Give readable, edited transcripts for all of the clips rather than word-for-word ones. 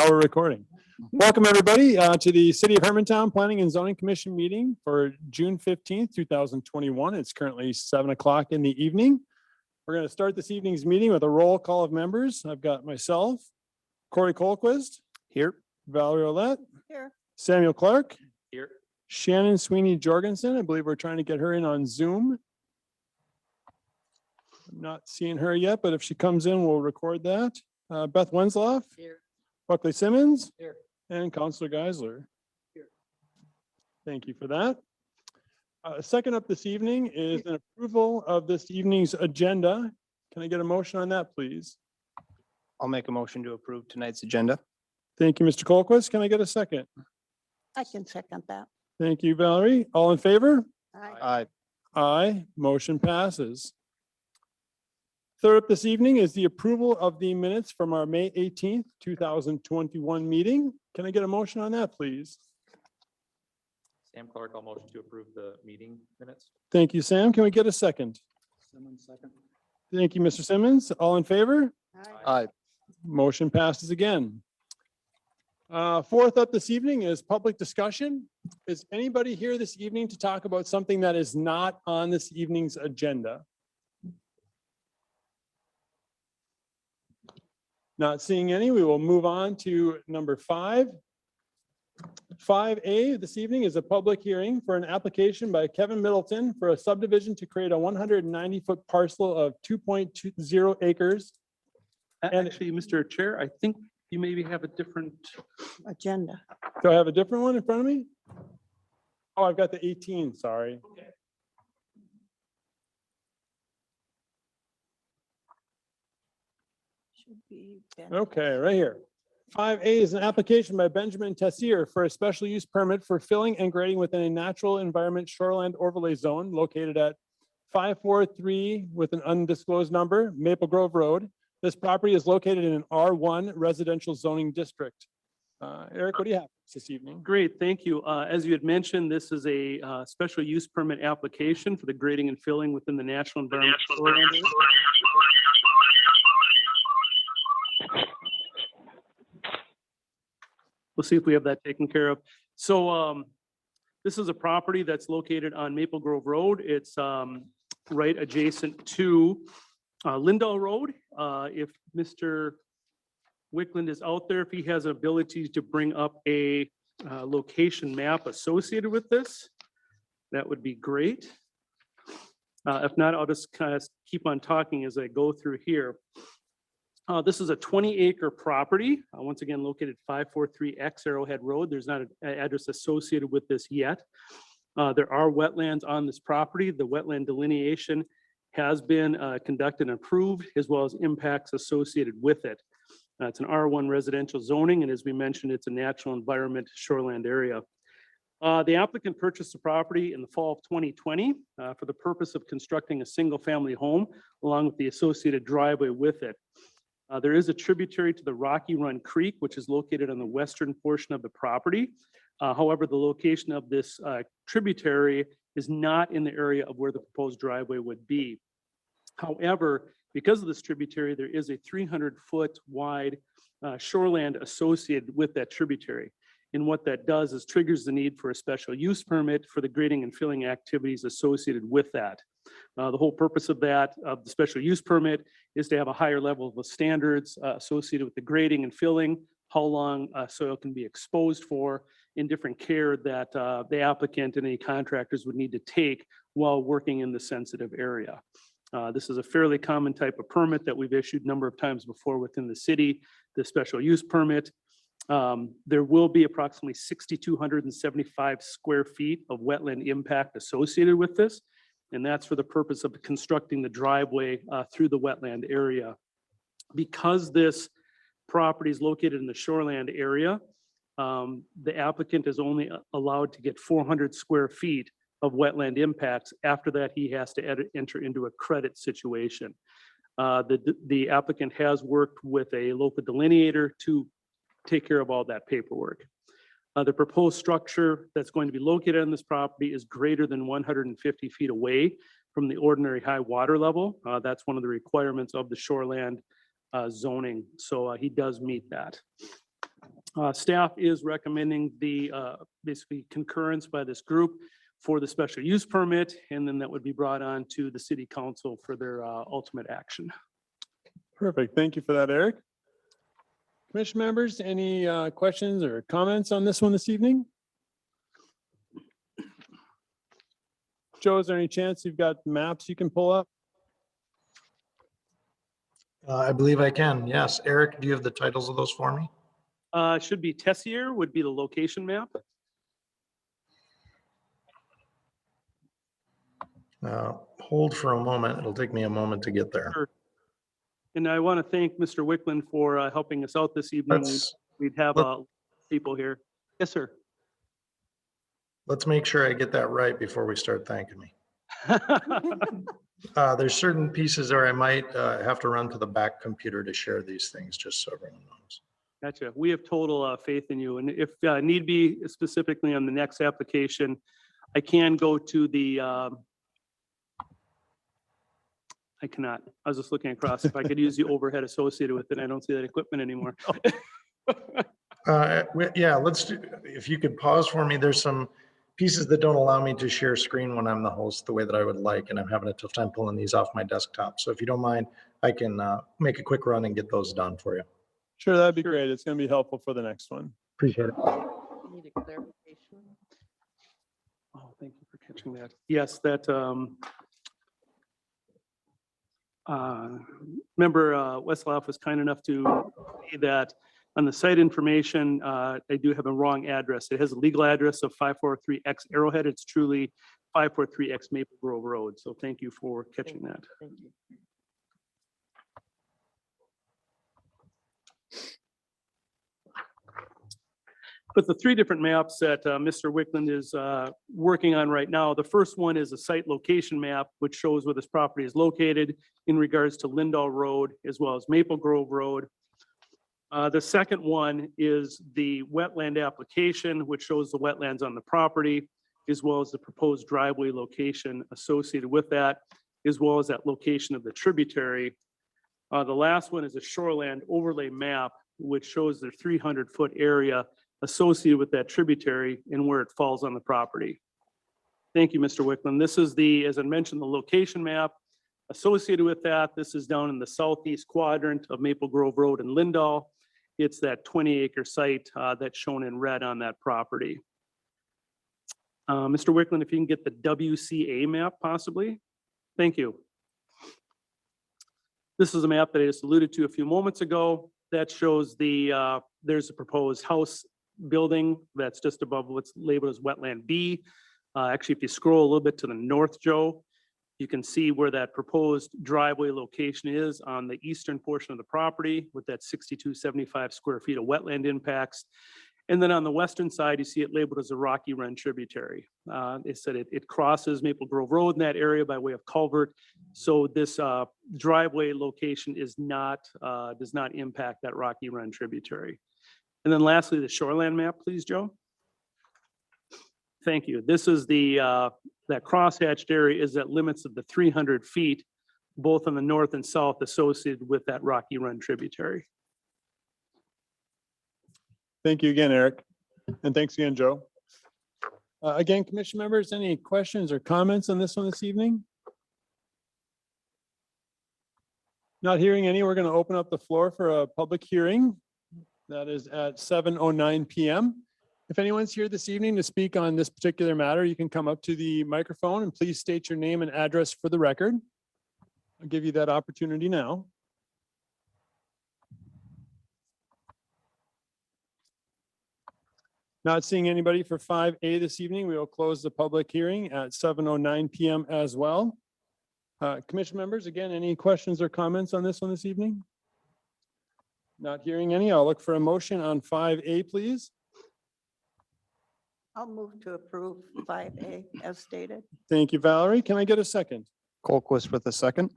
Now we're recording. Welcome, everybody, to the City of Hermantown Planning and Zoning Commission meeting for June 15th, 2021. It's currently 7 o'clock in the evening. We're going to start this evening's meeting with a roll call of members. I've got myself, Corey Colquist, here, Valerie Ouellette, Here. Samuel Clark, Here. Shannon Sweeney Jorgensen. I believe we're trying to get her in on Zoom. I'm not seeing her yet, but if she comes in, we'll record that. Beth Wensloff. Here. Buckley Simmons. Here. And Councilor Geisler. Here. Thank you for that. Second up this evening is an approval of this evening's agenda. Can I get a motion on that, please? I'll make a motion to approve tonight's agenda. Thank you, Mr. Colquist. Can I get a second? I can second that. Thank you, Valerie. All in favor? Aye. Aye. Motion passes. Third up this evening is the approval of the minutes from our May 18th, 2021 meeting. Can I get a motion on that, please? Sam Clark, I'll motion to approve the meeting minutes. Thank you, Sam. Can we get a second? Simmons, second. Thank you, Mr. Simmons. All in favor? Aye. Motion passes again. Fourth up this evening is public discussion. Is anybody here this evening to talk about something that is not on this evening's agenda? Not seeing any, we will move on to number 5. 5A this evening is a public hearing for an application by Kevin Middleton for a subdivision to create a 190-foot parcel of 2.20 acres. And- Actually, Mr. Chair, I think you maybe have a different, Agenda. Do I have a different one in front of me? Oh, I've got the 18, sorry. Should be. Okay, right here. 5A is an application by Benjamin Tessier for a special use permit for filling and grading within a natural environment shoreland overlay zone located at 543 with an undisclosed number, Maple Grove Road. This property is located in an R1 residential zoning district. Eric, what do you have this evening? great, thank you. As you had mentioned, this is a special use permit application for the grading and filling within the National Environment Shoreland Area. We'll see if we have that taken care of. So this is a property that's located on Maple Grove Road. It's right adjacent to Lindell Road. If Mr. Wickland is out there, if he has ability to bring up a location map associated with this, that would be great. If not, I'll just kind of keep on talking as I go through here. This is a 20-acre property, once again located 543X Arrowhead Road. There's not an address associated with this yet. There are wetlands on this property. The wetland delineation has been conducted and approved, as well as impacts associated with it. It's an R1 residential zoning, and as we mentioned, it's a natural environment shoreland area. The applicant purchased the property in the fall of 2020 for the purpose of constructing a single-family home, along with the associated driveway with it. There is a tributary to the Rocky Run Creek, which is located on the western portion of the property. However, the location of this tributary is not in the area of where the proposed driveway would be. However, because of this tributary, there is a 300-foot wide shoreland associated with that tributary. And what that does is triggers the need for a special use permit for the grading and filling activities associated with that. The whole purpose of that, of the special use permit, is to have a higher level of standards associated with the grading and filling, how long soil can be exposed for, and different care that the applicant and any contractors would need to take while working in the sensitive area. This is a fairly common type of permit that we've issued a number of times before within the city, the special use permit. There will be approximately 6,275 square feet of wetland impact associated with this. And that's for the purpose of constructing the driveway through the wetland area. Because this property is located in the shoreland area, the applicant is only allowed to get 400 square feet of wetland impacts. After that, he has to enter into a credit situation. The applicant has worked with a local delineator to take care of all that paperwork. The proposed structure that's going to be located on this property is greater than 150 feet away from the ordinary high water level. That's one of the requirements of the shoreland zoning. So he does meet that. Staff is recommending the basically concurrence by this group for the special use permit, and then that would be brought on to the city council for their ultimate action. Perfect. Thank you for that, Eric. Commission members, any questions or comments on this one this evening? Joe, is there any chance you've got maps you can pull up? I believe I can. Yes. Eric, do you have the titles of those for me? Should be Tessier would be the location map. Hold for a moment. It'll take me a moment to get there. Sure. And I want to thank Mr. Wickland for helping us out this evening. Let's, We'd have people here. Yes, sir. let's make sure I get that right before we start thanking me. There's certain pieces where I might have to run to the back computer to share these things, just so everyone knows. Gotcha. We have total faith in you. And if need be, specifically on the next application, I can go to the, I cannot. I was just looking across. If I could use the overhead associated with it, I don't see that equipment anymore. Yeah, let's do, if you could pause for me, there's some pieces that don't allow me to share screen when I'm the host the way that I would like, and I'm having a tough time pulling these off my desktop. So if you don't mind, I can make a quick run and get those done for you. Sure, that'd be great. It's going to be helpful for the next one. Appreciate it. Need a clarification. Oh, thank you for catching that. Yes, that, member Westlaw was kind enough to say that on the site information, I do have a wrong address. It has a legal address of 543X Arrowhead. It's truly 543X Maple Grove Road. So thank you for catching that. Thank you. But the three different maps that Mr. Wickland is working on right now, the first one is a site location map, which shows where this property is located in regards to Lindahl Road as well as Maple Grove Road. The second one is the wetland application, which shows the wetlands on the property, as well as the proposed driveway location associated with that, as well as that location of the tributary. The last one is a shoreland overlay map, which shows the 300-foot area associated with that tributary and where it falls on the property. Thank you, Mr. Wickland. This is the, as I mentioned, the location map associated with that. This is down in the southeast quadrant of Maple Grove Road in Lindahl. It's that 20-acre site that's shown in red on that property. Mr. Wickland, if you can get the WCA map possibly. Thank you. This is a map that I just alluded to a few moments ago. That shows the, there's a proposed house building that's just above what's labeled as wetland B. Actually, if you scroll a little bit to the north, Joe, you can see where that proposed driveway location is on the eastern portion of the property with that 6,275 square feet of wetland impacts. And then on the western side, you see it labeled as a Rocky Run tributary. It said it crosses Maple Grove Road in that area by way of culvert. So this driveway location is not, does not impact that Rocky Run tributary. And then lastly, the shoreland map, please, Joe. Thank you. This is the, that crosshatched area is at limits of the 300 feet, both on the north and south associated with that Rocky Run tributary. Thank you again, Eric. And thanks again, Joe. Again, commission members, any questions or comments on this one this evening? Not hearing any, we're going to open up the floor for a public hearing. That is at 7:09 p.m. If anyone's here this evening to speak on this particular matter, you can come up to the microphone and please state your name and address for the record. I'll give you that opportunity now. Not seeing anybody for 5A this evening, we will close the public hearing at 7:09 p.m. as well. Commission members, again, any questions or comments on this one this evening? Not hearing any, I'll look for a motion on 5A, please. I'll move to approve 5A as stated. Thank you, Valerie. Can I get a second? Colquist with a second.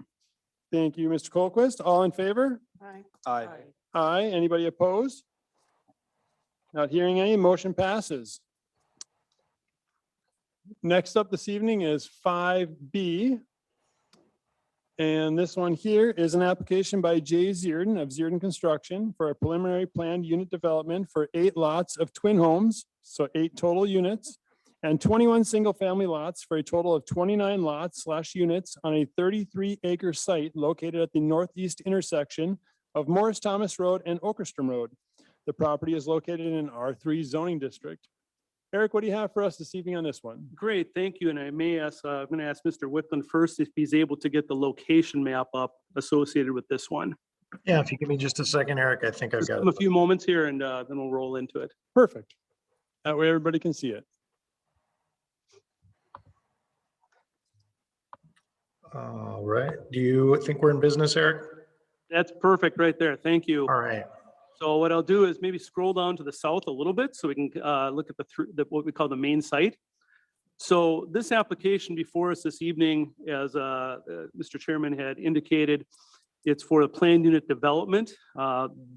Thank you, Mr. Colquist. All in favor? Aye. Aye. Aye. Anybody opposed? Not hearing any, motion passes. Next up this evening is 5B. And this one here is an application by Jay Zierden of Zierden Construction for a preliminary planned unit development for 8 lots of twin homes, so 8 total units, and 21 single-family lots for a total of 29 lots/units on a 33-acre site located at the northeast intersection of Morris Thomas Road and Okerstrom Road. The property is located in an R3 zoning district. Eric, what do you have for us this evening on this one? Great, thank you. And I may ask, I'm going to ask Mr. Wickland first if he's able to get the location map up associated with this one. Yeah, if you give me just a second, Eric, I think I've Just got give him a it. few moments here and then we'll roll into it. Perfect. That way everybody can see it. All right. Do you think we're in business, Eric? That's perfect right there. Thank you. All right. So what I'll do is maybe scroll down to the south a little bit so we can look at what we call the main site. So this application before us this evening, as Mr. Chairman had indicated, it's for a planned unit development.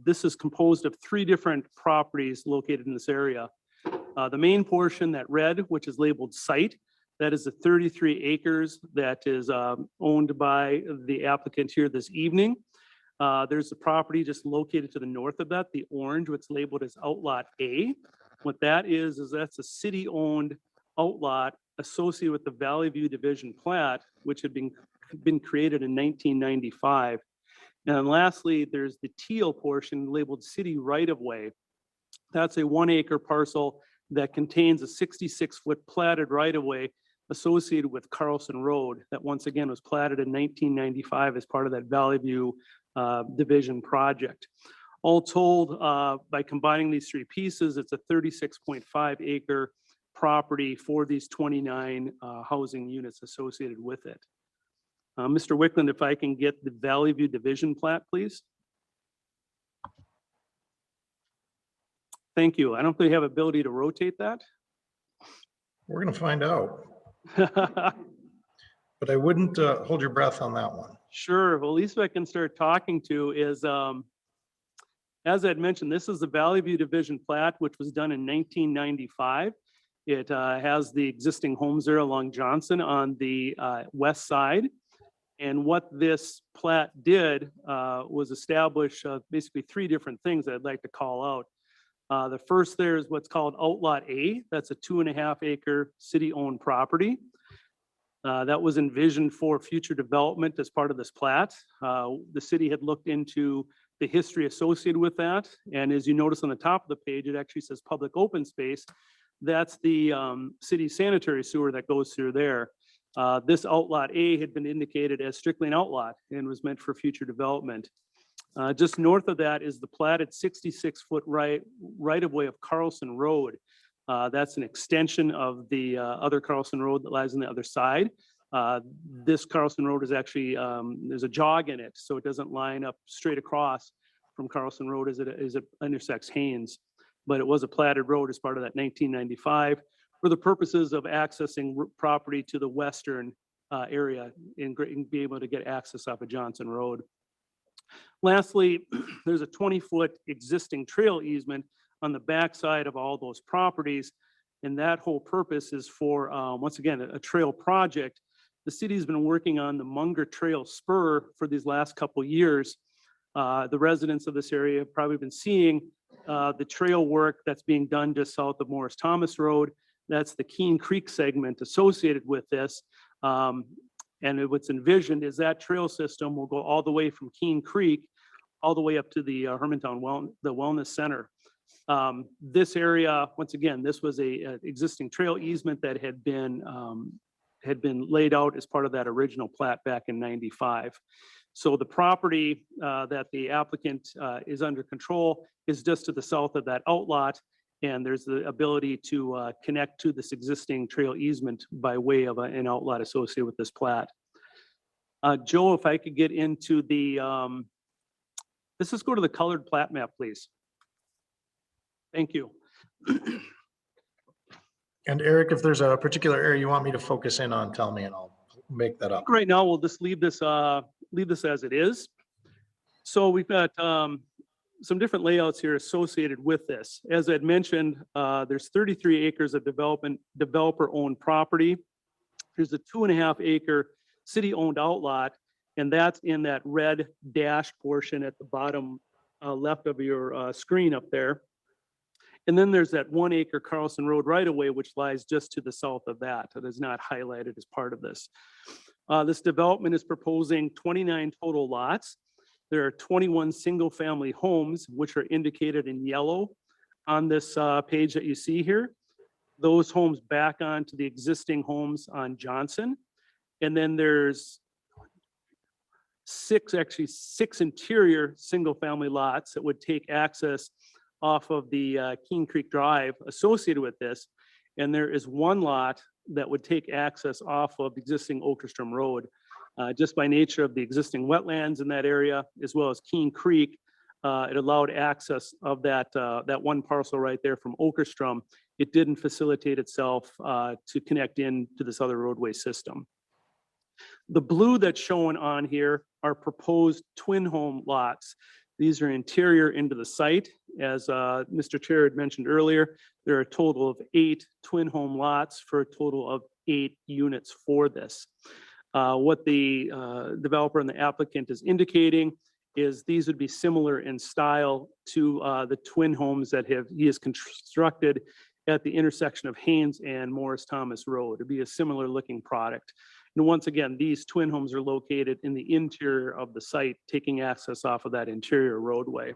This is composed of 3 different properties located in this area. The main portion, that red, which is labeled site, that is the 33 acres that is owned by the applicant here this evening. There's a property just located to the north of that, the orange, what's labeled as Outlot A. What that is that's a city-owned outlot associated with the Valley View Division plat, which had been created in 1995. And lastly, there's the teal portion labeled city right-of-way. That's a 1-acre parcel that contains a 66-foot platted right-of-way associated with Carlson Road that once again was platted in 1995 as part of that Valley View Division project. All told, by combining these 3 pieces, it's a 36.5 acre property for these 29 housing units associated with it. Mr. Wickland, if I can get the Valley View Division plat, please. Thank you. I don't think we have ability to rotate that. We're going to find out, but I wouldn't hold your breath on that one. Sure. Well, at least what I can start talking to is, as I'd mentioned, this is the Valley View Division plat, which was done in 1995. It has the existing homes there along Johnson on the west side. And what this plat did was establish basically 3 different things that I'd like to call out. The first there is what's called Outlot A. That's a 2.5 acre city-owned property. That was envisioned for future development as part of this plat. The city had looked into the history associated with that. And as you notice on the top of the page, it actually says public open space. That's the city sanitary sewer that goes through there. This Outlot A had been indicated as strictly an outlot and was meant for future development. Just north of that is the platted 66-foot right-of-way of Carlson Road. That's an extension of the other Carlson Road that lies on the other side. This Carlson Road is actually, there's a jog in it, so it doesn't line up straight across from Carlson Road as it intersects Haynes. But it was a platted road as part of that 1995 for the purposes of accessing property to the western area and be able to get access off of Johnson Road. Lastly, there's a 20-foot existing trail easement on the backside of all those properties. And that whole purpose is for, once again, a trail project. The city's been working on the Munger Trail Spur for these last couple of years. The residents of this area have probably been seeing the trail work that's being done just south of Morris Thomas Road. That's the Keene Creek segment associated with this. And what's envisioned is that trail system will go all the way from Keene Creek all the way up to the Hermantown Wellness Center. This area, once again, this was a existing trail easement that had been laid out as part of that original plat back in '95. So the property that the applicant is under control is just to the south of that outlot, and there's the ability to connect to this existing trail easement by way of an outlot associated with this plat. Joe, if I could get into the, let's just go to the colored plat map, please. Thank you. And Eric, if there's a particular area you want me to focus in on, tell me and I'll make that up. Right now, we'll just leave this as it is. So we've got some different layouts here associated with this. As I'd mentioned, there's 33 acres of developer-owned property. There's a 2.5 acre city-owned outlot. And that's in that red dash portion at the bottom left of your screen up there. And then there's that 1 acre Carlson Road right away, which lies just to the south of that. That is not highlighted as part of this. This development is proposing 29 total lots. There are 21 single-family homes, which are indicated in yellow on this page that you see here. Those homes back onto the existing homes on Johnson. And then there's six interior single-family lots that would take access off of the Keene Creek Drive associated with this. And there is one lot that would take access off of existing Okerstrom Road. Just by nature of the existing wetlands in that area, as well as Keene Creek, it allowed access of that one parcel right there from Okerstrom. It didn't facilitate itself to connect in to this other roadway system. The blue that's shown on here are proposed twin home lots. These are interior into the site. As Mr. Chair had mentioned earlier, there are a total of 8 twin home lots for a total of 8 units for this. What the developer and the applicant is indicating is these would be similar in style to the twin homes that he has constructed at the intersection of Haynes and Morris Thomas Road. It'd be a similar looking product. And once again, these twin homes are located in the interior of the site, taking access off of that interior roadway.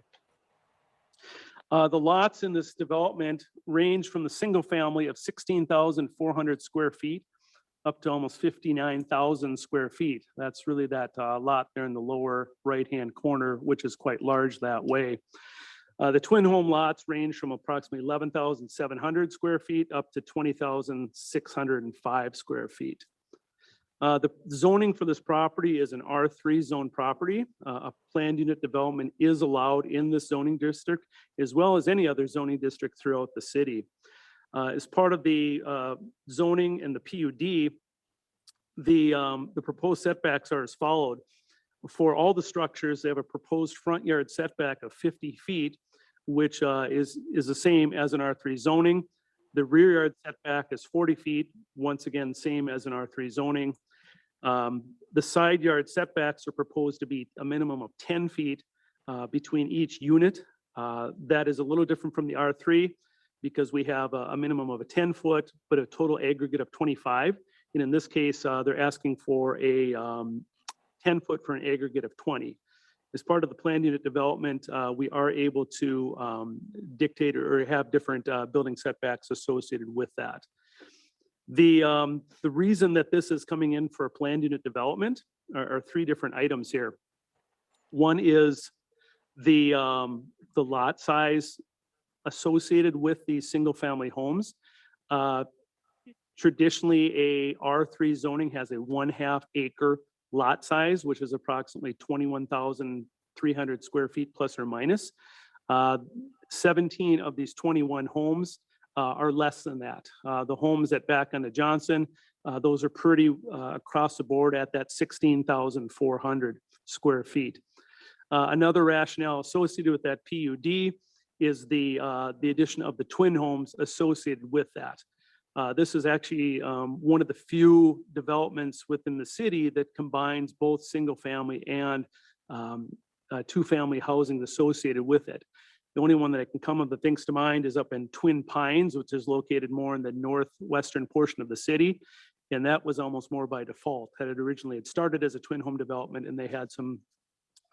The lots in this development range from the single family of 16,400 square feet up to almost 59,000 square feet. That's really that lot there in the lower right-hand corner, which is quite large that way. The twin home lots range from approximately 11,700 square feet up to 20,605 square feet. The zoning for this property is an R3 zone property. A planned unit development is allowed in this zoning district, as well as any other zoning district throughout the city. As part of the zoning and the PUD, the proposed setbacks are as followed. For all the structures, they have a proposed front yard setback of 50 feet, which is the same as an R3 zoning. The rear yard setback is 40 feet, once again, same as an R3 zoning. The side yard setbacks are proposed to be a minimum of 10 feet between each unit. That is a little different from the R3 because we have a minimum of a 10-foot, but a total aggregate of 25. And in this case, they're asking for a 10-foot for an aggregate of 20. As part of the planned unit development, we are able to dictate or have different building setbacks associated with that. The reason that this is coming in for a planned unit development are 3 different items here. One is the lot size associated with these single family homes. Traditionally, a R3 zoning has a 1/2 acre lot size, which is approximately 21,300 square feet plus or minus. 17 of these 21 homes are less than that. The homes that back onto Johnson, those are pretty across the board at that 16,400 square feet. Another rationale associated with that PUD is the addition of the twin homes associated with that. This is actually one of the few developments within the city that combines both single family and 2-family housing associated with it. The only one that I can come up that thinks to mind is up in Twin Pines, which is located more in the northwestern portion of the city. And that was almost more by default. Had it originally had started as a twin home development and they had some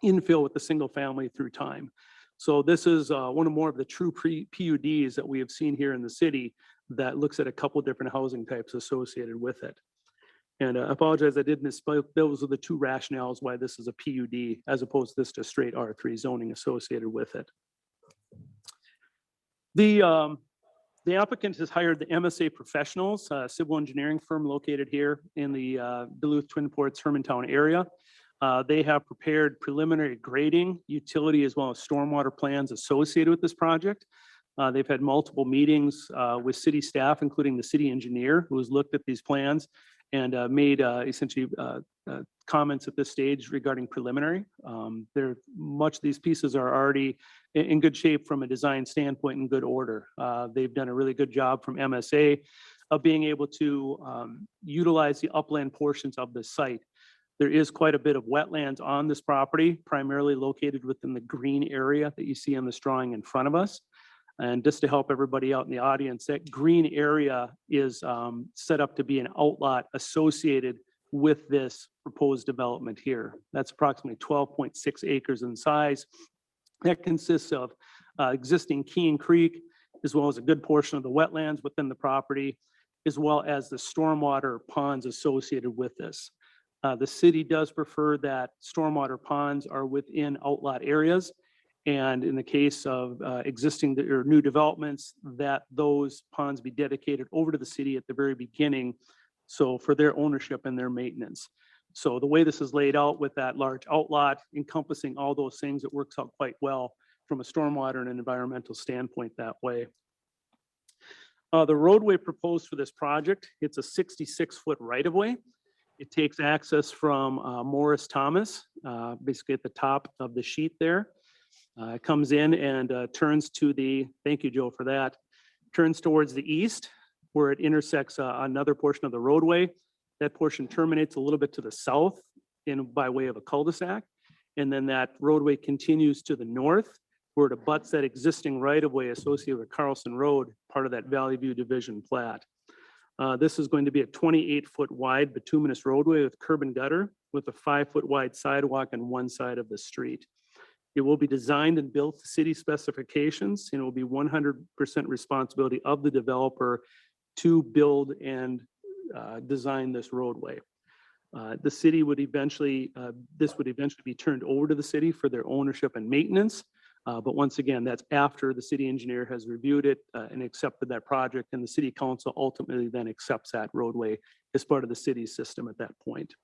infill with the single family through time. So this is one of more of the true PUDs that we have seen here in the city that looks at a couple different housing types associated with it. And I apologize, I did misspoke. Those are the 2 rationales why this is a PUD as opposed to this just straight R3 zoning associated with it. The applicant has hired the MSA Professionals, a civil engineering firm located here in the Duluth Twin Ports Hermantown area. They have prepared preliminary grading, utility, as well as stormwater plans associated with this project. They've had multiple meetings with city staff, including the city engineer, who has looked at these plans and made essentially comments at this stage regarding preliminary. Much of these pieces are already in good shape from a design standpoint, in good order. They've done a really good job from MSA of being able to utilize the upland portions of the site. There is quite a bit of wetlands on this property, primarily located within the green area that you see on this drawing in front of us. And just to help everybody out in the audience, that green area is set up to be an outlot associated with this proposed development here. That's approximately 12.6 acres in size. That consists of existing Keene Creek, as well as a good portion of the wetlands within the property, as well as the stormwater ponds associated with this. The city does prefer that stormwater ponds are within outlot areas. And in the case of existing or new developments, that those ponds be dedicated over to the city at the very beginning. So for their ownership and their maintenance. So the way this is laid out with that large outlot encompassing all those things, it works out quite well from a stormwater and an environmental standpoint that way. The roadway proposed for this project, it's a 66-foot right-of-way. It takes access from Morris Thomas, basically at the top of the sheet there. It comes in and turns to the, thank you, Joe, for that, turns towards the east where it intersects another portion of the roadway. That portion terminates a little bit to the south by way of a cul-de-sac. And then that roadway continues to the north where it abuts that existing right-of-way associated with Carlson Road, part of that Valley View Division plat. This is going to be a 28-foot wide bituminous roadway with curb and gutter with a 5-foot wide sidewalk on one side of the street. It will be designed and built to city specifications, and it will be 100% responsibility of the developer to build and design this roadway. The city would eventually, this would eventually be turned over to the city for their ownership and maintenance. But once again, that's after the city engineer has reviewed it and accepted that project, and the city council ultimately then accepts that roadway as part of the city's system at that point.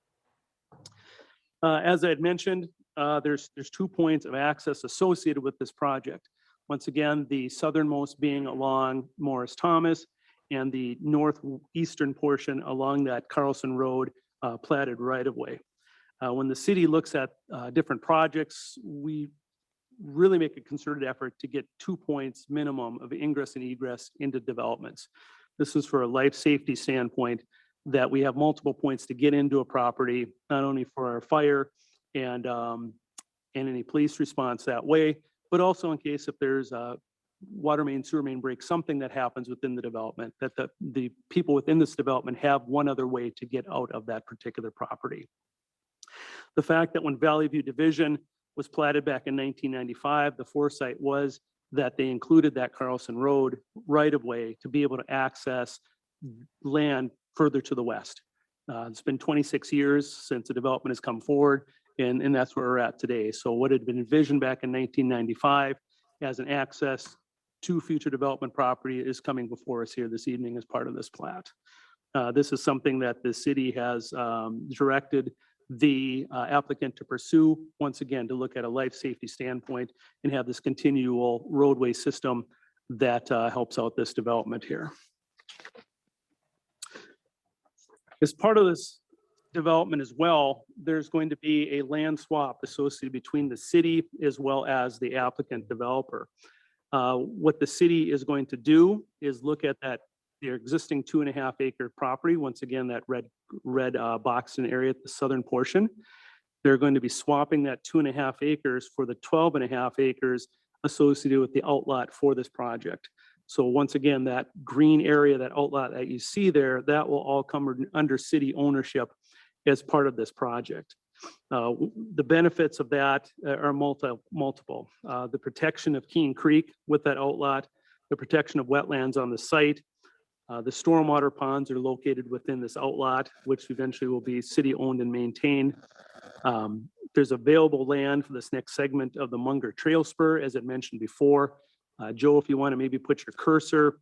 As I had mentioned, there's 2 points of access associated with this project. Once again, the southernmost being along Morris Thomas and the northeastern portion along that Carlson Road platted right-of-way. When the city looks at different projects, we really make a concerted effort to get 2 points minimum of ingress and egress into developments. This is for a life safety standpoint, that we have multiple points to get into a property, not only for our fire and any police response that way, but also in case if there's a water main, sewer main break, something that happens within the development, that the people within this development have one other way to get out of that particular property. The fact that when Valley View Division was platted back in 1995, the foresight was that they included that Carlson Road right-of-way to be able to access land further to the west. It's been 26 years since the development has come forward, and that's where we're at today. So what had been envisioned back in 1995 as an access to future development property is coming before us here this evening as part of this plat. This is something that the city has directed the applicant to pursue, once again, to look at a life safety standpoint and have this continual roadway system that helps out this development here. As part of this development as well, there's going to be a land swap associated between the city as well as the applicant developer. What the city is going to do is look at their existing 2.5 acre property. Once again, that red boxed in area at the southern portion. They're going to be swapping that 2.5 acres for the 12.5 acres associated with the outlot for this project. So once again, that green area, that outlot that you see there, that will all come under city ownership as part of this project. The benefits of that are multiple. The protection of Keene Creek with that outlot, the protection of wetlands on the site. The stormwater ponds are located within this outlot, which eventually will be city-owned and maintained. There's available land for this next segment of the Munger Trail Spur, as I mentioned before. Joe, if you want to maybe put your cursor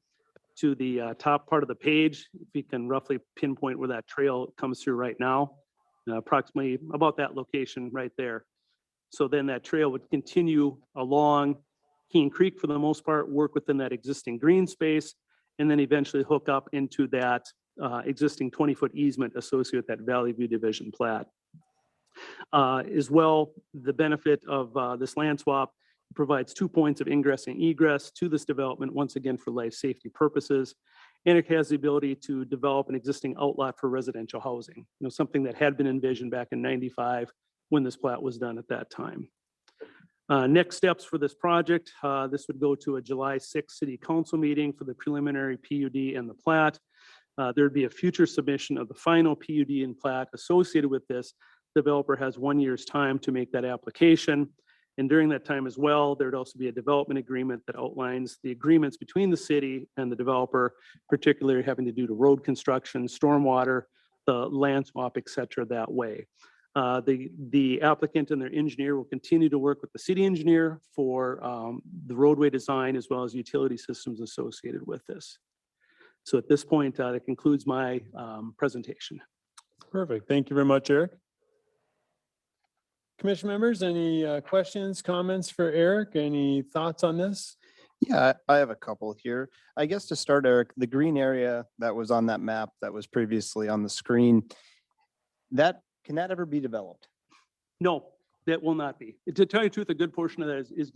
to the top part of the page, if you can roughly pinpoint where that trail comes through right now, approximately about that location right there. So then that trail would continue along Keene Creek for the most part, work within that existing green space, and then eventually hook up into that existing 20-foot easement associated with that Valley View Division plat. As well, the benefit of this land swap provides 2 points of ingress and egress to this development, once again for life safety purposes. And it has the ability to develop an existing outlot for residential housing, something that had been envisioned back in 95 when this plat was done at that time. Next steps for this project, this would go to a July 6th city council meeting for the preliminary PUD and the plat. There'd be a future submission of the final PUD and plat associated with this. Developer has 1 year's time to make that application. And during that time as well, there'd also be a development agreement that outlines the agreements between the city and the developer, particularly having to do to road construction, stormwater, the land swap, et cetera, that way. The applicant and their engineer will continue to work with the city engineer for the roadway design as well as utility systems associated with this. So at this point, that concludes my presentation. Perfect. Thank you very much, Eric. Commission members, any questions, comments for Eric? Any thoughts on this? Yeah, I have a couple here. I guess to start, Eric, the green area that was on that map that was previously on the screen, can that ever be developed? No, that will not be. To tell you the truth, a good portion of that is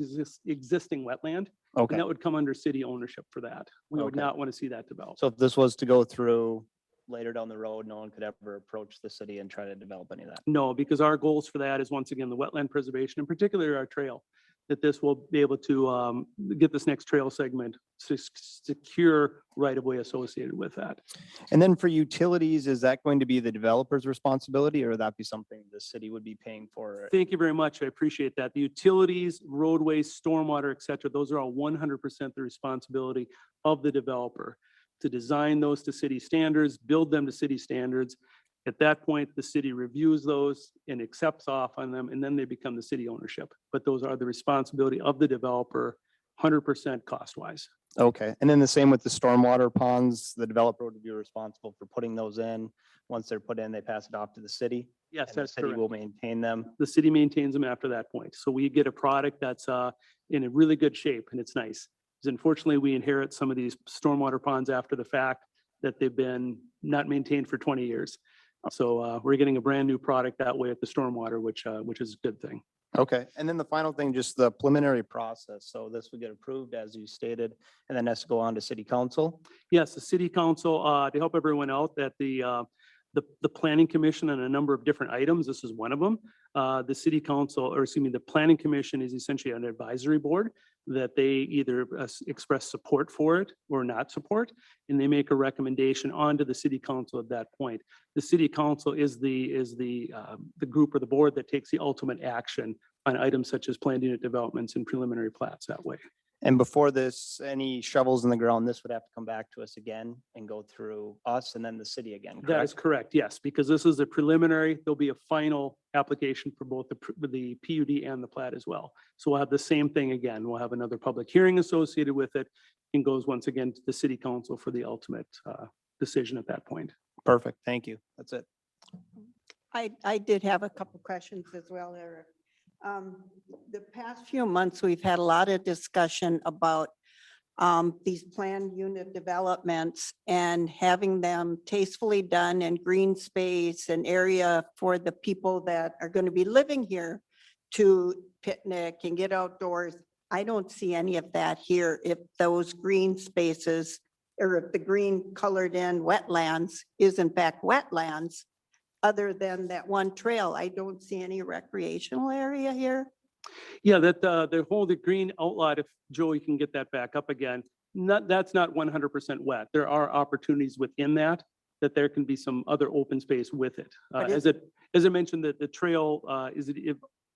existing wetland. And Okay, that would come under city ownership for that. We would Okay. not want to see that developed. so if this was to go through later down the road, no one could ever approach the city and try to develop any of that? No, because our goals for that is once again, the wetland preservation, and particularly our trail, that this will be able to get this next trail segment secure right of way associated with that. And then for utilities, is that going to be the developer's responsibility, or would that be something the city would be paying for? Thank you very much. I appreciate that. The utilities, roadways, stormwater, et cetera, those are all 100% the responsibility of the developer to design those to city standards, build them to city standards. At that point, the city reviews those and accepts off on them, and then they become the city ownership. But those are the responsibility of the developer, 100% cost-wise. Okay, and then the same with the stormwater ponds, the developer would be responsible for putting those in. Once they're put in, they pass it off to the city. Yes, And the that's city correct. will maintain them. The city maintains them after that point. So we get a product that's in a really good shape, and it's nice. Because unfortunately, we inherit some of these stormwater ponds after the fact that they've been not maintained for 20 years. So we're getting a brand new product that way at the stormwater, which is a good thing. Okay, and then the final thing, just the preliminary process. So this would get approved, as you stated, and then has to go on to city council. Yes, the city council, to help everyone out, that the planning commission on a number of different items, this is one of them. The city council, or excuse me, the planning commission is essentially an advisory board that they either express support for it or not support, and they make a recommendation onto the city council at that point. The city council is the group or the board that takes the ultimate action on items such as planned unit developments and preliminary plats that way. And before this, any shovels in the ground, this would have to come back to us again and go through us and then the city again, That is correct? correct, yes, because this is a preliminary, there'll be a final application for both the PUD and the plat as well. So we'll have the same thing again. We'll have another public hearing associated with it and goes once again to the city council for the ultimate decision at that point. Perfect, thank you. That's it. I did have a couple questions as well, Eric. The past few months, we've had a lot of discussion about these planned unit developments and having them tastefully done in green space and area for the people that are going to be living here to picnic and get outdoors. I don't see any of that here. If those green spaces, or if the green colored in wetlands is in fact wetlands, other than that one trail, I don't see any recreational area here. Yeah, that the whole green outlot, if Joey can get that back up again, that's not 100% wet. There are opportunities within that there can be some other open space with it. But As I mentioned, that the trail is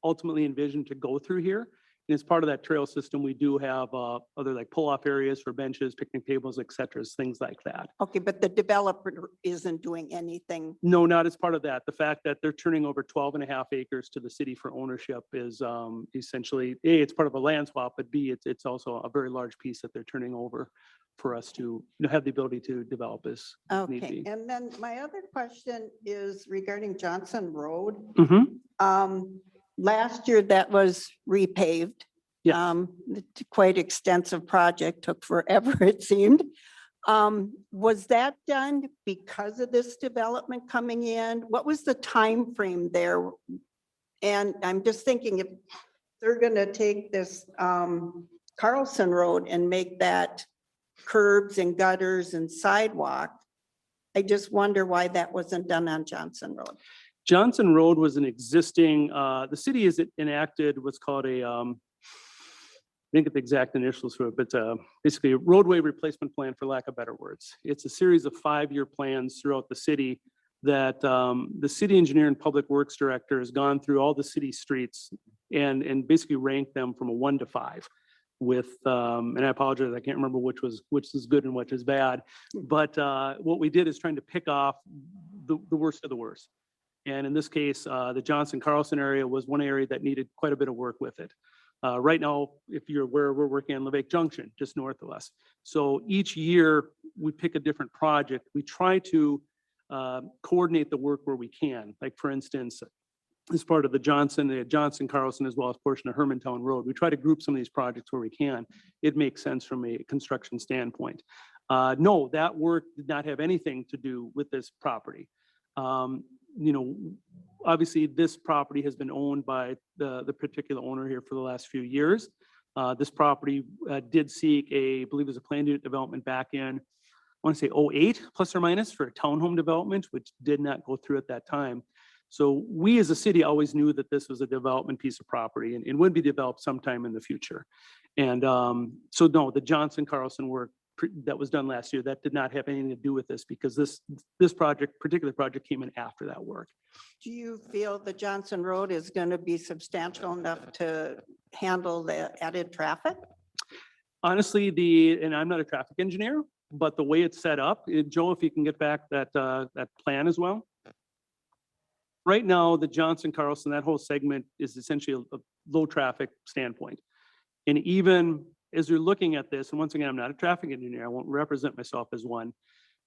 ultimately envisioned to go through here. And as part of that trail system, we do have other like pull-off areas for benches, picnic tables, et cetera, things like that. Okay, but the developer isn't doing anything. No, not as part of that. The fact that they're turning over 12.5 acres to the city for ownership is essentially, A, it's part of a land swap, but B, it's also a very large piece that they're turning over for us to have the ability to develop as need Okay, be. and then my other question is regarding Johnson Road. Mhm. Last year that was repaved. Yes. It's quite extensive project, took forever, it seemed. Was that done because of this development coming in? What was the time frame there? And I'm just thinking if they're gonna take this Carlson Road and make that curbs and gutters and sidewalk. I just wonder why that wasn't done on Johnson Road. Johnson Road was an existing, the city has enacted what's called a, I didn't get the exact initials for it, but basically a roadway replacement plan, for lack of better words. It's a series of 5-year plans throughout the city that the city engineer and public works director has gone through all the city streets and basically ranked them from a 1 to 5 with, and I apologize, I can't remember which is good and which is bad. But what we did is trying to pick off the worst of the worst. And in this case, the Johnson Carlson area was one area that needed quite a bit of work with it. Right now, if you're aware, we're working on Levake Junction, just north of us. So each year we pick a different project. We try to coordinate the work where we can. Like for instance, as part of the Johnson Carlson, as well as portion of Hermantown Road, we try to group some of these projects where we can. It makes sense from a construction standpoint. No, that work did not have anything to do with this property. You know, obviously this property has been owned by the particular owner here for the last few years. This property did seek I believe it was a planned unit development back in, I want to say 08 plus or minus for a townhome development, which did not go through at that time. So we as a city always knew that this was a development piece of property and would be developed sometime in the future. And so no, the Johnson Carlson work that was done last year, that did not have anything to do with this because this particular project came in after that work. Do you feel the Johnson Road is going to be substantial enough to handle the added traffic? Honestly, and I'm not a traffic engineer, but the way it's set up, Joe, if you can get back that plan as well. Right now, the Johnson Carlson, that whole segment is essentially a low traffic standpoint. And even as you're looking at this, and once again, I'm not a traffic engineer, I won't represent myself as one,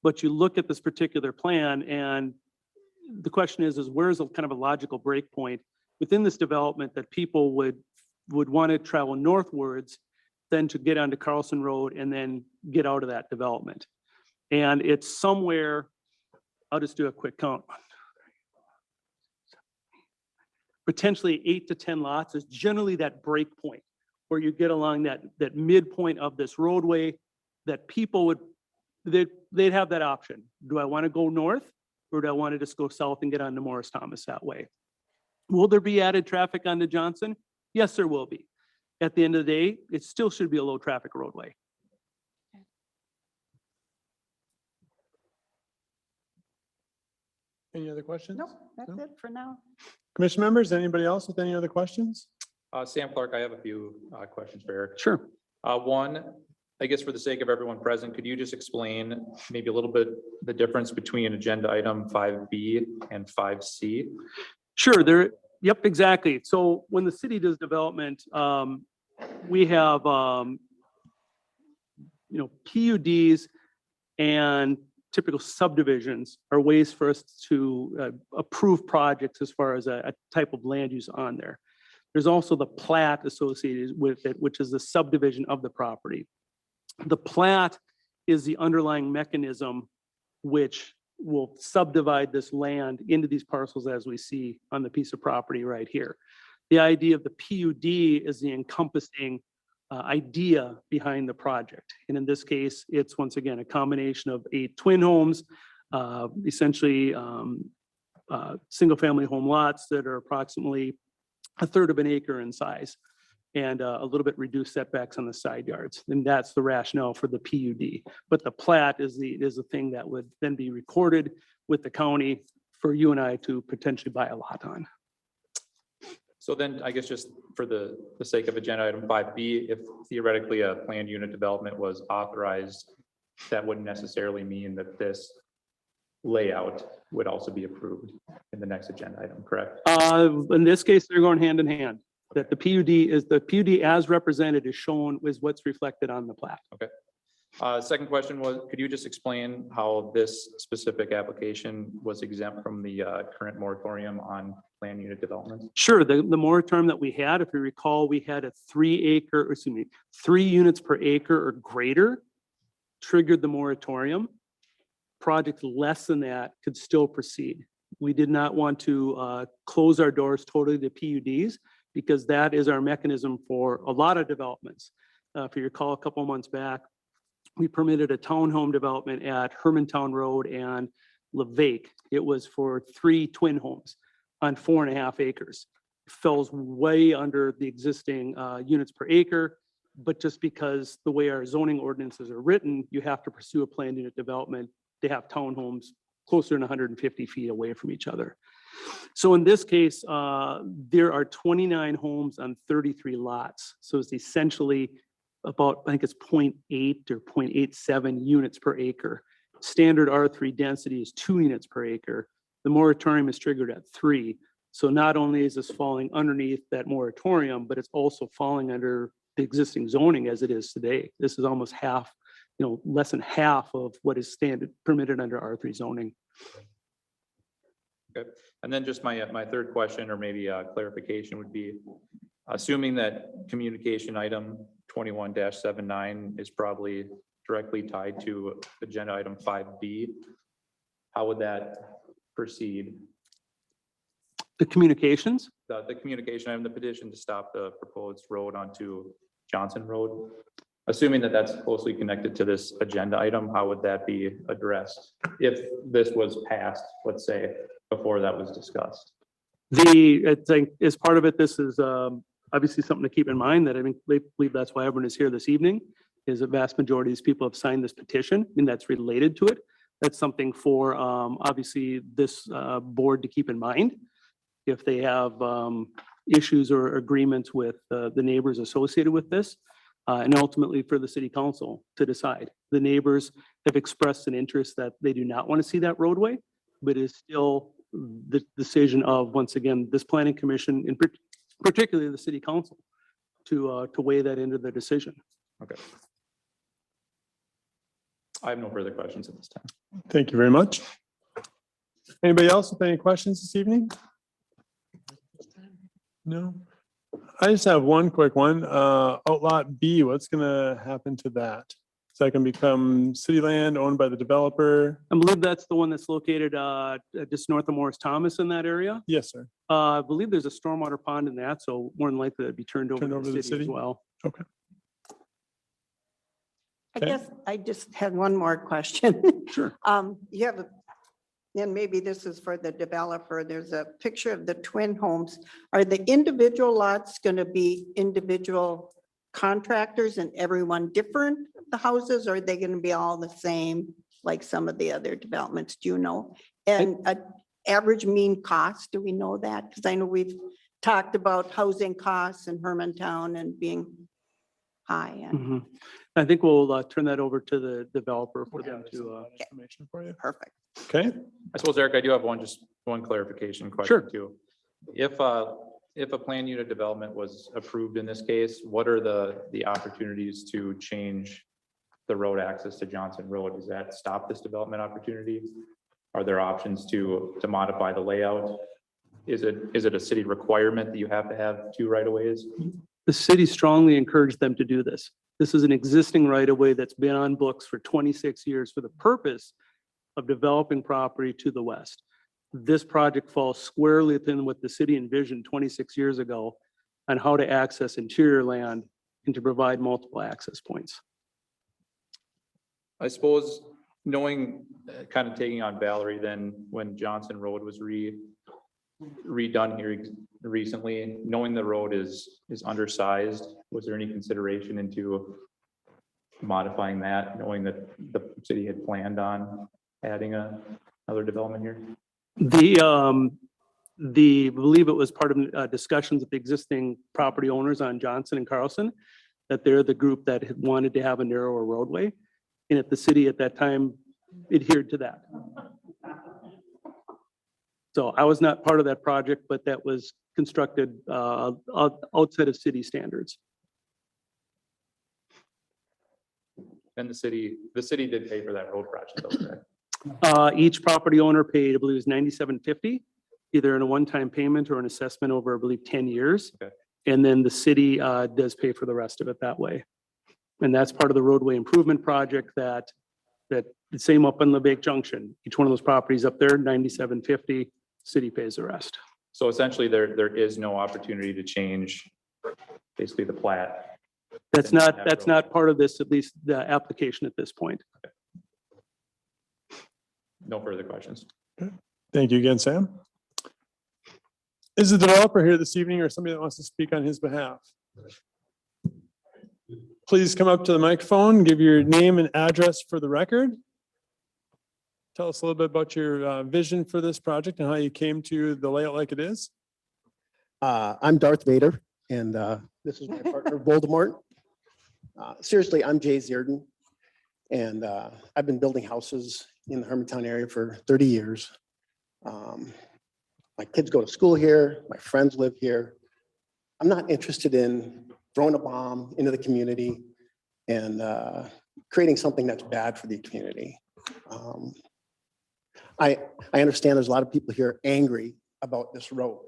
but you look at this particular plan and the question is where's a kind of a logical break point within this development that people would want to travel northwards then to get onto Carlson Road and then get out of that development. And it's somewhere, I'll just do a quick count. Potentially 8 to 10 lots is generally that break point where you get along that midpoint of this roadway that people they'd have that option. Do I want to go north or do I want to just go south and get onto Morris Thomas that way? Will there be added traffic onto Johnson? Yes, there will be. At the end of the day, it still should be a low traffic roadway. Any other questions? No, that's No? it for now. Commission members, anybody else with any other questions? Sam Clark, I have a few questions for Eric. Sure. One, I guess for the sake of everyone present, could you just explain maybe a little bit the difference between agenda item 5B and 5C? Sure. Yep, exactly. So when the city does development, we have, PUDs and typical subdivisions are ways for us to approve projects as far as a type of land use on there. There's also the plat associated with it, which is the subdivision of the property. The plat is the underlying mechanism which will subdivide this land into these parcels as we see on the piece of property right here. The idea of the PUD is the encompassing idea behind the project. And in this case, it's once again a combination of 8 twin homes, essentially single family home lots that are approximately 1/3 of an acre in size and a little bit reduced setbacks on the side yards. And that's the rationale for the PUD. But the plat is the thing that would then be recorded with the county for you and I to potentially buy a lot on. So then I guess just for the sake of agenda item 5B, if theoretically a planned unit development was authorized, that wouldn't necessarily mean that this layout would also be approved in the next agenda item, correct? In this case, they're going hand in hand. That the PUD as represented is shown is what's reflected on the plat. Second question was, could you just explain how this specific application was exempt from the current moratorium on planned unit development? Sure, the moratorium that we had, if you recall, we had a 3 units per acre or greater triggered the moratorium. Projects less than that could still proceed. We did not want to close our doors totally to PUDs because that is our mechanism for a lot of developments. If you recall a couple of months back, we permitted a townhome development at Hermantown Road and Levake. It was for 3 twin homes on 4.5 acres. Falls way under the existing units per acre, but just because the way our zoning ordinances are written, you have to pursue a planned unit development to have townhomes closer than 150 feet away from each other. So in this case, there are 29 homes on 33 lots. So it's essentially about, I think it's 0.8 or 0.87 units per acre. Standard R3 density is 2 units per acre. The moratorium is triggered at 3. So not only is this falling underneath that moratorium, but it's also falling under the existing zoning as it is today. This is almost half, less than half of what is standard permitted under R3 zoning. Okay, and then just my third question, or maybe a clarification, would be, assuming that communication item 21-79 is probably directly tied to agenda item 5B, how would that proceed? The communications? The communication item, the petition to stop the proposed road onto Johnson Road, assuming that that's closely connected to this agenda item, how would that be addressed if this was passed, let's say, before that was discussed? I think as part of it, this is obviously something to keep in mind, that I believe that's why everyone is here this evening, is a vast majority of these people have signed this petition, and that's related to it. That's something for obviously this board to keep in mind if they have issues or agreements with the neighbors associated with this, and ultimately for the city council to decide. The neighbors have expressed an interest that they do not want to see that roadway, but it's still the decision of, once again, this planning commission, and particularly the city council, to weigh that into their decision. Okay. I have no further questions at this time. Thank you very much. Anybody else with any questions this evening? No. I just have one quick one. Outlot B, what's gonna happen to that? Is that gonna become city land owned by the developer? I believe that's the one that's located just north of Morris Thomas in that area. Yes, sir. I believe there's a stormwater pond in that, so more than likely that'd be turned over to the city as well. Okay. I Okay. guess I just had one more question. Sure. You have, and maybe this is for the developer, there's a picture of the twin homes. Are the individual lots going to be individual contractors and everyone different, the houses, or are they going to be all the same, like some of the other developments? Do you know? And average mean cost, do we know that? Because I know we've talked about housing costs in Hermantown and being high. And Mhm. I think we'll turn that over to the developer for them to. Information for you. perfect. Okay. I suppose, Eric, I do have one clarification Sure. question too. If a planned unit development was approved in this case, what are the opportunities to change the road access to Johnson Road? Does that stop this development opportunity? Are there options to modify the layout? Is it a city requirement that you have to have 2 right-of-ways? The city strongly encouraged them to do this. This is an existing right-of-way that's been on books for 26 years for the purpose of developing property to the west. This project falls squarely within what the city envisioned 26 years ago on how to access interior land and to provide multiple access points. I suppose knowing, kind of taking on Valerie, then when Johnson Road was redone here recently, knowing the road is undersized, was there any consideration into modifying that, knowing that the city had planned on adding another development here? I believe it was part of discussions with the existing property owners on Johnson and Carlson, that they're the group that had wanted to have a narrower roadway. And if the city at that time adhered to that. So I was not part of that project, but that was constructed outside of city standards. And the city did pay for that road project, though, correct? Each property owner paid, I believe it was $97.50, either in a one-time payment or an assessment over, I believe, 10 years. Okay. And then the city does pay for the rest of it that way. And that's part of the roadway improvement project that the same up in Levake Junction. Each one of those properties up there, $97.50, city pays the rest. So essentially, there is no opportunity to change basically the plat That's Then not, that that's road. not part of this, at least the application at this point. No further questions. Thank you again, Sam. Is the developer here this evening or somebody that wants to speak on his behalf? Please come up to the microphone, give your name and address for the record. Tell us a little bit about your vision for this project and how you came to the layout like it is. I'm Darth Vader, and this is my partner Voldemort. Seriously, I'm Jay Zierden, and I've been building houses in the Hermantown area for 30 years. My kids go to school here, my friends live here. I'm not interested in throwing a bomb into the community and creating something that's bad for the community. I understand there's a lot of people here angry about this road.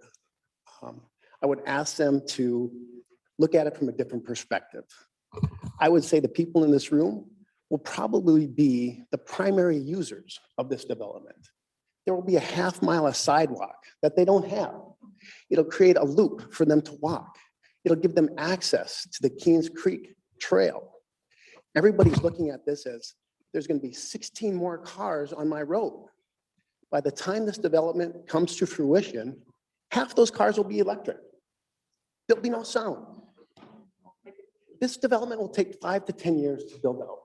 I would ask them to look at it from a different perspective. I would say the people in this room will probably be the primary users of this development. There will be a half-mile of sidewalk that they don't have. It'll create a loop for them to walk. It'll give them access to the Keens Creek Trail. Everybody's looking at this as there's going to be 16 more cars on my road. By the time this development comes to fruition, half those cars will be electric. There'll be no sound. This development will take 5 to 10 years to build out.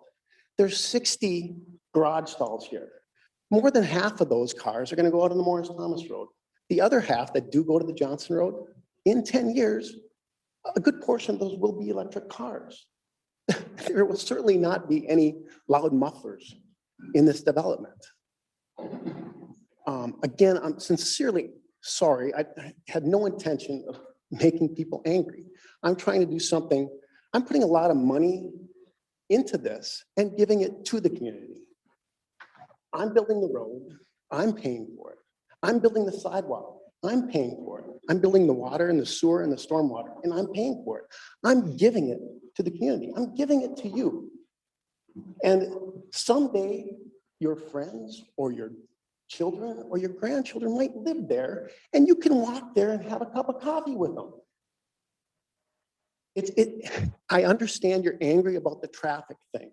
There's 60 garage stalls here. More than half of those cars are going to go out on the Morris Thomas Road. The other half that do go to the Johnson Road, in 10 years, a good portion of those will be electric cars. There will certainly not be any loud mufflers in this development. Again, I'm sincerely sorry. I had no intention of making people angry. I'm trying to do something. I'm putting a lot of money into this and giving it to the community. I'm building the road. I'm paying for it. I'm building the sidewalk. I'm paying for it. I'm building the water and the sewer and the stormwater, and I'm paying for it. I'm giving it to the community. I'm giving it to you. And someday your friends or your children or your grandchildren might live there, and you can walk there and have a cup of coffee with them. I understand you're angry about the traffic thing,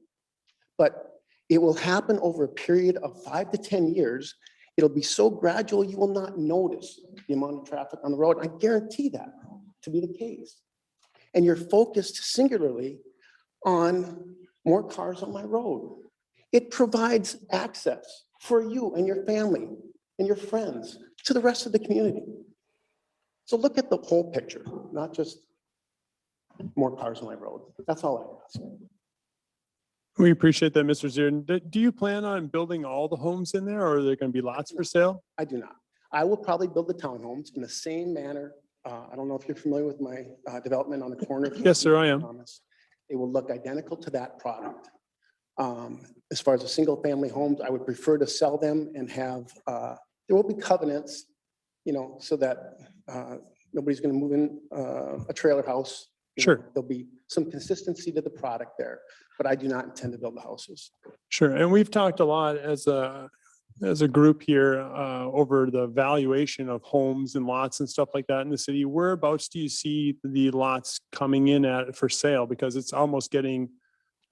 but it will happen over a period of 5 to 10 years. It'll be so gradual, you will not notice the amount of traffic on the road. I guarantee that to be the case. And you're focused singularly on more cars on my road. It provides access for you and your family and your friends to the rest of the community. So look at the whole picture, not just more cars on my road. That's all I ask. We appreciate that, Mr. Zierden. Do you plan on building all the homes in there, or are there going to be lots for sale? I do not. I will probably build the townhomes in the same manner. I don't know if you're familiar with my development on the corner. of Yes, sir, I am. Thomas. It will look identical to that product. As far as the single family homes, I would prefer to sell them and have, there will be covenants, you know, so that nobody's going to move in a trailer house. Sure. There'll be some consistency to the product there, but I do not intend to build the houses. Sure. And we've talked a lot as a group here over the valuation of homes and lots and stuff like that in the city. Whereabouts do you see the lots coming in at for sale? Because it's almost getting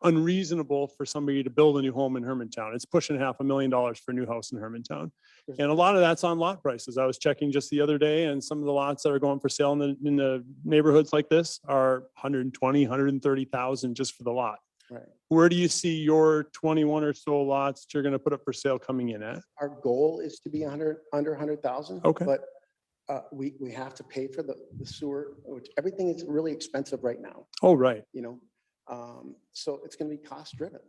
unreasonable for somebody to build a new home in Hermantown. It's pushing $500,000 for a new house in Hermantown. And a lot of that's on lot prices. I was checking just the other day, and some of the lots that are going for sale in the neighborhoods like this are 120, 130,000 just for the lot. Right. Where do you see your 21 or so lots that you're going to put up for sale coming in at? Our goal is to be under 100,000. Okay. But we have to pay for the sewer, which everything is really expensive right now, Oh, right. you know? So it's going to be cost driven,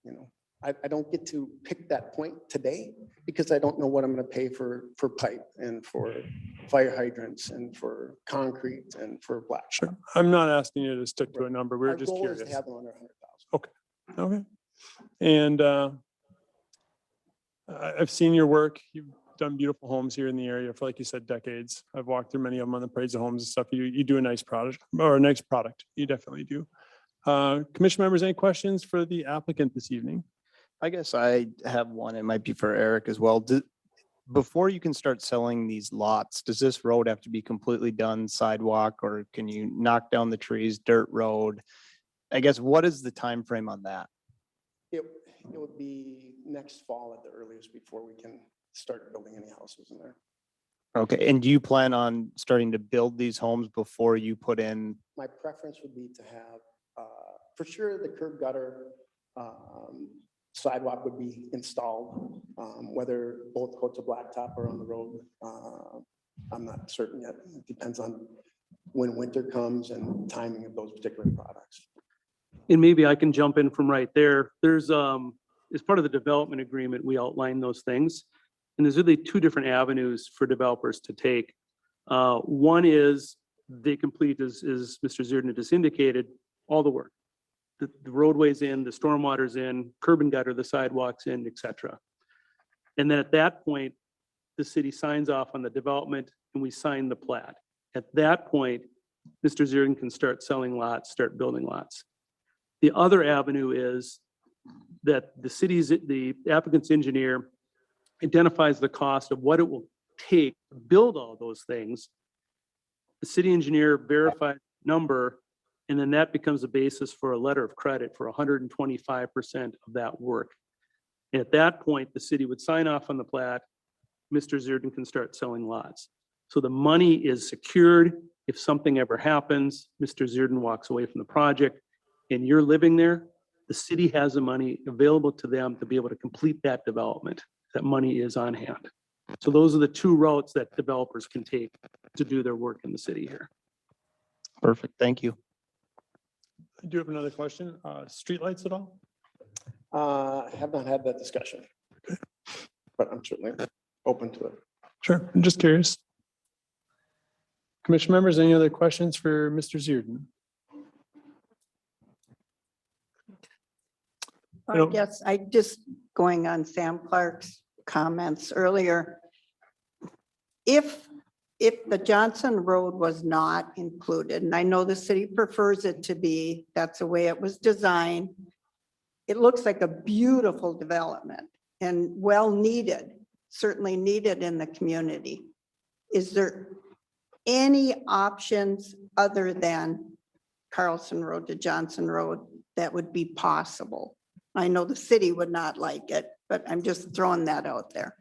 you know? I don't get to pick that point today because I don't know what I'm going to pay for pipe and for fire hydrants and for concrete and for black. Sure. I'm not asking you to stick to a number. We Our were just goal is curious. to have them under 100,000. Okay. And I've seen your work. You've done beautiful homes here in the area for, like you said, decades. I've walked through many of them on the appraisal homes and stuff. You do a nice product or a nice product. You definitely do. Commission members, any questions for the applicant this evening? I guess I have one. It might be for Eric as well. Before you can start selling these lots, does this road have to be completely done sidewalk, or can you knock down the trees, dirt road? I guess, what is the time frame on that? It would be next fall at the earliest before we can start building any houses in there. Okay, and do you plan on starting to build these homes before you put in? My preference would be to have, for sure, the curb gutter, sidewalk would be installed, whether both coats of blacktop are on the road. I'm not certain yet. It depends on when winter comes and timing of those particular products. And maybe I can jump in from right there. There's, as part of the development agreement, we outline those things. And there's really two different avenues for developers to take. One is they complete, as Mr. Zierden just indicated, all the work. The roadway's in, the stormwater's in, curb and gutter, the sidewalks in, et cetera. And then at that point, the city signs off on the development and we sign the plat. At that point, Mr. Zierden can start selling lots, start building lots. The other avenue is that the applicant's engineer identifies the cost of what it will take to build all those things. The city engineer verifies the number, and then that becomes a basis for a letter of credit for 125% of that work. And at that point, the city would sign off on the plat. Mr. Zierden can start selling lots. So the money is secured. If something ever happens, Mr. Zierden walks away from the project and you're living there, the city has the money available to them to be able to complete that development. That money is on hand. So those are the two routes that developers can take to do their work in the city here. Perfect, thank you. I do have another question. Streetlights at all? Have not had that discussion, but I'm certainly open to it. Sure, I'm just curious. Commission members, any other questions for Mr. Zierden? I guess I just going on Sam Clark's comments earlier. If the Johnson Road was not included, and I know the city prefers it to be, that's the way it was designed. It looks like a beautiful development and well needed, certainly needed in the community. Is there any options other than Carlson Road to Johnson Road that would be possible? I know the city would not like it, but I'm just throwing that out there.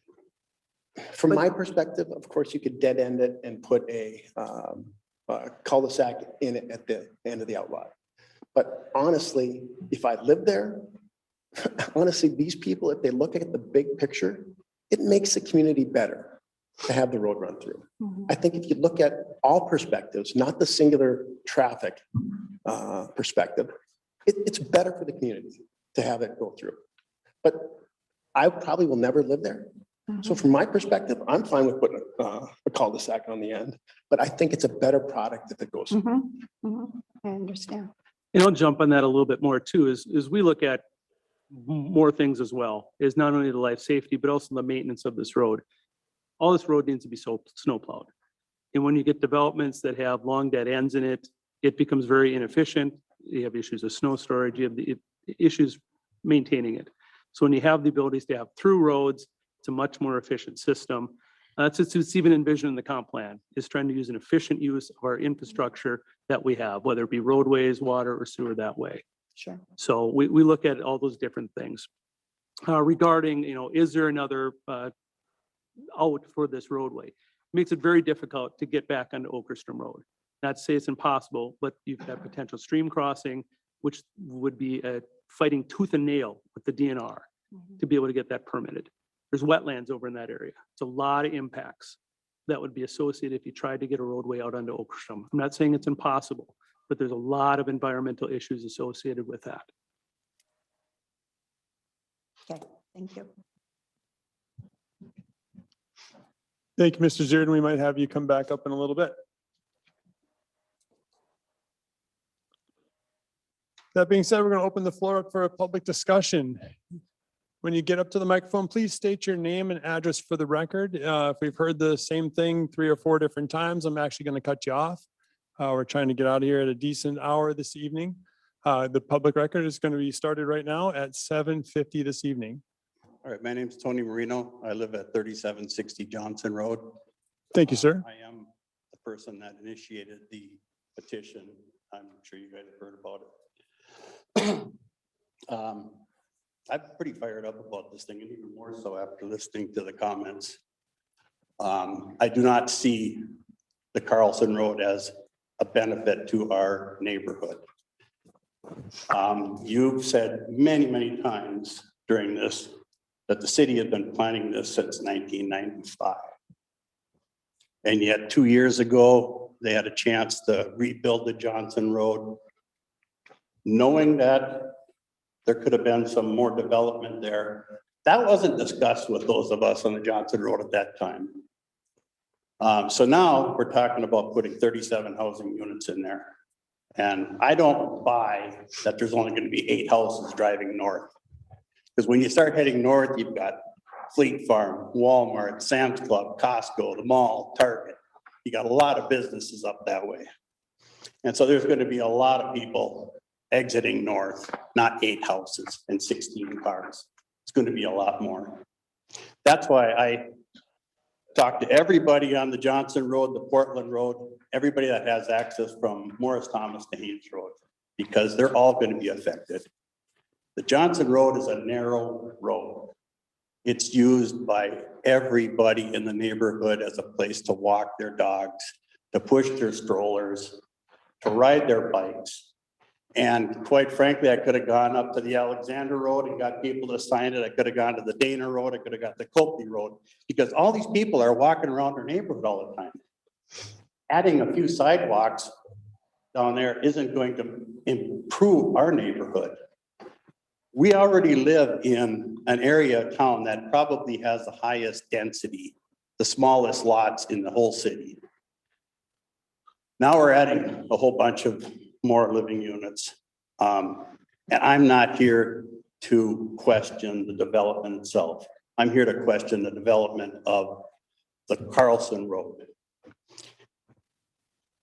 From my perspective, of course, you could dead end it and put a cul-de-sac in it at the end of the outlot. But honestly, if I lived there, honestly, these people, if they look at the big picture, it makes the community better to have the road run through. I think if you look at all perspectives, not the singular traffic perspective, it's better for the community to have it go through. But I probably will never live there. So from my perspective, I'm fine with putting a cul-de-sac on the end, but I think it's a better product if it goes. I understand. And I'll jump on that a little bit more too, as we look at more things as well, is not only the life safety, but also the maintenance of this road. All this road needs to be snow plowed. And when you get developments that have long dead ends in it, it becomes very inefficient. You have issues of snow storage, you have the issues maintaining it. So when you have the abilities to have through roads, it's a much more efficient system. It's even envisioned in the comp plan, is trying to use an efficient use of our infrastructure that we have, whether it be roadways, water, or sewer that way. Sure. So we look at all those different things. Regarding, is there another out for this roadway? It makes it very difficult to get back onto Okerstrom Road. Not to say it's impossible, but you've got potential stream crossing, which would be fighting tooth and nail with the DNR to be able to get that permitted. There's wetlands over in that area. It's a lot of impacts that would be associated if you tried to get a roadway out onto Okerstrom. I'm not saying it's impossible, but there's a lot of environmental issues associated with that. Okay, thank you. Thank you, Mr. Zierden. We might have you come back up in a little bit. That being said, we're going to open the floor up for a public discussion. When you get up to the microphone, please state your name and address for the record. If we've heard the same thing 3 or 4 different times, I'm actually going to cut you off. We're trying to get out of here at a decent hour this evening. The public record is going to be started right now at 7:50 this evening. All right, my name's Tony Marino. I live at 3760 Johnson Road. Thank you, sir. I am the person that initiated the petition. I'm sure you guys have heard about it. I'm pretty fired up about this thing, and even more so after listening to the comments. I do not see the Carlson Road as a benefit to our neighborhood. You've said many, many times during this that the city has been planning this since 1995. And yet 2 years ago, they had a chance to rebuild the Johnson Road, knowing that there could have been some more development there. That wasn't discussed with those of us on the Johnson Road at that time. So now we're talking about putting 37 housing units in there. And I don't buy that there's only going to be 8 houses driving north. Because when you start heading north, you've got Fleet Farm, Walmart, Sam's Club, Costco, the mall, Target. You got a lot of businesses up that way. And so there's going to be a lot of people exiting north, not 8 houses and 16 cars. It's going to be a lot more. That's why I talked to everybody on the Johnson Road, the Portland Road, everybody that has access from Morris Thomas to Haynes Road, because they're all going to be affected. The Johnson Road is a narrow road. It's used by everybody in the neighborhood as a place to walk their dogs, to push their strollers, to ride their bikes. And quite frankly, I could have gone up to the Alexander Road and got people to sign it. I could have gone to the Dana Road. I could have got the Copley Road, because all these people are walking around their neighborhood all the time. Adding a few sidewalks down there isn't going to improve our neighborhood. We already live in an area of town that probably has the highest density, the smallest lots in the whole city. Now we're adding a whole bunch of more living units. And I'm not here to question the development itself. I'm here to question the development of the Carlson Road.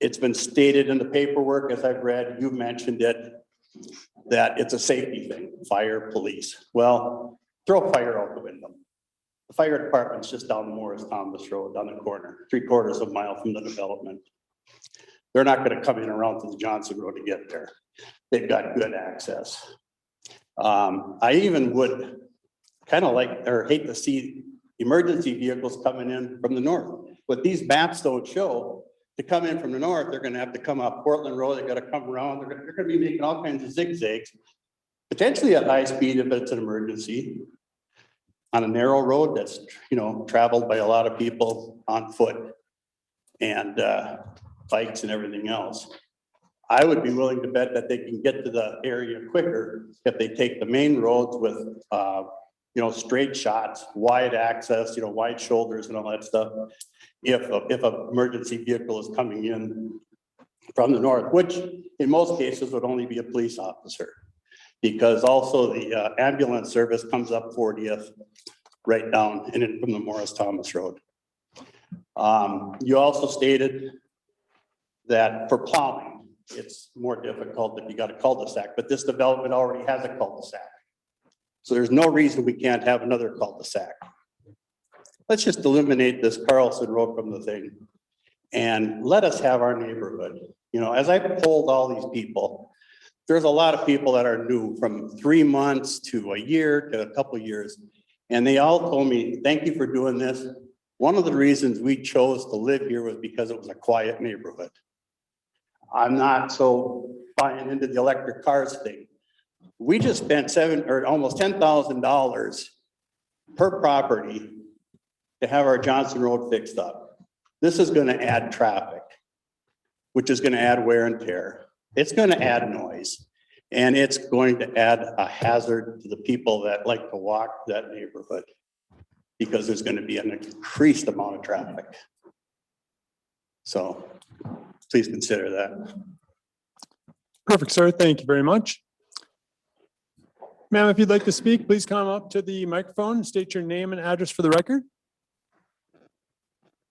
It's been stated in the paperwork, as I've read, you mentioned it, that it's a safety thing, fire, police. Well, throw fire out the window. The fire department's just down the Morris Thomas Road, down the corner, 3/4 of a mile from the development. They're not going to come in around to the Johnson Road to get there. They've got good access. I even would kind of like, or hate to see emergency vehicles coming in from the north. What these maps don't show, to come in from the north, they're going to have to come up Portland Road. They're going to come around. They're going to be making all kinds of zigzags, potentially at high speed if it's an emergency, on a narrow road that's, traveled by a lot of people on foot and bikes and everything else. I would be willing to bet that they can get to the area quicker if they take the main roads with, straight shots, wide access, wide shoulders and all that stuff. If an emergency vehicle is coming in from the north, which in most cases would only be a police officer, because also the ambulance service comes up 40th right down and in from the Morris Thomas Road. You also stated that for plowing, it's more difficult if you got a cul-de-sac, but this development already has a cul-de-sac. So there's no reason we can't have another cul-de-sac. Let's just eliminate this Carlson Road from the thing and let us have our neighborhood. As I polled all these people, there's a lot of people that are new from 3 months to a year to a couple of years. And they all told me, thank you for doing this. One of the reasons we chose to live here was because it was a quiet neighborhood. I'm not so buying into the electric cars thing. We just spent almost $10,000 per property to have our Johnson Road fixed up. This is going to add traffic, which is going to add wear and tear. It's going to add noise, and it's going to add a hazard to the people that like to walk that neighborhood, because there's going to be an increased amount of traffic. So please consider that. Perfect, sir. Thank you very much. Ma'am, if you'd like to speak, please come up to the microphone, state your name and address for the record.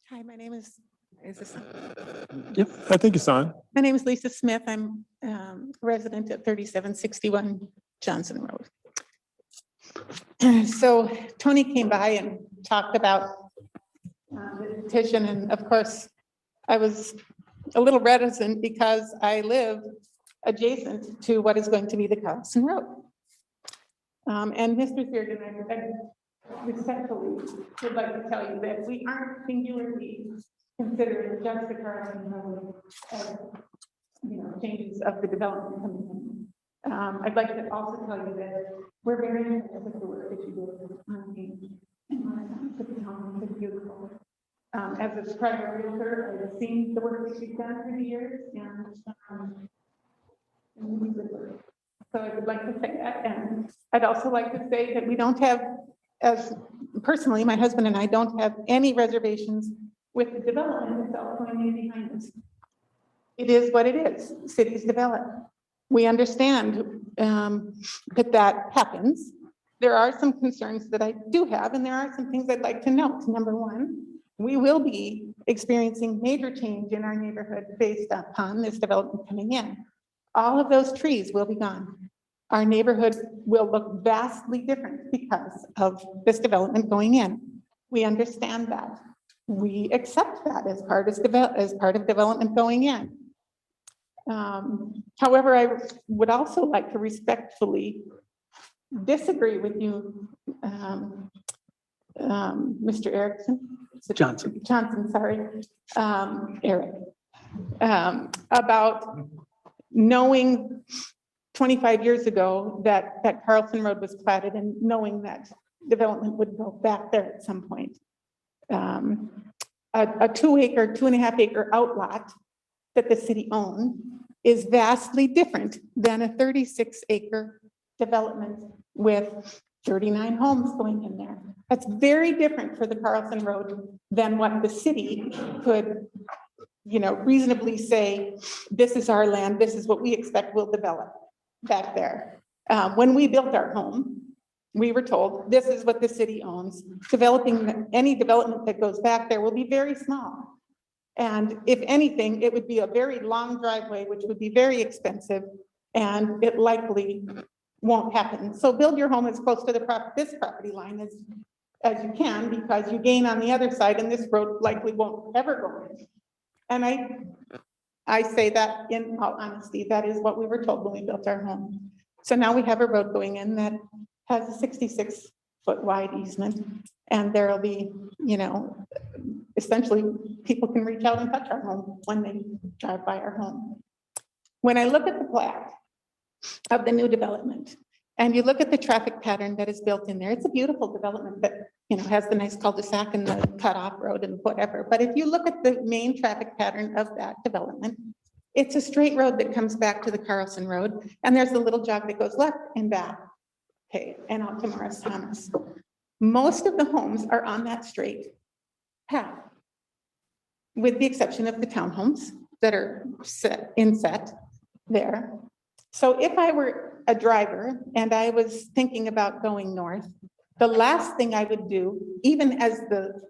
Hi, my name is this? Yep, I think it's on. My name is Lisa Smith. I'm resident at 3761 Johnson Road. So Tony came by and talked about the petition, and of course, I was a little reticent because I live adjacent to what is going to be the Carlson Road. And Mr. Searden, I respectfully would like to tell you that we aren't singularly considering just the Carlson Road as, changes of the development coming in. I'd like to also tell you that we're very interested with the work that you do on the it's beautiful. As a private realtor, I've seen the work that you've done through the years, and so I would like to say that. And I'd also like to say that we don't have, as personally, my husband and I don't have any reservations with the development itself going in behind us. It is what it is. Cities develop. We understand that happens. There are some concerns that I do have, and there are some things I'd like to note. Number one, we will be experiencing major change in our neighborhood based upon this development coming in. All of those trees will be gone. Our neighborhood will look vastly different because of this development going in. We understand that. We accept that as part of development going in. However, I would also like to respectfully disagree with you, Mr. Erickson. Johnson, sorry, Eric, about knowing 25 years ago that Carlson Road was platted and knowing that development would go back there at some point. A 2.5 acre outlot that the city owned is vastly different than a 36 acre development with 39 homes going in there. That's very different for the Carlson Road than what the city could, reasonably say, this is our land, this is what we expect will develop back there. When we built our home, we were told this is what the city owns. Developing any development that goes back there will be very small. And if anything, it would be a very long driveway, which would be very expensive, and it likely won't happen. So build your home as close to this property line as you can, because you gain on the other side, and this road likely won't ever go in. And I say that in all honesty, that is what we were told when we built our home. So now we have a road going in that has a 66-foot wide easement, and there'll be, essentially people can reach out and touch our home when they drive by our home. When I look at the plat of the new development, and you look at the traffic pattern that is built in there, it's a beautiful development that, has the nice cul-de-sac and the cutoff road and whatever. But if you look at the main traffic pattern of that development, it's a straight road that comes back to the Carlson Road, and there's a little jog that goes left and back, okay, and out to Morris Thomas. Most of the homes are on that straight path, with the exception of the townhomes that are set there. So if I were a driver and I was thinking about going north, the last thing I would do, even as the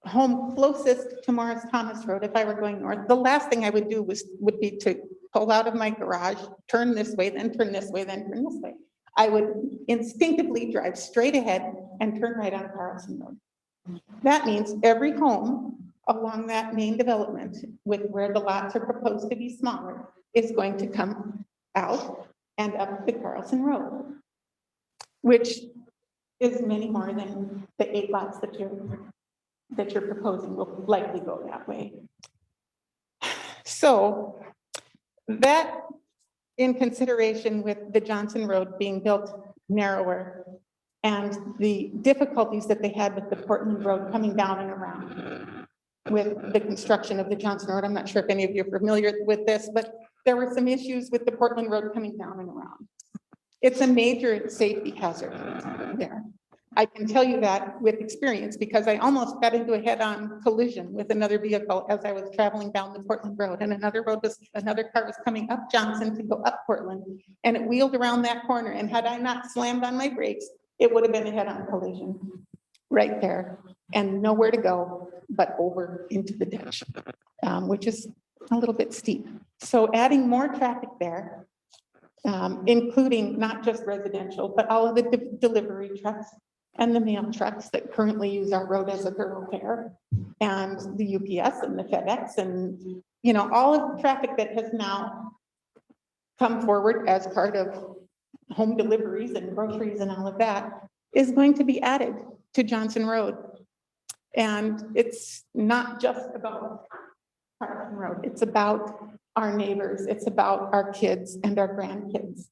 home closest to Morris Thomas Road, if I were going north, the last thing I would do would be to pull out of my garage, turn this way, then turn this way, then turn this way. I would instinctively drive straight ahead and turn right on Carlson Road. That means every home along that main development, with where the lots are proposed to be smaller, is going to come out and up the Carlson Road, which is many more than the 8 lots that you're proposing will likely go that way. So that, in consideration with the Johnson Road being built narrower and the difficulties that they had with the Portland Road coming down and around with the construction of the Johnson Road. I'm not sure if any of you are familiar with this, but there were some issues with the Portland Road coming down and around. It's a major safety hazard there. I can tell you that with experience, because I almost got into a head-on collision with another vehicle as I was traveling down the Portland Road, and another car was coming up Johnson to go up Portland, and it wheeled around that corner, and had I not slammed on my brakes, it would have been a head-on collision right there, and nowhere to go but over into the ditch, which is a little bit steep. So adding more traffic there, including not just residential, but all of the delivery trucks and the mail trucks that currently use our road as a thoroughfare, and the UPS and the FedEx, and all of the traffic that has now come forward as part of home deliveries and groceries and all of that, is going to be added to Johnson Road. And it's not just about Parkland Road, it's about our neighbors, it's about our kids and our grandkids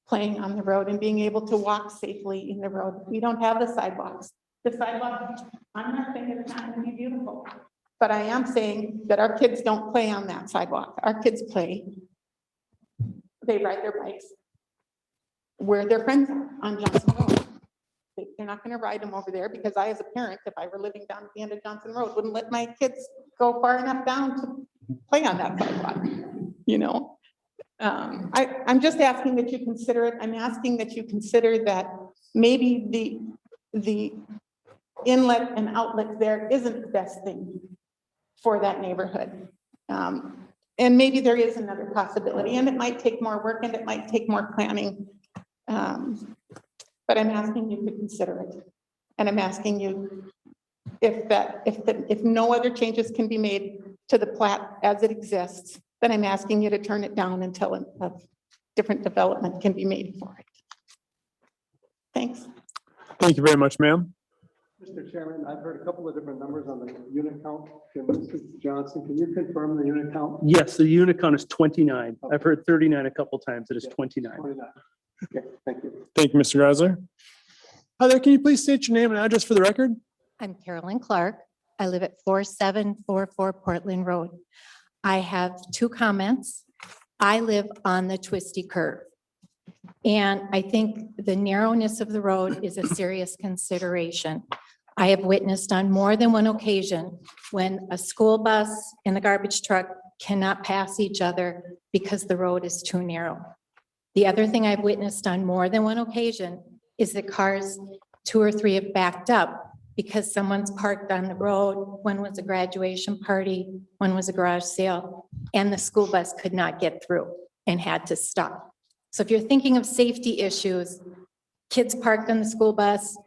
playing on the road and being able to walk safely in the road. We don't have the sidewalks. The sidewalk, I'm not saying it's not gonna be beautiful, but I am saying that our kids don't play on that sidewalk. Our kids play, they ride their bikes where their friends are on Johnson Road. They're not gonna ride them over there because I, as a parent, if I were living down at the end of Johnson Road, wouldn't let my kids go far enough down to play on that sidewalk, you know? I'm just asking that you consider it. I'm asking that you consider that maybe the inlet and outlet there isn't the best thing for that neighborhood. And maybe there is another possibility, and it might take more work and it might take more planning. But I'm asking you to consider it. And I'm asking you if no other changes can be made to the plat as it exists, then I'm asking you to turn it down until a different development can be made for it. Thanks. Thank you very much, ma'am. Mr. Chairman, I've heard a couple of different numbers on the unit count. Mrs. Johnson, can you confirm the unit count? Yes, the unit count is 29. I've heard 39 a couple times. It is 29. 29. Okay, thank you. Thank you, Mr. Greisler. Heather, can you please state your name and address for the record? I'm Carolyn Clark. I live at 4744 Portland Road. I have two comments. I live on the twisty curve. And I think the narrowness of the road is a serious consideration. I have witnessed on more than one occasion when a school bus and a garbage truck cannot pass each other because the road is too narrow. The other thing I've witnessed on more than one occasion is that cars, 2 or 3 have backed up because someone's parked on the road. One was a graduation party, one was a garage sale, and the school bus could not get through and had to stop. So if you're thinking of safety issues, kids parked on the school bus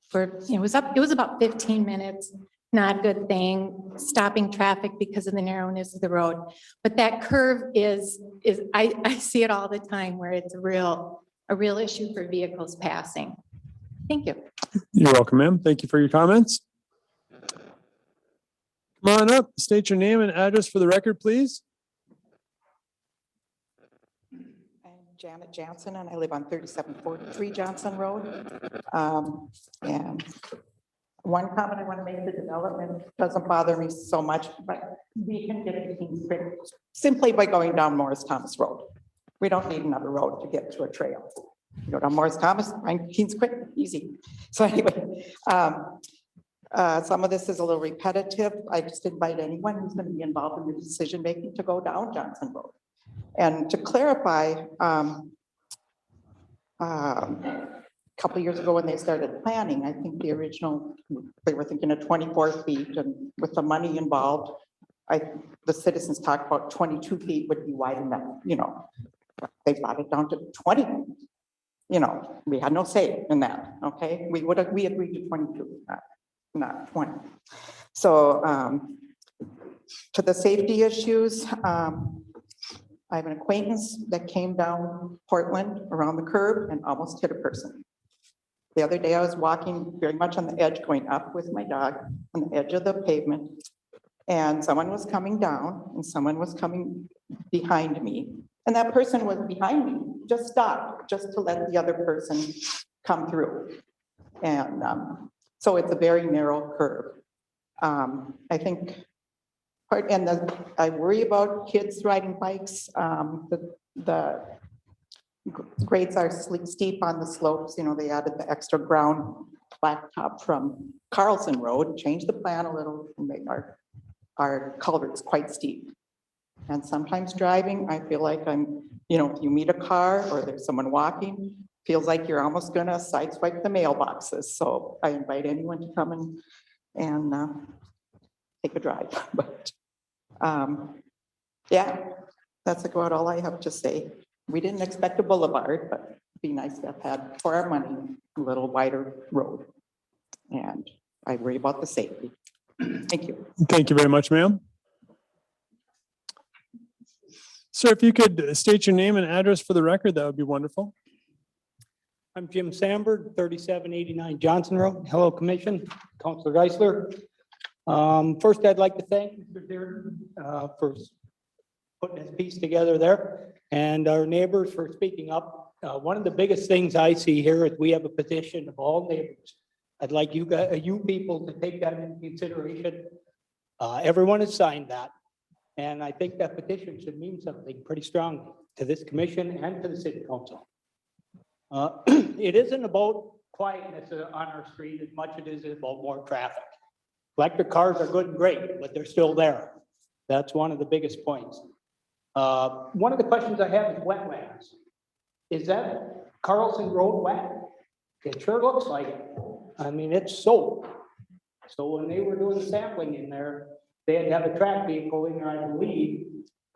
for, it was about 15 minutes, not a good thing, stopping traffic because of the narrowness of the road. But that curve I see it all the time where it's a real issue for vehicles passing. Thank you. You're welcome, ma'am. Thank you for your comments. Come on up, state your name and address for the record, please. I'm Janet Jansen, and I live on 3743 Johnson Road. And one comment I want to make, the development doesn't bother me so much, but we can get to Kings Creek simply by going down Morris Thomas Road. We don't need another road to get to a trail. You go down Morris Thomas, find Kings Creek, easy. So anyway, some of this is a little repetitive. I just invite anyone who's going to be involved in the decision making to go down Johnson Road. And to clarify, a couple of years ago when they started planning, I think the original, they were thinking of 24 feet, and with the money involved, the citizens talked about 22 feet would be wide enough, you know. They brought it down to 20. You know, we had no say in that, okay? We agreed to 22, not 20. So to the safety issues, I have an acquaintance that came down Portland around the curb and almost hit a person. The other day I was walking very much on the edge, going up with my dog on the edge of the pavement, and someone was coming down and someone was coming behind me. And that person was behind me, just stopped, just to let the other person come through. And so it's a very narrow curve. I think, I worry about kids riding bikes. The grades are steep on the slopes. You know, they added the extra ground blacktop from Carlson Road, changed the plan a little, and made our culverts quite steep. And sometimes driving, I feel like you know, if you meet a car or there's someone walking, feels like you're almost gonna sideswipe the mailboxes. So I invite anyone to come and take a drive. But yeah, that's about all I have to say. We didn't expect a boulevard, but it'd be nice to have had, for our money, a little wider road. And I worry about the safety. Thank you. Thank you very much, ma'am. Sir, if you could state your name and address for the record, that would be wonderful. I'm Jim Sandberg, 3789 Johnson Road. Hello, Commission, Councilor Geisler. First, I'd like to thank Mr. Deere for putting this piece together there, and our neighbors for speaking up. One of the biggest things I see here is we have a petition of all neighbors. I'd like you guys, you people to take that into consideration. Everyone has signed that, and I think that petition should mean something pretty strongly to this commission and to the city council. It isn't about quietness on our street as much as it is about more traffic. Electric cars are good and great, but they're still there. That's one of the biggest points. One of the questions I have is wetlands. Is that Carlson Road wet? It sure looks like it. I mean, it's soaked. So when they were doing the sampling in there, they had to have a track vehicle in there, I believe,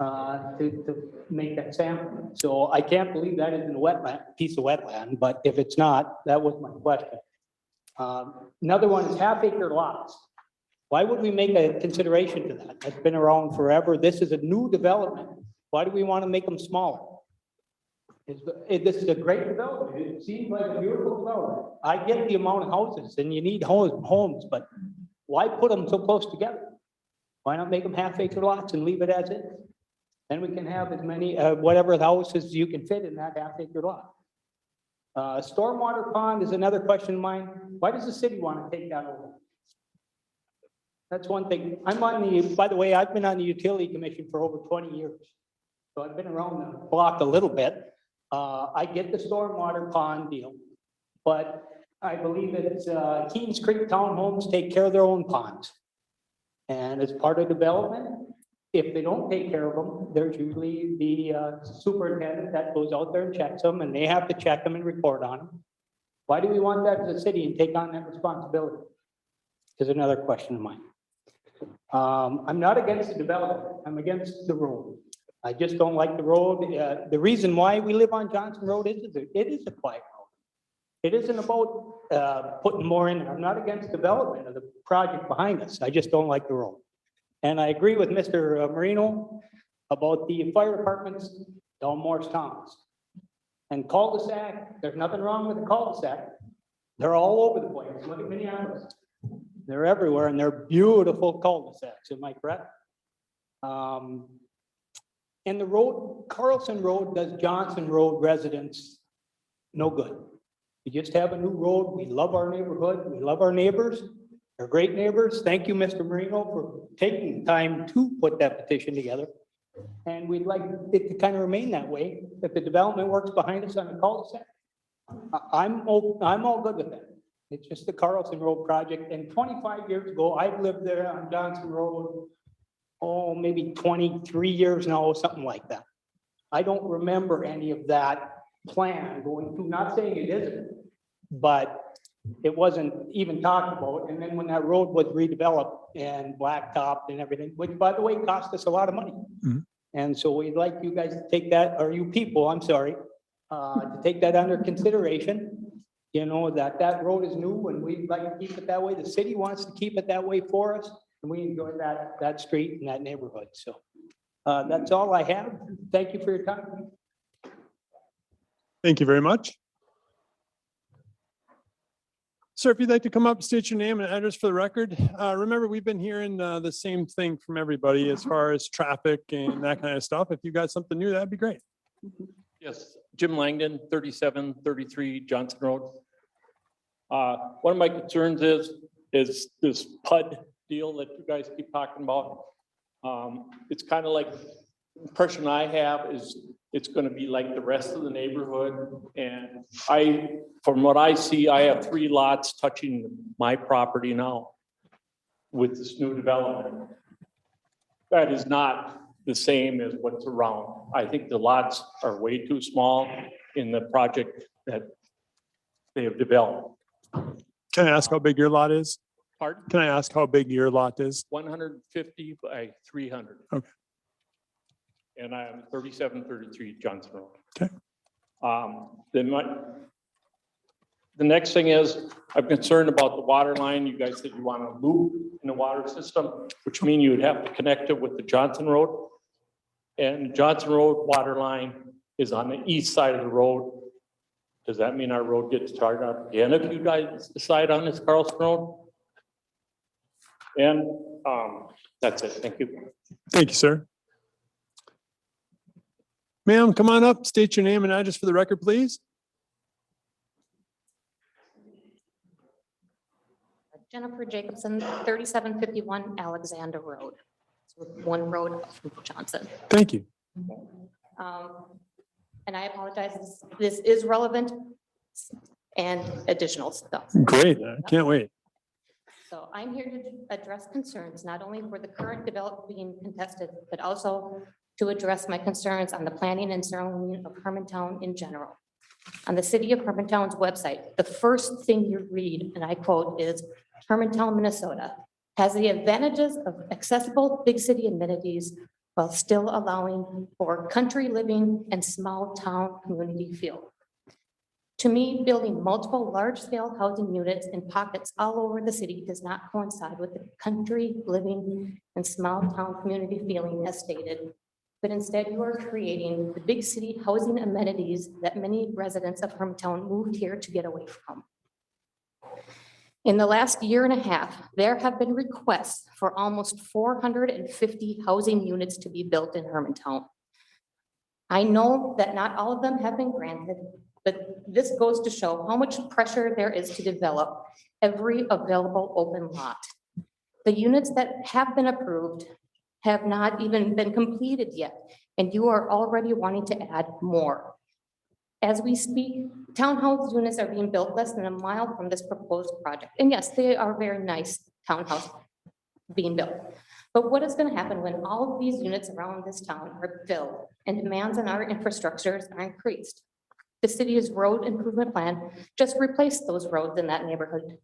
to make that sample. So I can't believe that isn't a wetland, piece of wetland, but if it's not, that was my question. Another one is half-acre lots. Why would we make a consideration to that? That's been around forever. This is a new development. Why do we want to make them smaller? This is a great development. It seems like a beautiful development. I get the amount of houses and you need homes, but why put them so close together? Why not make them half-acre lots and leave it as is? Then we can have as many, whatever houses you can fit in that half-acre lot. Stormwater Pond is another question of mine. Why does the city want to take that over? That's one thing. I'm on the, by the way, I've been on the utility commission for over 20 years. So I've been around the block a little bit. I get the Stormwater Pond deal, but I believe it's Keens Creek Townhomes take care of their own ponds. And as part of development, if they don't take care of them, there's usually the superintendent that goes out there and checks them, and they have to check them and report on them. Why do we want that as a city and take on that responsibility? Is another question of mine. I'm not against the development. I'm against the road. I just don't like the road. The reason why we live on Johnson Road is it is a quiet road. It isn't about putting more in. I'm not against development of the project behind us. I just don't like the road. And I agree with Mr. Marino about the fire departments down Morristown. And cul-de-sac, there's nothing wrong with the cul-de-sac. They're all over the place. Look at Minneapolis. They're everywhere and they're beautiful cul-de-sacs. Am I correct? And the road, Carlson Road does Johnson Road residents no good. We just have a new road. We love our neighborhood. We love our neighbors. They're great neighbors. Thank you, Mr. Marino, for taking time to put that petition together. And we'd like it to kind of remain that way. If the development works behind us on the cul-de-sac, I'm all good with that. It's just the Carlson Road project. And 25 years ago, I've lived there on Johnson Road, oh, maybe 23 years now, something like that. I don't remember any of that plan going through, not saying it isn't, but it wasn't even talked about. And then when that road was redeveloped and blacktopped and everything, which by the way, cost us a lot of money. Mm-hmm. And so we'd like you guys to take that, or you people, I'm sorry, to take that under consideration. You know, that road is new and we'd like to keep it that way. The city wants to keep it that way for us. And we enjoy that street and that neighborhood. So that's all I have. Thank you for your time. Thank you very much. Sir, if you'd like to come up, state your name and address for the record. Remember, we've been hearing the same thing from everybody as far as traffic and that kind of stuff. If you got something new, that'd be great. Yes, Jim Langdon, 3733 Johnson Road. One of my concerns is this PUD deal that you guys keep talking about. It's kind of like, the impression I have is it's going to be like the rest of the neighborhood. And from what I see, I have 3 lots touching my property now with this new development. That is not the same as what's around. I think the lots are way too small in the project that they have developed. Can I ask how big your lot is? Pardon? Can I ask how big your lot is? 150 by 300. Okay. And I am 3733 Johnson Road. Okay. Then the next thing is, I'm concerned about the water line. You guys said you want to loop in the water system, which means you would have to connect it with the Johnson Road. And Johnson Road water line is on the east side of the road Does that mean our road gets charged up again if you guys decide on this Carlson Road? And that's it. Thank you. Thank you, sir. Ma'am, come on up, state your name and address for the record, please. Jennifer Jacobson, 3751 Alexander Road. So one road from Johnson. Thank you. And I apologize, this is relevant and additional stuff. Great. I can't wait. So I'm here to address concerns, not only for the current development being contested, but also to address my concerns on the planning and zoning of Hermantown in general. On the city of Hermantown's website, the first thing you read, and I quote, is Hermantown, Minnesota has the advantages of accessible big city amenities while still allowing for country living and small town community feel. To me, building multiple large-scale housing units in pockets all over the city does not coincide with the country living and small town community feeling as stated, but instead you are creating the big city housing amenities that many residents of Hermantown moved here to get away from. In the last year and a half, there have been requests for almost 450 housing units to be built in Hermantown. I know that not all of them have been granted, but this goes to show how much pressure there is to develop every available open lot. The units that have been approved have not even been completed yet, and you are already wanting to add more. As we speak, townhouse units are being built less than a mile from this proposed project. And yes, they are very nice townhouse being built. But what is going to happen when all of these units around this town are filled and demands on our infrastructures are increased? The city's road improvement plan just replaced those roads in that neighborhood.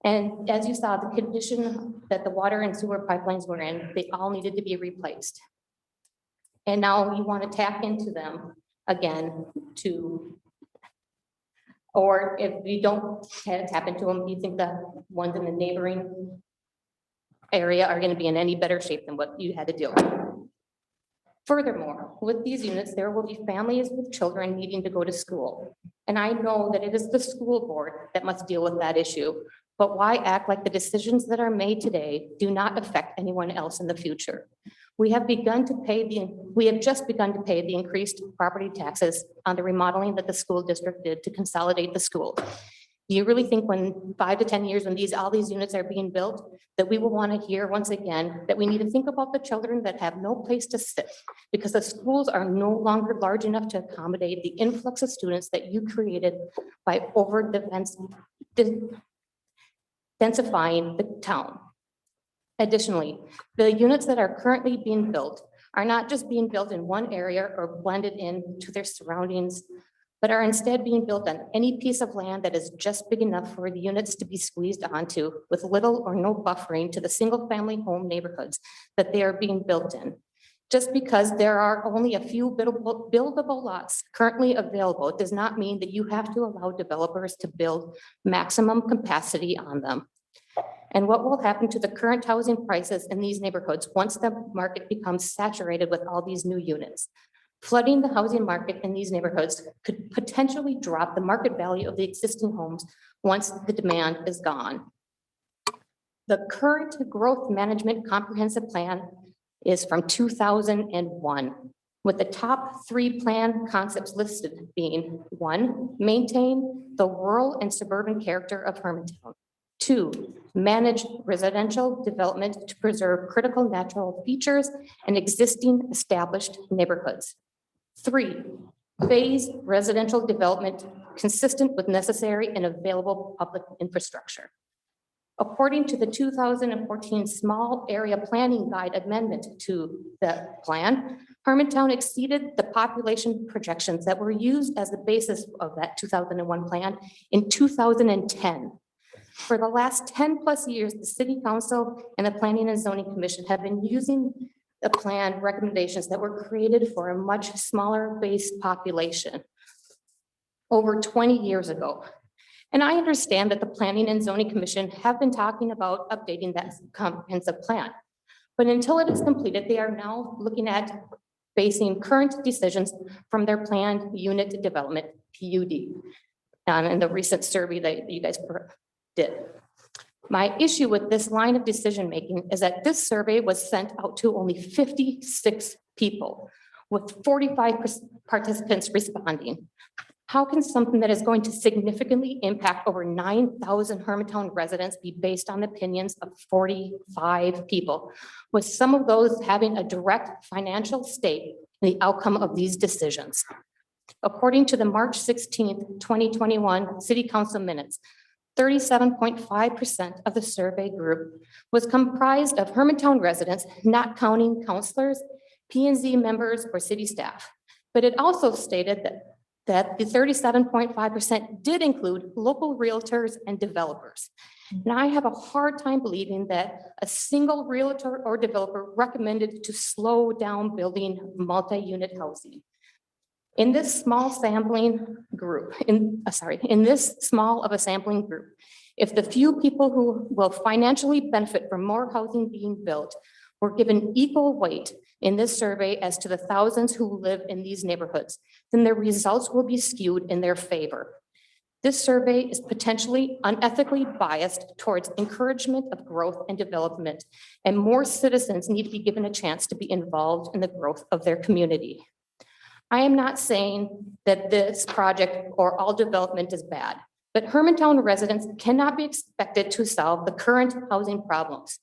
And as you saw, the condition that the water and sewer pipelines were in, they all needed to be replaced. And now you want to tap into them again or if you don't tap into them, do you think the ones in the neighboring area are going to be in any better shape than what you had to deal with? Furthermore, with these units, there will be families with children needing to go to school. And I know that it is the school board that must deal with that issue, but why act like the decisions that are made today do not affect anyone else in the future? We have just begun to pay the increased property taxes on the remodeling that the school district did to consolidate the school. Do you really think when 5 to 10 years, when all these units are being built, that we will want to hear once again that we need to think about the children that have no place to sit because the schools are no longer large enough to accommodate the influx of students that you created by densifying the town? Additionally, the units that are currently being built are not just being built in one area or blended into their surroundings, but are instead being built on any piece of land that is just big enough for the units to be squeezed onto with little or no buffering to the single family home neighborhoods that they are being built in. Just because there are only a few buildable lots currently available does not mean that you have to allow developers to build maximum capacity on them. And what will happen to the current housing prices in these neighborhoods once the market becomes saturated with all these new units? Flooding the housing market in these neighborhoods could potentially drop the market value of the existing homes once the demand is gone. The current growth management comprehensive plan is from 2001, with the top 3 plan concepts listed being 1, maintain the rural and suburban character of Hermantown. 2, manage residential development to preserve critical natural features and existing established neighborhoods. 3, phase residential development consistent with necessary and available public infrastructure. According to the 2014 Small Area Planning Guide amendment to the plan, Hermantown exceeded the population projections that were used as the basis of that 2001 plan in 2010. For the last 10 plus years, the City Council and the Planning and Zoning Commission have been using the plan recommendations that were created for a much smaller base population over 20 years ago. And I understand that the Planning and Zoning Commission have been talking about updating that comprehensive plan. But until it is completed, they are now looking at basing current decisions from their planned unit development, PUD. in the recent survey that you guys did. My issue with this line of decision-making is that this survey was sent out to only 56 people with 45 participants responding. How can something that is going to significantly impact over 9,000 Hermantown residents be based on the opinions of 45 people, with some of those having a direct financial stake in the outcome of these decisions? According to the March 16th, 2021 City Council minutes, 37.5% of the survey group was comprised of Hermantown residents, not counting counselors, P&Z members, or city staff. But it also stated that the 37.5% did include local realtors and developers. And I have a hard time believing that a single realtor or developer recommended to slow down building multi-unit housing. In this small sampling group, in this small of a sampling group, if the few people who will financially benefit from more housing being built were given equal weight in this survey as to the thousands who live in these neighborhoods, then the results will be skewed in their favor. This survey is potentially unethically biased towards encouragement of growth and development, and more citizens need to be given a chance to be involved in the growth of their community. I am not saying that this project or all development is bad, but Hermantown residents cannot be expected to solve the current housing problems.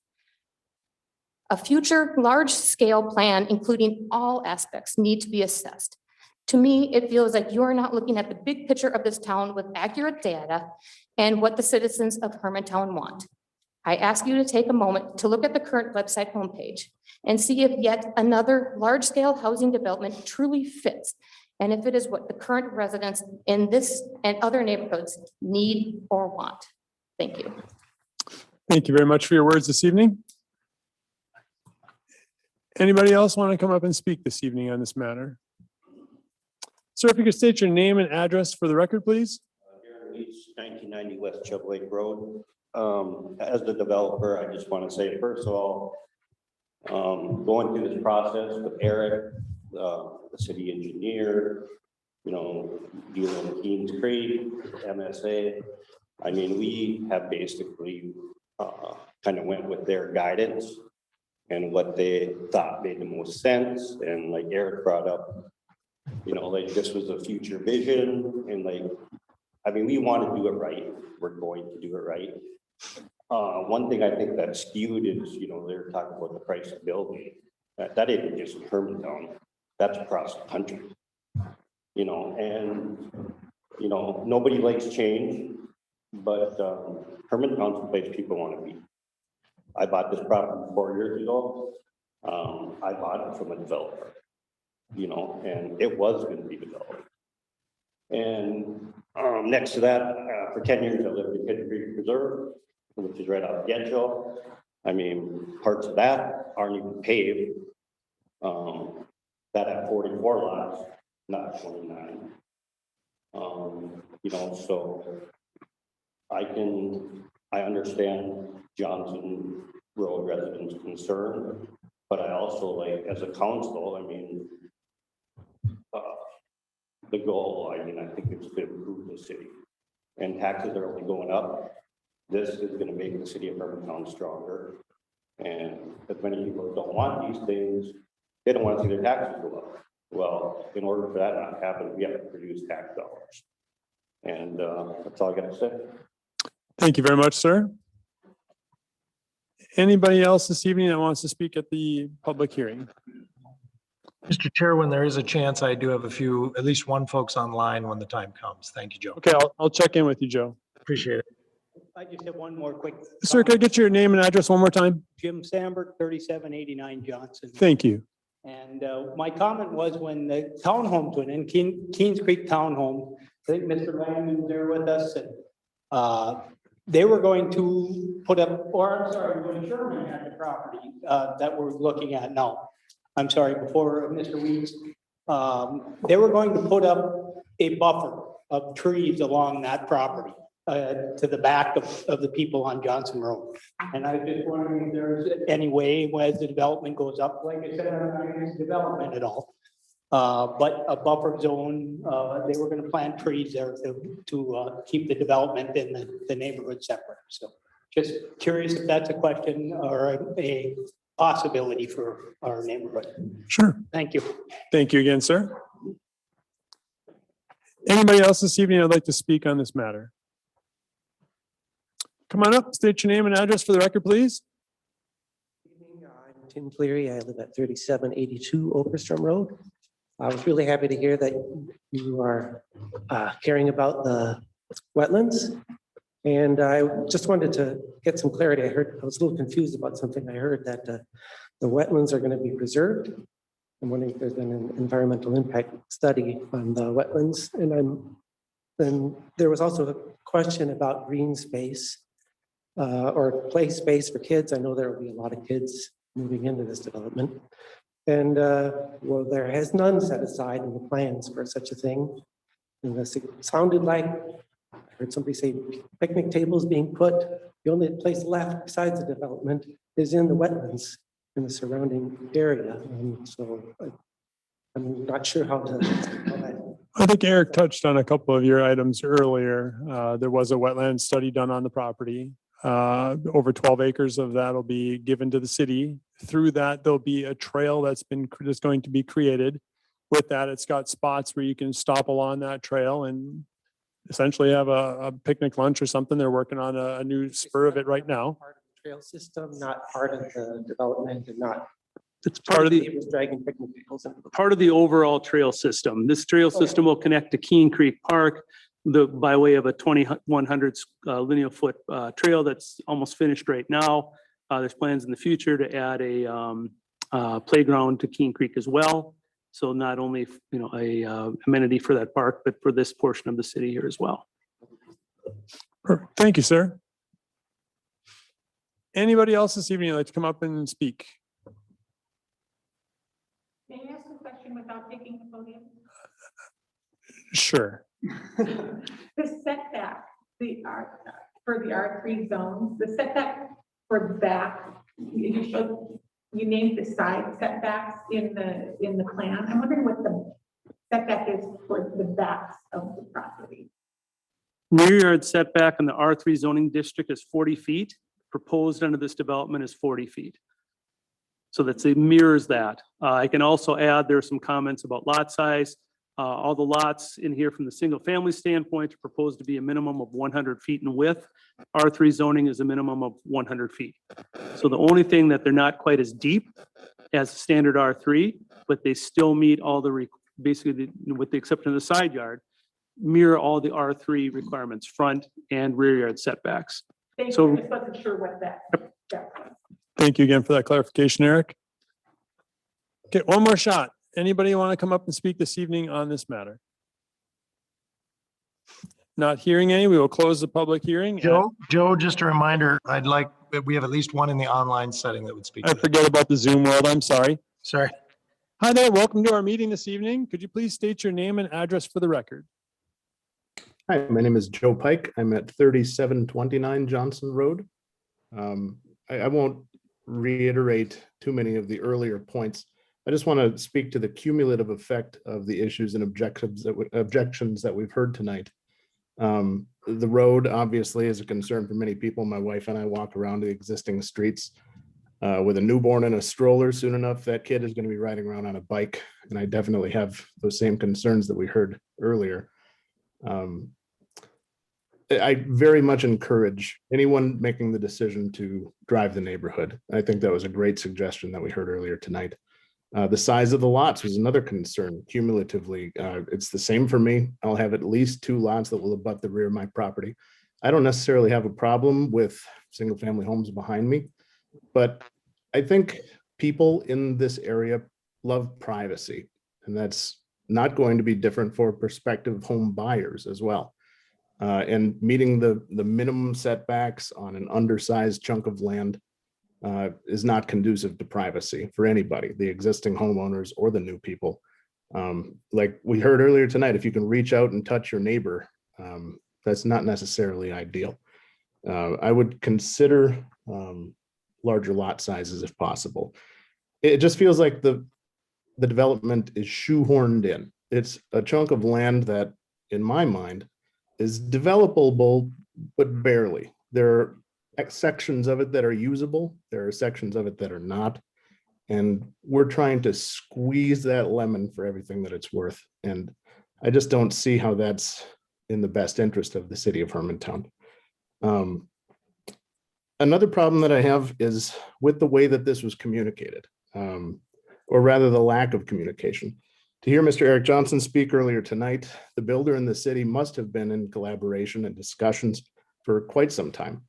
A future large-scale plan, including all aspects, need to be assessed. To me, it feels like you are not looking at the big picture of this town with accurate data and what the citizens of Hermantown want. I ask you to take a moment to look at the current website homepage and see if yet another large-scale housing development truly fits, and if it is what the current residents in this and other neighborhoods need or want. Thank you. Thank you very much for your words this evening. Anybody else want to come up and speak this evening on this matter? Sir, if you could state your name and address for the record, please. 1990 West Chubb Lake Road. As the developer, I just want to say, first of all, going through this process with Eric, the city engineer, dealing with Keens Creek, MSA. I mean, we have basically kind of went with their guidance and what they thought made the most sense. And like Eric brought up, like this was a future vision, and we want to do it right. We're going to do it right. One thing I think that skewed is, they're talking about the price of building. That ain't just in Hermantown. That's across the country. Nobody likes change, but Hermantown's the place people want to be. I bought this property 4 years ago. I bought it from a developer, and it was going to be developed. And next to that, for 10 years, I lived in Hidden Creek Preserve, which is right out of Getchell. I mean, parts of that aren't even paved. That at 44 lots, not 29. So I understand Johnson Road residents' concern, but I also as a council, the goal, I think it's to improve the city, and taxes are only going up. This is going to make the city of Hermantown stronger. And as many people don't want these things, they don't want to see their taxes go up. Well, in order for that not to happen, we have to produce tax dollars. And that's all I got to say. Thank you very much, sir. Anybody else this evening that wants to speak at the public hearing? Mr. Chair, when there is a chance, I do have at least one folks online when the time comes. Thank you, Joe. Okay, I'll check in with you, Joe. Appreciate it. I just have one more quick. Sir, could I get your name and address one more time? Jim Sambert, 3789 Johnson. Thank you. And my comment was when the townhomes went in, Keens Creek Townhome, I think Mr. Langman was there with us, and they were going to put up, when Sherman had the property that we're looking at now. I'm sorry, before Mr. Weeks, they were going to put up a buffer of trees along that property to the back of the people on Johnson Road. And I was just wondering if there's any way as the development goes up, like I said, I'm not against development at all, But a buffer zone, they were gonna plant trees there to keep the development in the neighborhood separate. So just curious if that's a question or a possibility for our neighborhood. Sure. Thank you. Thank you again, sir. Anybody else this evening that'd like to speak on this matter? Come on up, state your name and address for the record, please. I'm Tim Cleary. I live at 3782 Okerstrom Road. I was really happy to hear that you are caring about the wetlands. And I just wanted to get some clarity. I was a little confused about something. I heard that the wetlands are going to be preserved. I'm wondering if there's been an environmental impact study on the wetlands. And there was also a question about green space or play space for kids. I know there will be a lot of kids moving into this development. And well, there has none set aside in the plans for such a thing. And this sounded like, I heard somebody say picnic tables being put. The only place left besides the development is in the wetlands in the surrounding area. So I'm not sure how to. I think Eric touched on a couple of your items earlier. There was a wetland study done on the property. Over 12 acres of that will be given to the city. Through that, there'll be a trail that's going to be created. With that, it's got spots where you can stop along that trail and essentially have a picnic lunch or something. They're working on a new spur of it right now. Part of the trail system, not part of the development and not. It's part of the dragging picnic tables. part of the overall trail system. This trail system will connect to Keene Creek Park by way of a 2,100 linear foot trail that's almost finished right now. There's plans in the future to add a playground to Keene Creek as well. So not only, a amenity for that park, but for this portion of the city here as well. Perfect. Thank you, sir. Anybody else this evening like to come up and speak? May I ask a question without taking the podium? Sure. The setback, for the R3 zones, the setback for back, you named the side setbacks in the plan. I'm wondering what the setback is for the backs of the property. Rear yard setback in the R3 zoning district is 40 feet. Proposed under this development is 40 feet. So it mirrors that. I can also add, there are some comments about lot size. All the lots in here from the single family standpoint are proposed to be a minimum of 100 feet in width. R3 zoning is a minimum of 100 feet. So the only thing that they're not quite as deep as standard R3, but they still meet all the, basically with the exception of the side yard, mirror all the R3 requirements, front and rear yard setbacks. Thank So- you. I just wasn't sure what that was. Thank you again for that clarification, Eric. Okay, one more shot. Anybody want to come up and speak this evening on this matter? Not hearing any, we will close the public hearing. Joe, just a reminder, we have at least one in the online setting that would speak. I forget about the Zoom world. I'm sorry. Sorry. Hi there. Welcome to our meeting this evening. Could you please state your name and address for the record? Hi, my name is Joe Pike. I'm at 3729 Johnson Road. I won't reiterate too many of the earlier points. I just want to speak to the cumulative effect of the issues and objections that we've heard tonight. The road obviously is a concern for many people. My wife and I walk around the existing streets with a newborn in a stroller. Soon enough, that kid is going to be riding around on a bike. And I definitely have those same concerns that we heard earlier. I very much encourage anyone making the decision to drive the neighborhood. I think that was a great suggestion that we heard earlier tonight. The size of the lots was another concern cumulatively. It's the same for me. I'll have at least 2 lots that will abut the rear of my property. I don't necessarily have a problem with single family homes behind me, but I think people in this area love privacy, and that's not going to be different for prospective home buyers as well. And meeting the minimum setbacks on an undersized chunk of land is not conducive to privacy for anybody, the existing homeowners or the new people. Like we heard earlier tonight, if you can reach out and touch your neighbor, that's not necessarily ideal. I would consider larger lot sizes if possible. It just feels like the development is shoehorned in. It's a chunk of land that, in my mind, is developable, but barely. There are sections of it that are usable. There are sections of it that are not. And we're trying to squeeze that lemon for everything that it's worth. And I just don't see how that's in the best interest of the city of Hermantown. Another problem that I have is with the way that this was communicated, or rather the lack of communication. To hear Mr. Eric Johnson speak earlier tonight, the builder and the city must have been in collaboration and discussions for quite some time.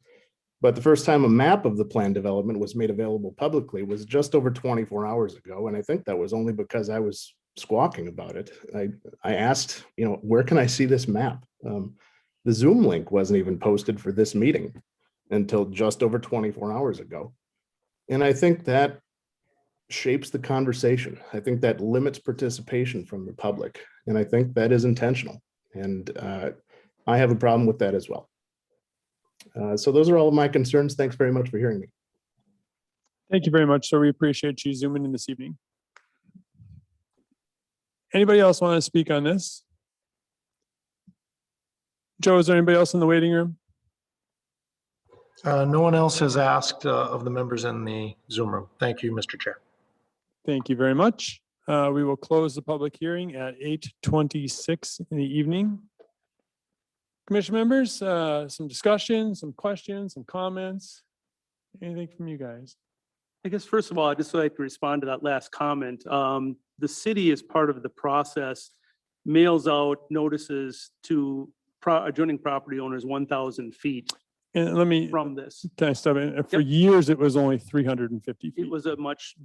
But the first time a map of the planned development was made available publicly was just over 24 hours ago. And I think that was only because I was squawking about it. I asked, where can I see this map? The Zoom link wasn't even posted for this meeting until just over 24 hours ago. And I think that shapes the conversation. I think that limits participation from the public. And I think that is intentional. And I have a problem with that as well. So those are all of my concerns. Thanks very much for hearing me. Thank you very much, sir. We appreciate you zooming in this evening. Anybody else want to speak on this? Joe, is there anybody else in the waiting room? No one else has asked of the members in the Zoom room. Thank you, Mr. Chair. Thank you very much. We will close the public hearing at 8:26 in the evening. Commission members, some discussion, some questions, some comments. Anything from you guys? I guess, first of all, I'd just like to respond to that last comment. The city, as part of the process, mails out notices to adjoining property owners 1,000 feet And let me, from this. can I step in? For years, it was only 350 It feet. was a much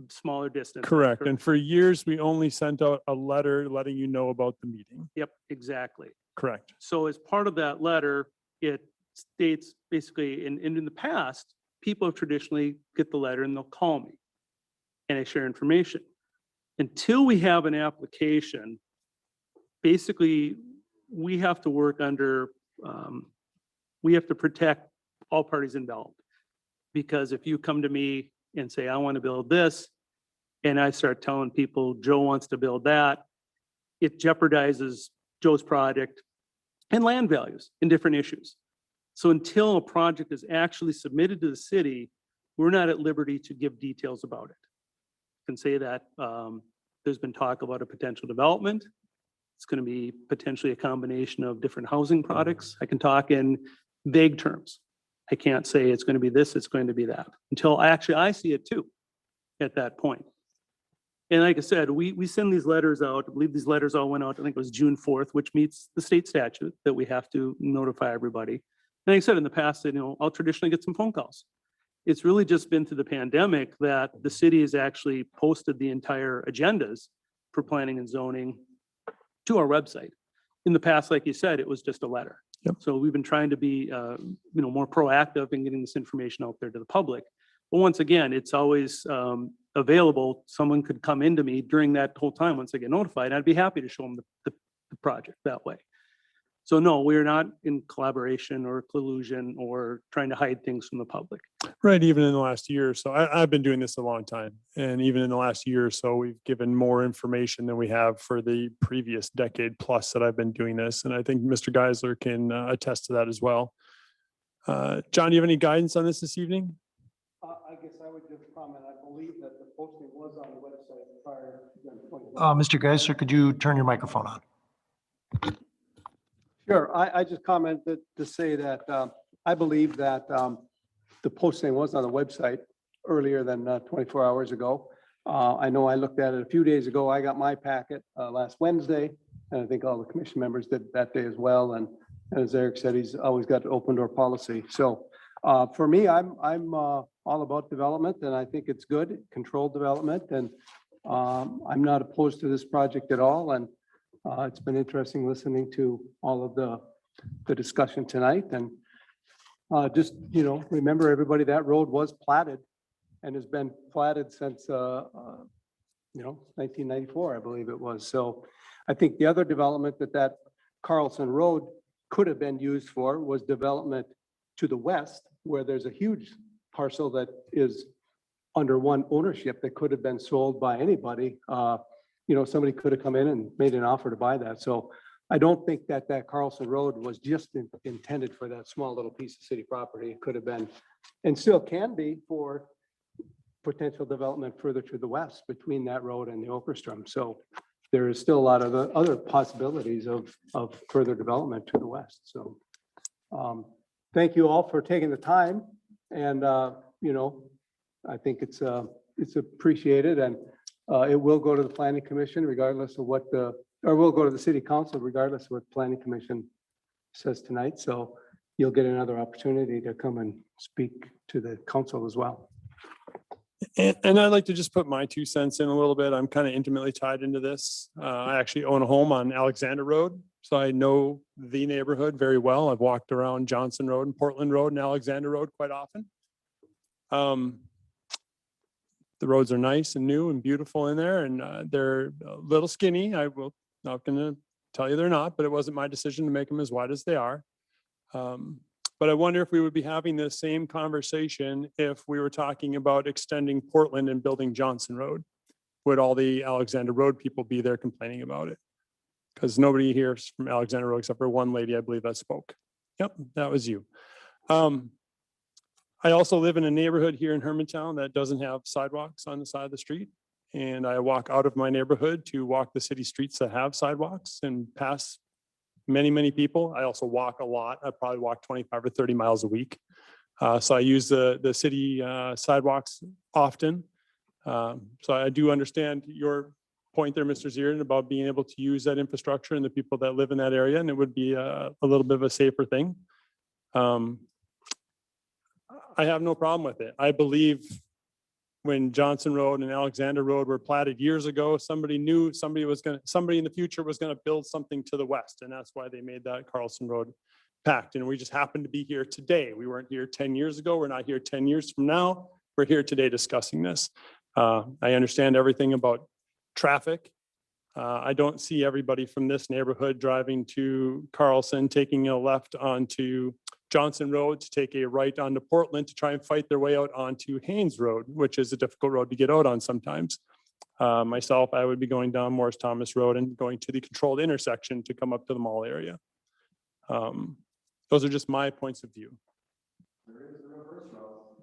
smaller distance. Correct. And for years, we only sent out a letter letting you know about the meeting. Yep, exactly. Correct. So as part of that letter, it states basically, and in the past, people have traditionally get the letter and they'll call me and I share information. Until we have an application, basically, we have to work under, we have to protect all parties involved. Because if you come to me and say, I want to build this, and I start telling people Joe wants to build that, it jeopardizes Joe's project and land values and different issues. So until a project is actually submitted to the city, we're not at liberty to give details about it. I can say that there's been talk about a potential development. It's going to be potentially a combination of different housing products. I can talk in vague terms. I can't say it's going to be this, it's going to be that, until I see it too at that point. And like I said, we send these letters out. I believe these letters all went out, I think it was June 4th, which meets the state statute that we have to notify everybody. And like I said, in the past, I'll traditionally get some phone calls. It's really just been through the pandemic that the city has actually posted the entire agendas for planning and zoning to our website. In the past, like you said, it was just a letter. Yep. So we've been trying to be, more proactive in getting this information out there to the public. But once again, it's always available. Someone could come into me during that whole time once I get notified. I'd be happy to show them the project that way. So no, we're not in collaboration or collusion or trying to hide things from the public. Right, even in the last year or so. I've been doing this a long time. And even in the last year or so, we've given more information than we have for the previous decade plus that I've been doing this. And I think Mr. Geisler can attest to that as well. John, do you have any guidance on this evening? I guess I would just comment. I believe that the posting was on the website prior to. Mr. Geisler, could you turn your microphone on? Sure. I just commented to say that I believe that the posting was on the website earlier than 24 hours ago. I know I looked at it a few days ago. I got my packet last Wednesday, and I think all the commission members did that day as well. And as Eric said, he's always got open door policy. So for me, I'm all about development, and I think it's good, controlled development. And I'm not opposed to this project at all. And it's been interesting listening to all of the discussion tonight. And just, remember everybody, that road was platted and has been platted since, 1994, I believe it was. So I think the other development that Carlson Road could have been used for was development to the west, where there's a huge parcel that is under one ownership that could have been sold by anybody. Somebody could have come in and made an offer to buy that. So I don't think that Carlson Road was just intended for that small little piece of city property. It could have been, and still can be, for potential development further to the west between that road and the Okerstrom. So there is still a lot of other possibilities of further development to the west. So thank you all for taking the time. And, I think it's appreciated, and it will go to the planning commission regardless of what we'll go to the city council regardless of what the planning commission says tonight. So you'll get another opportunity to come and speak to the council as well. And I'd like to just put my 2 cents in a little bit. I'm kind of intimately tied into this. I actually own a home on Alexander Road, so I know the neighborhood very well. I've walked around Johnson Road and Portland Road and Alexander Road quite often. The roads are nice and new and beautiful in there, and they're a little skinny. I will not going to tell you they're not, but it wasn't my decision to make them as wide as they are. But I wonder if we would be having the same conversation if we were talking about extending Portland and building Johnson Road. Would all the Alexander Road people be there complaining about it? Because nobody here is from Alexander Road except for one lady, I believe, that spoke. Yep, that was you. I also live in a neighborhood here in Hermantown that doesn't have sidewalks on the side of the street. And I walk out of my neighborhood to walk the city streets that have sidewalks and pass many people. I also walk a lot. I probably walk 25 or 30 miles a week. So I use the city sidewalks often. So I do understand your point there, Mr. Zieren, about being able to use that infrastructure and the people that live in that area, and it would be a little bit of a safer thing. I have no problem with it. I believe when Johnson Road and Alexander Road were platted years ago, somebody knew somebody in the future was going to build something to the west. And that's why they made that Carlson Road pact. And we just happened to be here today. We weren't here 10 years ago. We're not here 10 years from now. We're here today discussing this. I understand everything about traffic. I don't see everybody from this neighborhood driving to Carlson, taking a left onto Johnson Road to take a right onto Portland to try and fight their way out onto Haynes Road, which is a difficult road to get out on sometimes. Myself, I would be going down Morris Thomas Road and going to the controlled intersection to come up to the mall area. Those are just my points of view. There is a reverse route.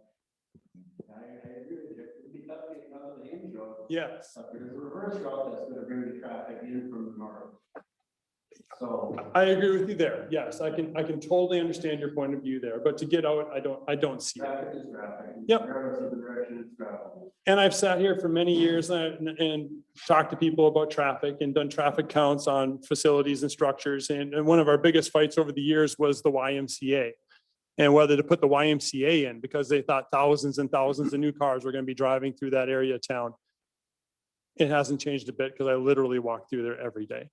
I agree with you. It'd be tough getting out of the Haynes Road. Yes. But there's a reverse route that's going to bring the traffic in from the north. So I agree with you there. Yes, I can totally understand your point of view there, but to get out, I don't see it. traffic is traffic. Yep. Regardless of the direction it's traveling. And I've sat here for many years and talked to people about traffic and done traffic counts on facilities and structures. And one of our biggest fights over the years was the YMCA and whether to put the YMCA in because they thought thousands and thousands of new cars were going to be driving through that area of town. It hasn't changed a bit because I literally walk through there every day.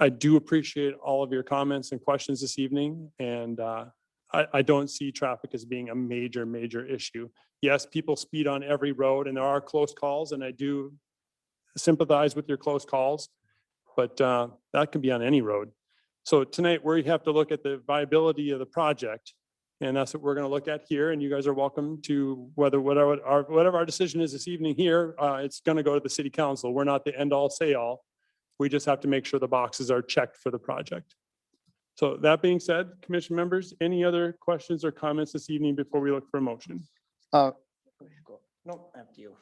I do appreciate all of your comments and questions this evening, and I don't see traffic as being a major issue. Yes, people speed on every road and there are close calls, and I do sympathize with your close calls, but that can be on any road. So tonight we have to look at the viability of the project, and that's what we're going to look at here, and you guys are welcome to whatever our decision is this evening here, it's going to go to the city council. We're not the end all say all. We just have to make sure the boxes are checked for the project. So that being said, commission members, any other questions or comments this evening before we look for a motion? No, after you.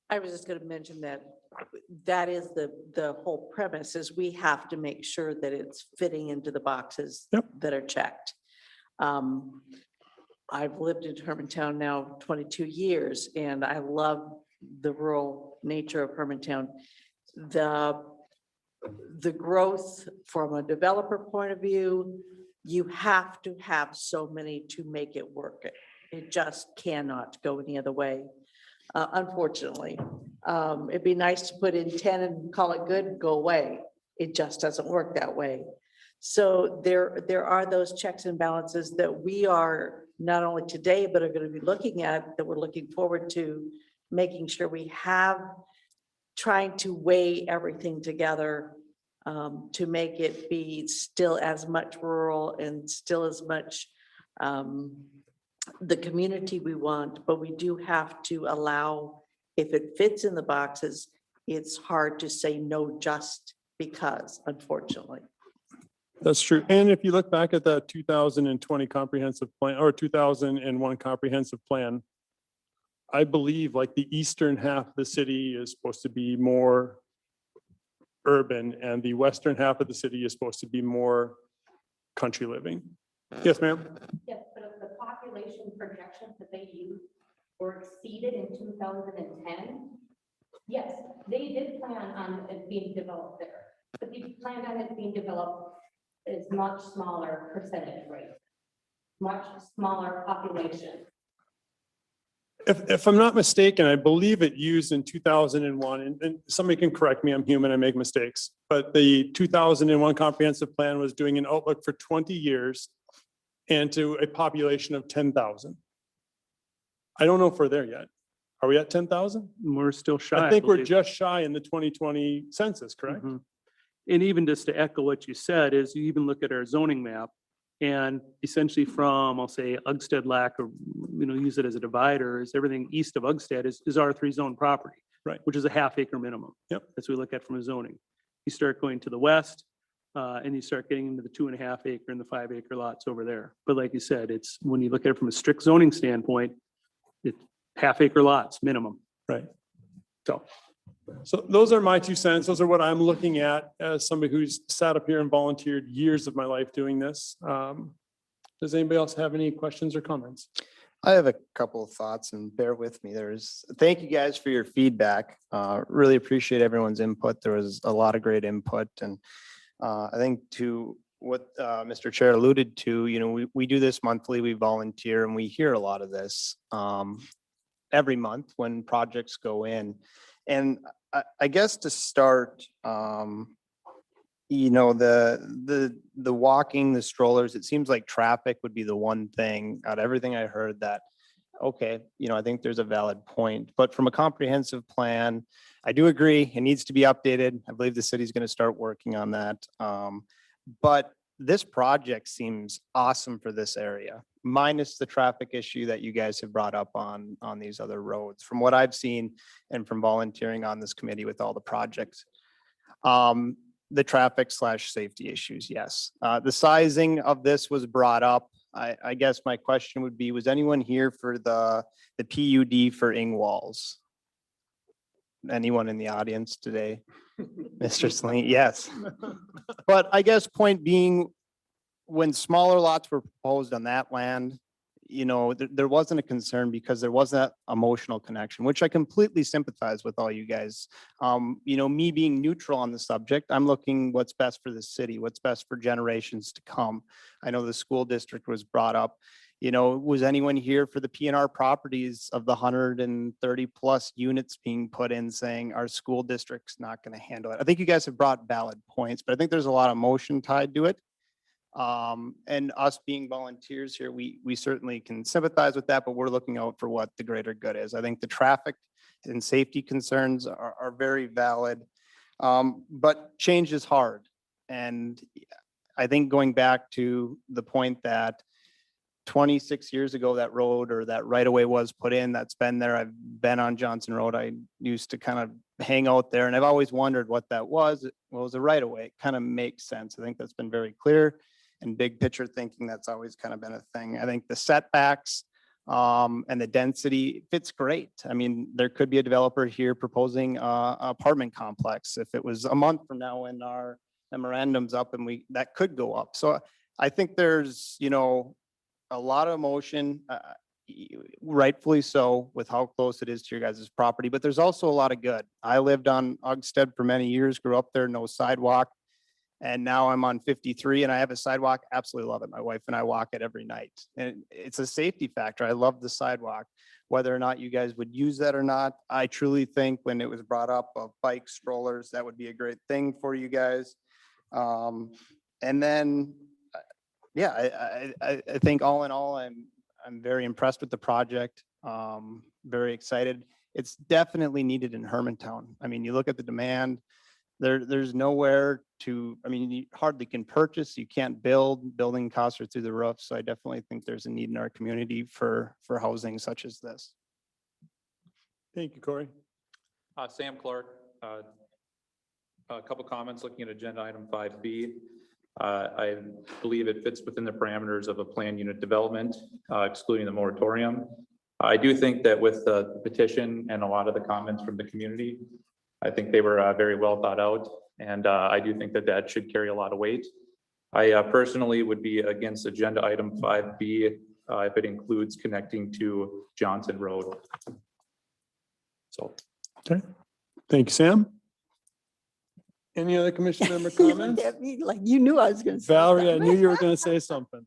I was just going to mention that is the whole premise is we have to make sure that it's fitting into the boxes that are checked. I've lived in Hermantown now 22 years, and I love the rural nature of Hermantown. The growth from a developer point of view, you have to have so many to make it work. It just cannot go any other way, unfortunately. It'd be nice to put in 10 and call it good, go away. It just doesn't work that way. So there are those checks and balances that we are not only today, but are going to be looking at, that we're looking forward to making sure we have, trying to weigh everything together to make it be still as much rural and still as much the community we want, but we do have to allow, if it fits in the boxes, it's hard to say no just because, unfortunately. That's true. And if you look back at that 2020 comprehensive plan or 2001 comprehensive plan, I believe like the eastern half of the city is supposed to be more urban and the western half of the city is supposed to be more country living. Yes, ma'am. Yes, but if the population projections that they used were exceeded in 2010, yes, they did plan on it being developed there, but they planned on it being developed as much smaller percentage rate, much smaller population. If I'm not mistaken, I believe it used in 2001, and somebody can correct me, I'm human, I make mistakes. But the 2001 comprehensive plan was doing an outlook for 20 years and to a population of 10,000. I don't know if we're there yet. Are we at 10,000? We're still shy. I think we're believe. just shy in the 2020 census, correct? Mhm. And even just to echo what you said, is you even look at our zoning map and essentially from, I'll say, Uggstead Lac, or, use it as a divider, is everything east of Uggstead is R3 zone property. Right. Which is a half acre minimum. Yep. That's what we look at from a zoning. You start going to the west and you start getting into the 2.5 acre and the 5 acre lots over there. But like you said, it's, when you look at it from a strict zoning standpoint, it's half acre lots minimum. Right. So those are my 2 cents. Those are what I'm looking at as somebody who's sat up here and volunteered years of my life doing this. Does anybody else have any questions or comments? I have a couple of thoughts and bear with me. Thank you guys for your feedback. Really appreciate everyone's input. There was a lot of great input, and I think to what Mr. Chair alluded to, we do this monthly, we volunteer, and we hear a lot of this every month when projects go in. And I guess to start, the walking, the strollers, it seems like traffic would be the one thing out of everything I heard that, okay, I think there's a valid point. But from a comprehensive plan, I do agree it needs to be updated. I believe the city's going to start working on that. But this project seems awesome for this area, minus the traffic issue that you guys have brought up on these other roads. From what I've seen and from volunteering on this committee with all the projects, the traffic / safety issues, yes. The sizing of this was brought up. I guess my question would be, was anyone here for the PUD for Ingwalls? Anyone in the audience today? Mr. Sleen, yes. But I guess point being, when smaller lots were proposed on that land, there wasn't a concern because there wasn't that emotional connection, which I completely sympathize with all you guys. Me being neutral on the subject, I'm looking what's best for the city, what's best for generations to come. I know the school district was brought up. Was anyone here for the P&R properties of the 130 plus units being put in, saying our school district's not going to handle it? I think you guys have brought valid points, but I think there's a lot of emotion tied to it. And us being volunteers here, we certainly can sympathize with that, but we're looking out for what the greater good is. I think the traffic and safety concerns are very valid, but change is hard. And I think going back to the point that 26 years ago, that road or that right of way was put in, that's been there. I've been on Johnson Road. I used to kind of hang out there and I've always wondered what that was. Well, it was a right of way. It kind of makes sense. I think that's been very clear, and big picture thinking, that's always kind of been a thing. I think the setbacks and the density fits great. I mean, there could be a developer here proposing a apartment complex. If it was a month from now when our memorandum's up, and that could go up. So I think there's, a lot of emotion, rightfully so, with how close it is to your guys' property, but there's also a lot of good. I lived on Uggstead for many years, grew up there, no sidewalk, and now I'm on 53 and I have a sidewalk. Absolutely love it. My wife and I walk it every night, and it's a safety factor. I love the sidewalk. Whether or not you guys would use that or not, I truly think when it was brought up of bike strollers, that would be a great thing for you guys. And then yeah, I think all in all, I'm very impressed with the project. Very excited. It's definitely needed in Hermantown. I mean, you look at the demand, there's nowhere to, I mean, you hardly can purchase, you can't build, building costs are through the roof. So I definitely think there's a need in our community for housing such as this. Thank you, Corey. Sam Clark, a couple comments looking at agenda item 5B. I believe it fits within the parameters of a planned unit development, excluding the moratorium. I do think that with the petition and a lot of the comments from the community, I think they were very well thought out. And I do think that that should carry a lot of weight. I personally would be against agenda item 5B if it includes connecting to Johnson Road. So. Okay, thank you, Sam. Any other commission member You looked comments? at me like you knew I was going to say Valerie, I something. knew you were going to say something.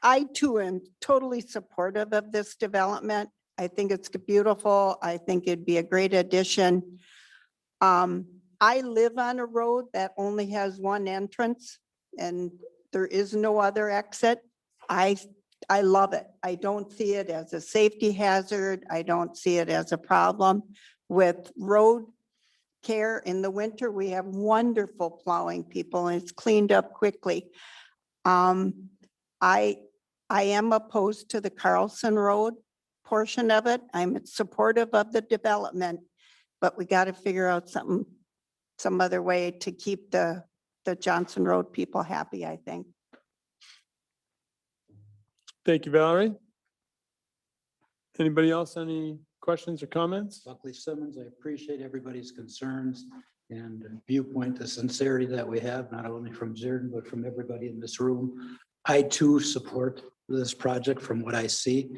I too am totally supportive of this development. I think it's beautiful. I think it'd be a great addition. I live on a road that only has one entrance and there is no other exit. I love it. I don't see it as a safety hazard. I don't see it as a problem with road care. In the winter, we have wonderful plowing people and it's cleaned up quickly. I am opposed to the Carlson Road portion of it. I'm supportive of the development, but we got to figure out some other way to keep the Johnson Road people happy, I think. Thank you, Valerie. Anybody else, any questions or comments? Buckley Simmons, I appreciate everybody's concerns and viewpoint, the sincerity that we have, not only from Zerden, but from everybody in this room. I too support this project from what I see.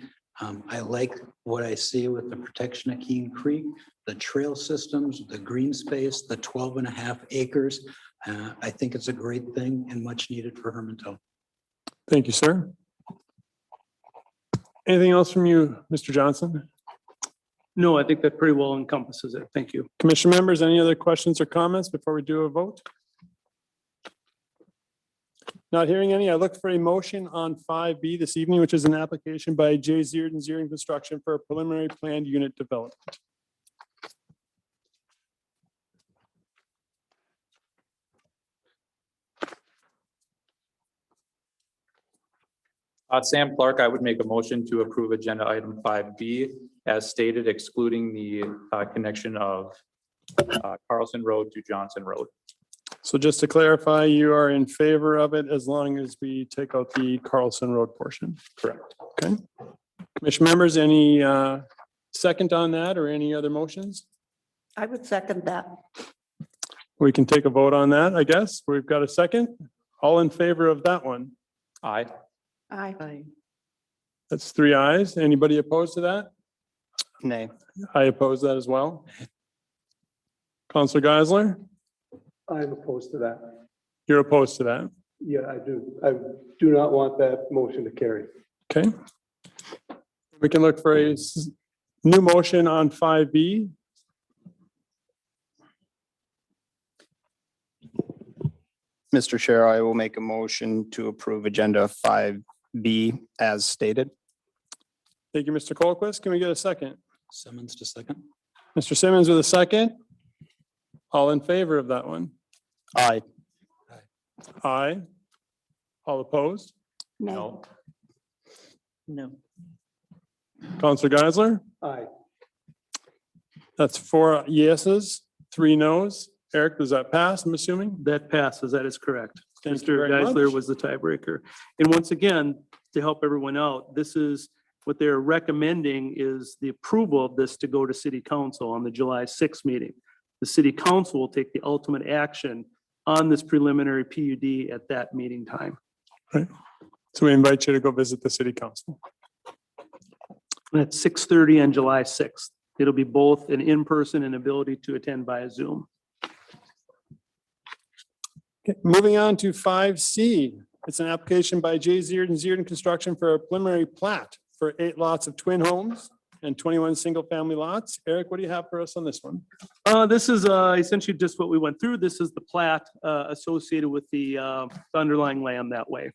I like what I see with the protection of Keene Creek, the trail systems, the green space, the 12.5 acres. I think it's a great thing and much needed for Hermantown. Thank you, sir. Anything else from you, Mr. Johnson? No, I think that pretty well encompasses it. Thank you. Commission members, any other questions or comments before we do a vote? Not hearing any, I look for a motion on 5B this evening, which is an application by J. Zierden Construction for a preliminary planned unit development. Sam Clark, I would make a motion to approve agenda item 5B as stated, excluding the connection of Carlson Road to Johnson Road. So just to clarify, you are in favor of it as long as we take out the Carlson Road portion? Correct. Okay. Commission members, any second on that or any other motions? I would second that. We can take a vote on that, I guess. We've got a second. All in favor of that one? Aye. Aye. That's 3 ayes. Anybody opposed to that? Nay. I oppose that as well. Counselor Geisler, I'm opposed to that. you're opposed to that. Yeah, I do. I do not want that motion to carry. Okay. We can look for a new motion on 5B. Mr. Chair, I will make a motion to approve agenda 5B as stated. Thank you, Mr. Colquist. Can we get a second? Simmons to second. Mr. Simmons with a second. All in favor of that one? Aye. Aye. All opposed? No. No. Counselor Geisler? Aye. That's 4 yeses, 3 nos. Eric, does that pass, I'm assuming? That passes. That is correct. Thank you Mr. very Geisler much. was the tiebreaker. And once again, to help everyone out, this is what they're recommending is the approval of this to go to city council on the July 6th meeting. The city council will take the ultimate action on this preliminary PUD at that meeting time. Right. So we invite you to go visit the city council. And at 6:30 on July 6th. It'll be both an in-person and ability to attend via Zoom. Okay, moving on to 5C. It's an application by J. Zierden Construction for a preliminary plat for 8 lots of twin homes and 21 single-family lots. Eric, what do you have for us on this one? This is essentially just what we went through. This is the plat associated with the underlying land that way.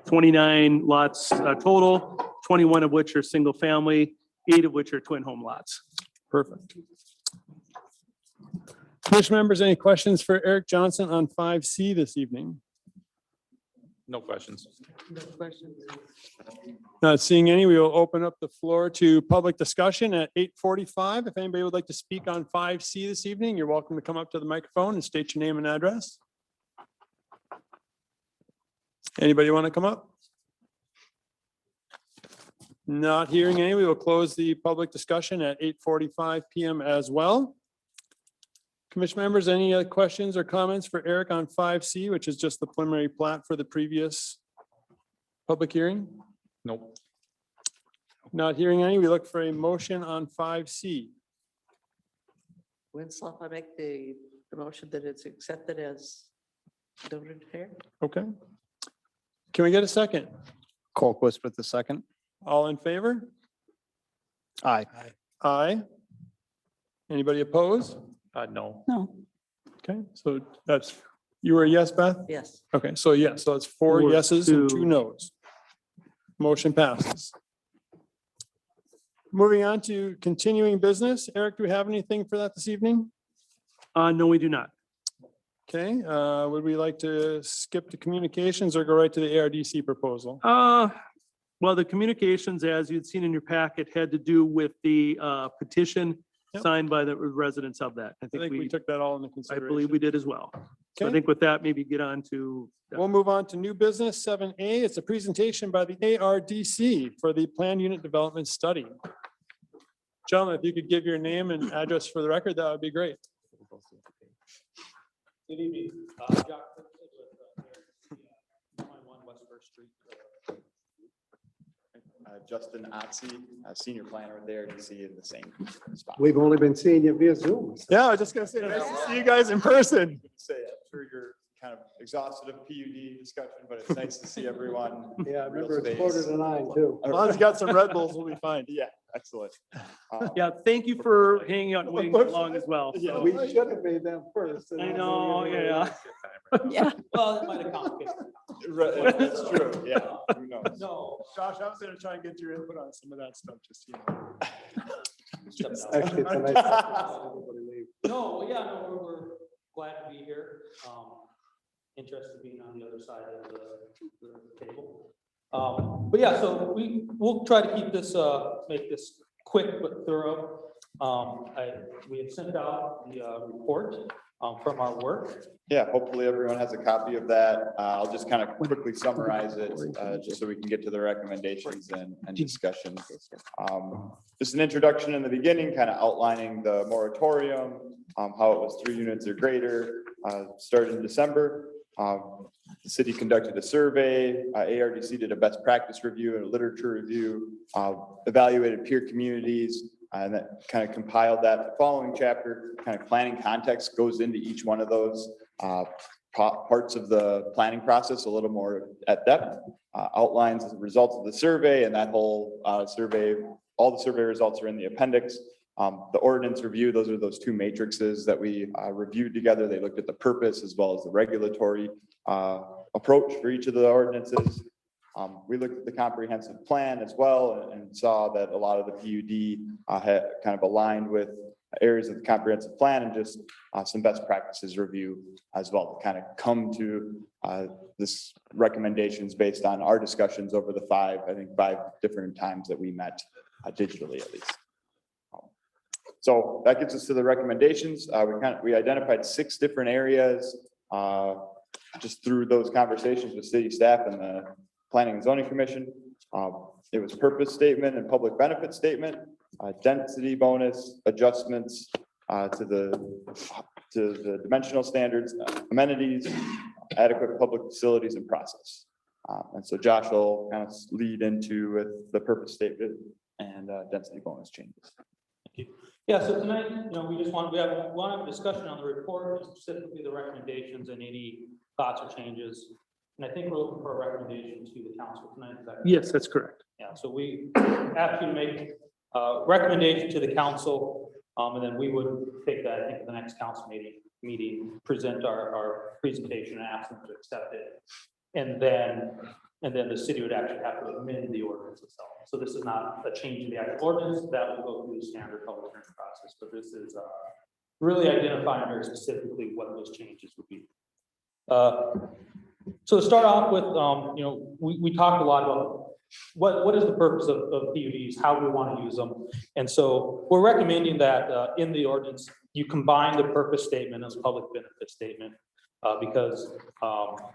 29 lots total, 21 of which are single family, 8 of which are twin home lots. Perfect. Commission members, any questions for Eric Johnson on 5C this evening? No questions. Not seeing any, we will open up the floor to public discussion at 8:45. If anybody would like to speak on 5C this evening, you're welcome to come up to the microphone and state your name and address. Anybody want to come up? Not hearing any, we will close the public discussion at 8:45 PM as well. Commission members, any questions or comments for Eric on 5C, which is just the preliminary plat for the previous public hearing? Nope. Not hearing any, we look for a motion on 5C. Winslow, I make the motion that it's accepted as noted here. Okay. Can we get a second? Colquist with the second. All in favor? Aye. Aye. Anybody opposed? No. No. Okay, so that's, you were a yes, Beth? Yes. Okay, so yes, so it's four 4, yeses and 2 2. noes. Motion passes. Moving on to continuing business. Eric, do we have anything for that this evening? No, we do not. Okay, would we like to skip to communications or go right to the ARDC proposal? Well, the communications, as you'd seen in your packet, had to do with the petition Yep. signed by the residents of that. I think we took that all into I consideration. believe we did as well. So I Okay. think with that, maybe get on to. We'll move on to new business 7A. It's a presentation by the ARDC for the Plan Unit Development Study. Gentlemen, if you could give your name and address for the record, that would be great. Good evening. Jack Purchase with 21 West First Street. Justin Otzi, senior planner there to see in the same spot. We've only been seeing you via Zoom. Yeah, I was just gonna say, nice to see you guys in person. Say, I'm sure you're kind of exhausted of PUD discussion, but it's nice to see everyone. Yeah, I real remember it's space. 8:45 too. As long as you got some Red Bulls, we'll be fine. Yeah, excellent. Yeah, thank you for hanging out and waiting so long as well. Yeah, So- we should have made them first. I know, yeah. Yeah. Well, it might have complicated. Right, that's true, yeah, who knows? No. Josh, I was gonna try and get your input on some of that stuff, just, you know. Actually, it's a nice. Everybody leave. No, yeah, no, we're glad to be here. Interested being on the other side of the table. But yeah, so we'll try to keep this, make this quick but thorough. We have sent out the report from our work. Yeah, hopefully everyone has a copy of that. I'll just kind of quickly summarize it, just so we can get to the recommendations and discussion. Just an introduction in the beginning, kind of outlining the moratorium, how it was 3 units or greater, started in December. The city conducted a survey, ARDC did a best practice review and a literature review, evaluated peer communities, and that kind of compiled that. The following chapter, kind of planning context, goes into each one of those parts of the planning process a little more at depth, outlines the results of the survey, and that whole survey, all the survey results are in the appendix. The ordinance review, those are those 2 matrices that we reviewed together. They looked at the purpose as well as the regulatory approach for each of the ordinances. We looked at the comprehensive plan as well and saw that a lot of the PUD had kind of aligned with areas of the comprehensive plan and just some best practices review as well to kind of come to this recommendations based on our discussions over the 5 different times that we met digitally at least. So that gets us to the recommendations. We identified 6 different areas just through those conversations with city staff and the Planning and Zoning Commission. It was purpose statement and public benefit statement, density bonus, adjustments to the dimensional standards, amenities, adequate public facilities and process. And so Josh will kind of lead into with the purpose statement and density bonus changes. Yeah, so tonight, we just want to have a discussion on the report, specifically the recommendations and any thoughts or changes. And I think we're looking for a recommendation to the council tonight. Is that correct? Yes, that's correct. Yeah, so we ask you to make a recommendation to the council, and then we would take that, I think, at the next council meeting, present our presentation and ask them to accept it. And then the city would actually have to amend the ordinance itself. So this is not a change in the actual ordinance, that will go through the standard public hearing process, but this is really identifying very specifically what those changes would be. So to start off with, you know, we talked a lot about what is the purpose of PUDs, how do we want to use them? And so we're recommending that in the ordinance, you combine the purpose statement as public benefit statement. Because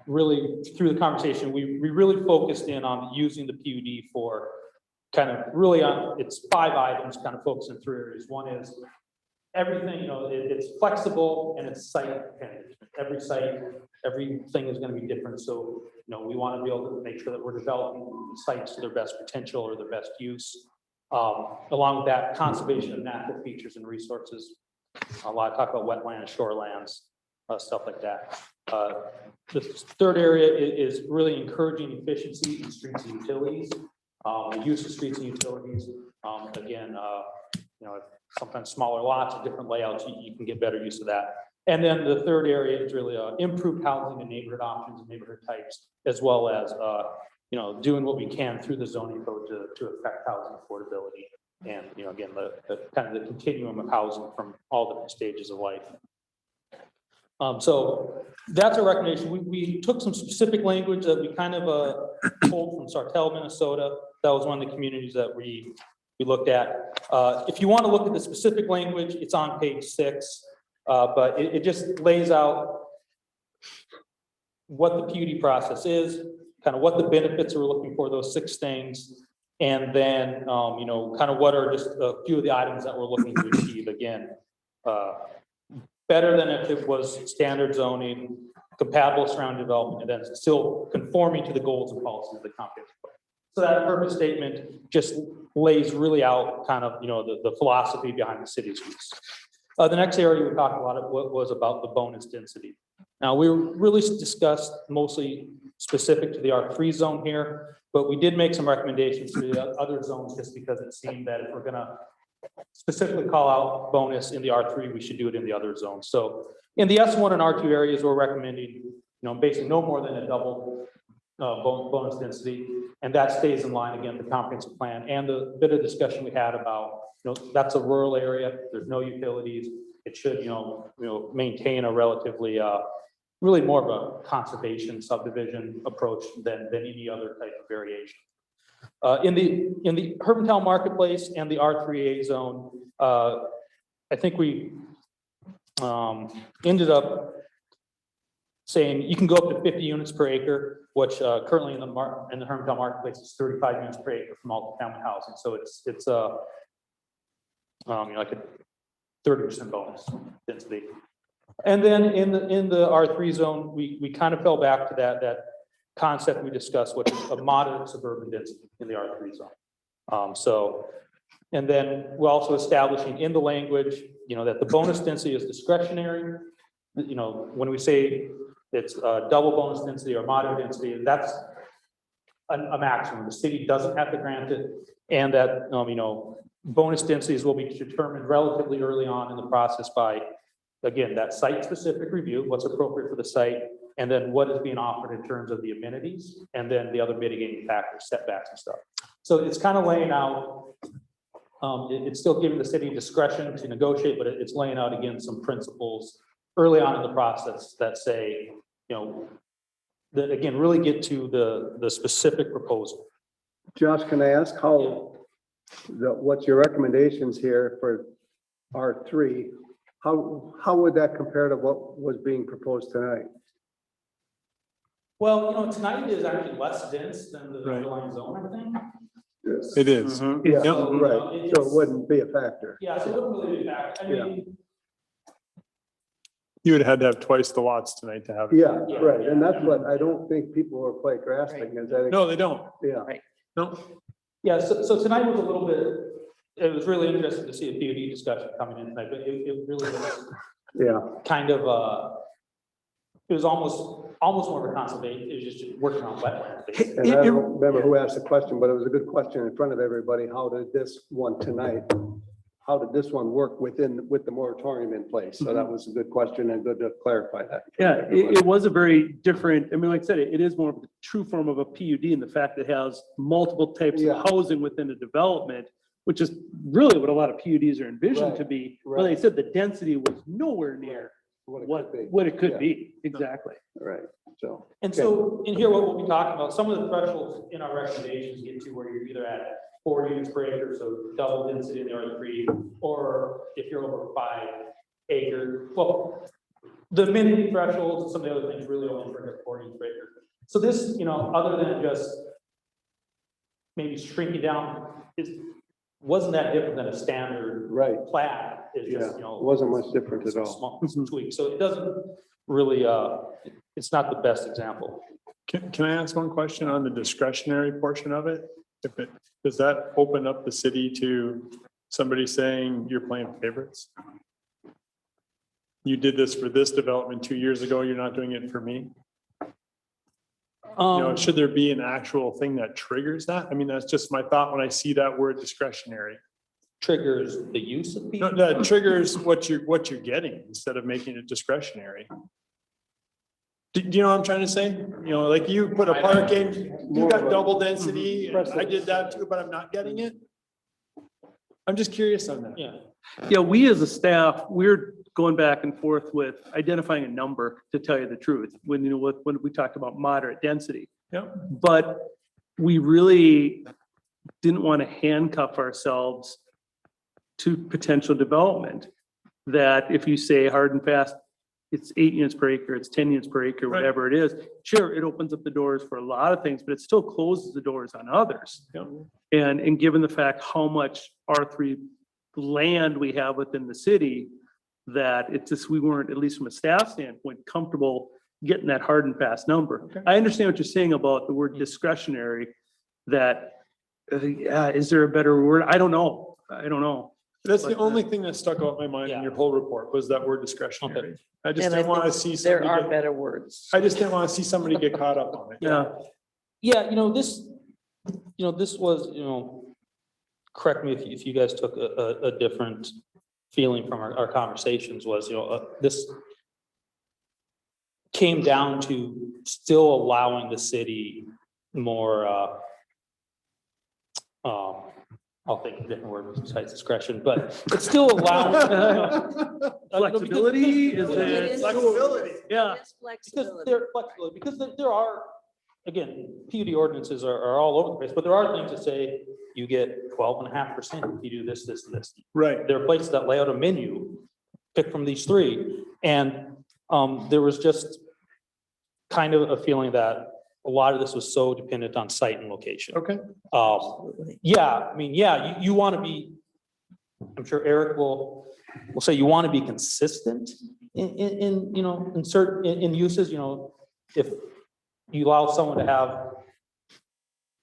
really through the conversation, we really focused in on using the PUD for kind of really on, it's 5 items kind of focused in 3 areas. One is everything, you know, it's flexible and it's site dependent. Every site, everything is going to be different. So, you know, we want to be able to make sure that we're developing sites to their best potential or their best use. Along with that, conservation of natural features and resources. A lot of talk about wetlands, shorelands, stuff like that. The third area is really encouraging efficiency in streets and utilities. The use of streets and utilities. Again, you know, sometimes smaller lots, different layouts, you can get better use of that. And then the third area is really improved housing and neighborhood options and neighborhood types, as well as you know, doing what we can through the zoning code to affect housing affordability. And, you know, again, the kind of the continuum of housing from all different stages of life. So that's a recommendation. We took some specific language that we kind of pulled from Sartell, Minnesota. That was one of the communities that we looked at. If you want to look at the specific language, it's on page 6, but it just lays out what the PUD process is, kind of what the benefits we're looking for, those 6 things, and then you know, kind of what are just a few of the items that we're looking to achieve. Again, better than if it was standard zoning, compatible surrounding development, and then still conforming to the goals and policies of the comprehensive plan. So that purpose statement just lays really out kind of, you know, the philosophy behind the city's use. The next area we talked a lot of was about the bonus density. Now, we really discussed mostly specific to the R3 zone here, but we did make some recommendations to the other zones just because it seemed that if we're gonna specifically call out bonus in the R3, we should do it in the other zones. So in the S1 and R2 areas, we're recommending, you know, basically no more than a double bonus density, and that stays in line again, the comprehensive plan and the bit of discussion we had about, you know, that's a rural area, there's no utilities, it should, you know, maintain a relatively, really more of a conservation subdivision approach than any other type of variation. In the Hermantown marketplace and the R3A zone, I think we ended up saying you can go up to 50 units per acre, which currently in the Hermantown marketplace is 35 units per acre for multifamily housing. So it's you know, like a 30% bonus density. And then in the R3 zone, we kind of fell back to that concept we discussed, which is a moderate suburban density in the R3 zone. So, and then we're also establishing in the language, you know, that the bonus density is discretionary. You know, when we say it's a double bonus density or moderate density, that's a maximum. The city doesn't have to grant it, and that you know, bonus densities will be determined relatively early on in the process by, again, that site-specific review, what's appropriate for the site, and then what is being offered in terms of the amenities, and then the other mitigating factors, setbacks and stuff. So it's kind of laying out, it's still giving the city discretion to negotiate, but it's laying out, again, some principles early on in the process that say, you know, that again, really get to the specific proposal. Josh, can I ask what's your recommendations here for R3? How would that compare to what was being proposed tonight? Well, you know, tonight is actually less dense than the underlying zone, I think. It is. Mm-hmm. Yeah, right. So it wouldn't be a factor. Yeah, so it wouldn't really be a factor. I mean, You would have had to have twice the lots tonight to have it. Yeah, right. And that's what I don't think people are quite grasping is that. No, they don't. Yeah. Right. No. yeah, so tonight was a little bit, it was really interesting to see a PUD discussion coming in tonight, but it really was kind of, it was almost more of a conservation, it was just working on wetlands. And I don't remember who asked the question, but it was a good question in front of everybody. How did this one tonight, how did this one work with the moratorium in place? So that was a good question and good to clarify that. Yeah, it was a very different, I mean, like I said, it is more of a true form of a PUD in the fact that it has multiple types of housing within a development. which is really what a lot of PUDs are envisioned Right, to be. right. But they said the density was nowhere near what it could Yeah. be, exactly. Right, so. And so in here, what we'll be talking about, some of the thresholds in our recommendations get to where you're either at 4 units per acre, so double density in the R3, or if you're over 5 acre, well, the amenity thresholds and some of the other things really only bring up 4 units per acre. So this, other than just maybe shrinking down, wasn't that different than a standard plat? It's just, It wasn't much different at all. small tweak. So it doesn't really, it's not the best example. Can I ask one question on the discretionary portion of it? Does that open up the city to somebody saying you're playing favorites? You did this for this development 2 years ago, you're not doing it for me? Should there be an actual thing that triggers that? I mean, that's just my thought when I see that word discretionary. Triggers the use of people? No, that triggers what you're getting instead of making it discretionary. Do you know what I'm trying to say? Like you put a park in, you got double density, and I did that too, but I'm not getting it. I'm just curious on that. Yeah, we as a staff, we're going back and forth with identifying a number, to tell you the truth, when we talked about moderate density. Yeah. But we really didn't want to handcuff ourselves to potential development. That if you say hard and fast, it's 8 units per acre, it's 10 units per acre, whatever it is, sure, it opens up the doors for a lot of things, but it still closes the doors on others. And given the fact how much R3 land we have within the city, that it's just, we weren't, at least from a staff standpoint, comfortable getting that hard and fast number. I understand what you're saying about the word discretionary, that, is there a better word? I don't know. That's the only thing that stuck out in my mind in your whole report was that word discretionary. I just And didn't want to think see somebody there are get, better words. I just didn't want to see somebody get caught up on it. Yeah, this was, correct me if you guys took a different feeling from our conversations, was, this came down to still allowing the city more, I'll think of a different word besides discretion, but it's still allowing. Flexibility, is It it? is flexibility. Yeah. Because there flexibility, because there are, again, PUD ordinances are all over the place, but there are things that say you get 12.5% if you do this, this, and this. Right. There are places that lay out a menu, pick from these 3. And there was just kind of a feeling that a lot of this was so dependent on site and location. Okay. You want to be, I'm sure Eric will say you want to be consistent in certain uses, if you allow someone to have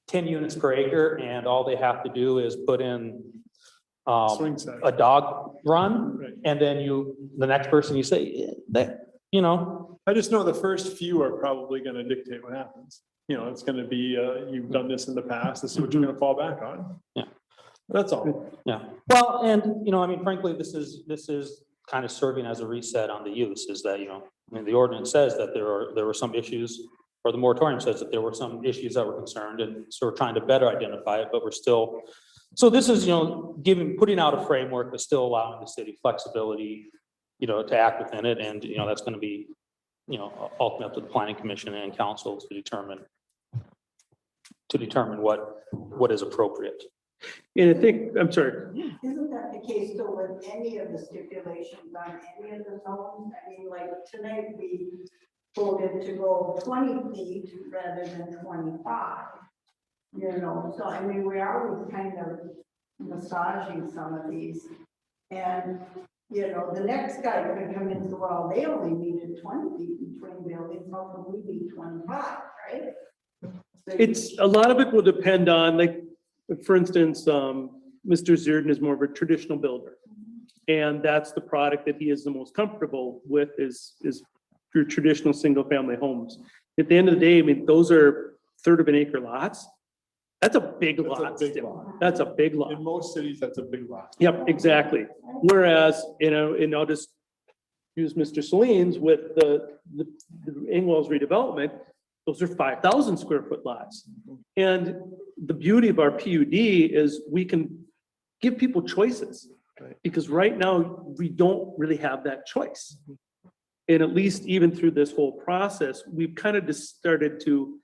10 units per acre and all they have to do is put in Swing set. a dog run, and then the next person you say that, I just know the first few are probably going to dictate what happens. It's going to be, you've done this in the past, this is what you're going to fall back on. Yeah. That's all. Yeah. Well, and frankly, this is kind of serving as a reset on the use, is that, the ordinance says that there were some issues, or the moratorium says that there were some issues that were concerned, and so we're trying to better identify it, but we're still, so this is, putting out a framework, but still allowing the city flexibility, to act within it, and, that's going to be, ultimately up to the planning commission and council to determine what is appropriate. And I think, I'm sorry. Isn't that the case though with any of the stipulations on any of the zones? I mean, like tonight we voted to go 20 feet rather than 25. So I mean, we are kind of massaging some of these. And, the next guy could come in and say, well, they only needed 20 feet between buildings, how can we be 25, right? It's, a lot of it will depend on, like, for instance, Mr. Zierden is more of a traditional builder. And that's the product that he is the most comfortable with is your traditional single family homes. At the end of the day, I mean, those are 1/3 of an acre lots. That's a big lot. That's a big lot. In most cities, that's a big lot. Yep, exactly. Whereas, and I'll just use Mr. Saline's with the Ingwell's redevelopment, those are 5,000 square foot lots. And the beauty of our PUD is we can give people choices. Because right now, we don't really have that choice. And at least even through this whole process, we've kind of just started to,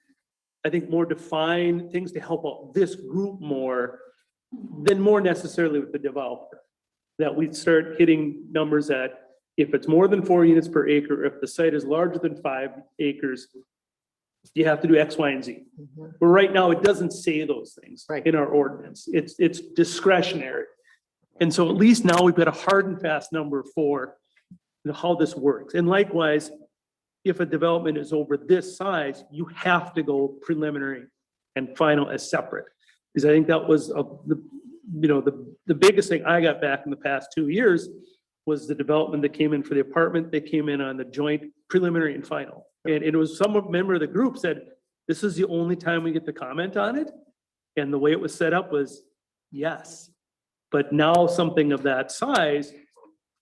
I think, more define things to help out this group more than more necessarily with the developer. That we start hitting numbers that if it's more than 4 units per acre, if the site is larger than 5 acres, you have to do X, Y, and Z. But right now, it doesn't say those things in our ordinance. It's discretionary. And so at least now we've got a hard and fast number for how this works. And likewise, if a development is over this size, you have to go preliminary and final as separate. Because I think that was the biggest thing I got back in the past 2 years was the development that came in for the apartment. They came in on the joint preliminary and final. And it was some member of the group said, this is the only time we get to comment on it. And the way it was set up was yes. But now something of that size,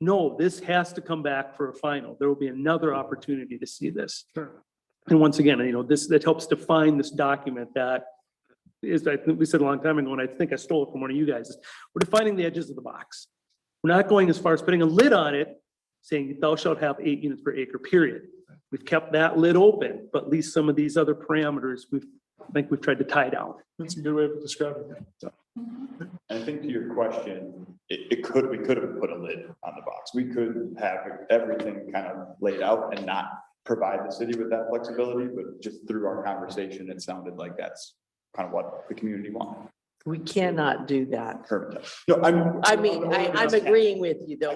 no, this has to come back for a final. There will be another opportunity to see this. And once again, that helps define this document that is, I think we said a long time ago, and I think I stole it from one of you guys, is we're defining the edges of the box. We're not going as far as putting a lid on it, saying thou shalt have 8 units per acre, period. We've kept that lid open, but at least some of these other parameters, I think we've tried to tie down. That's a good way of describing it. So. I think to your question, we could have put a lid on the box. We could have everything kind of laid out and not provide the city with that flexibility, but just through our conversation, it sounded like that's kind of what the community wanted. We cannot do that. No, I'm agreeing with you though.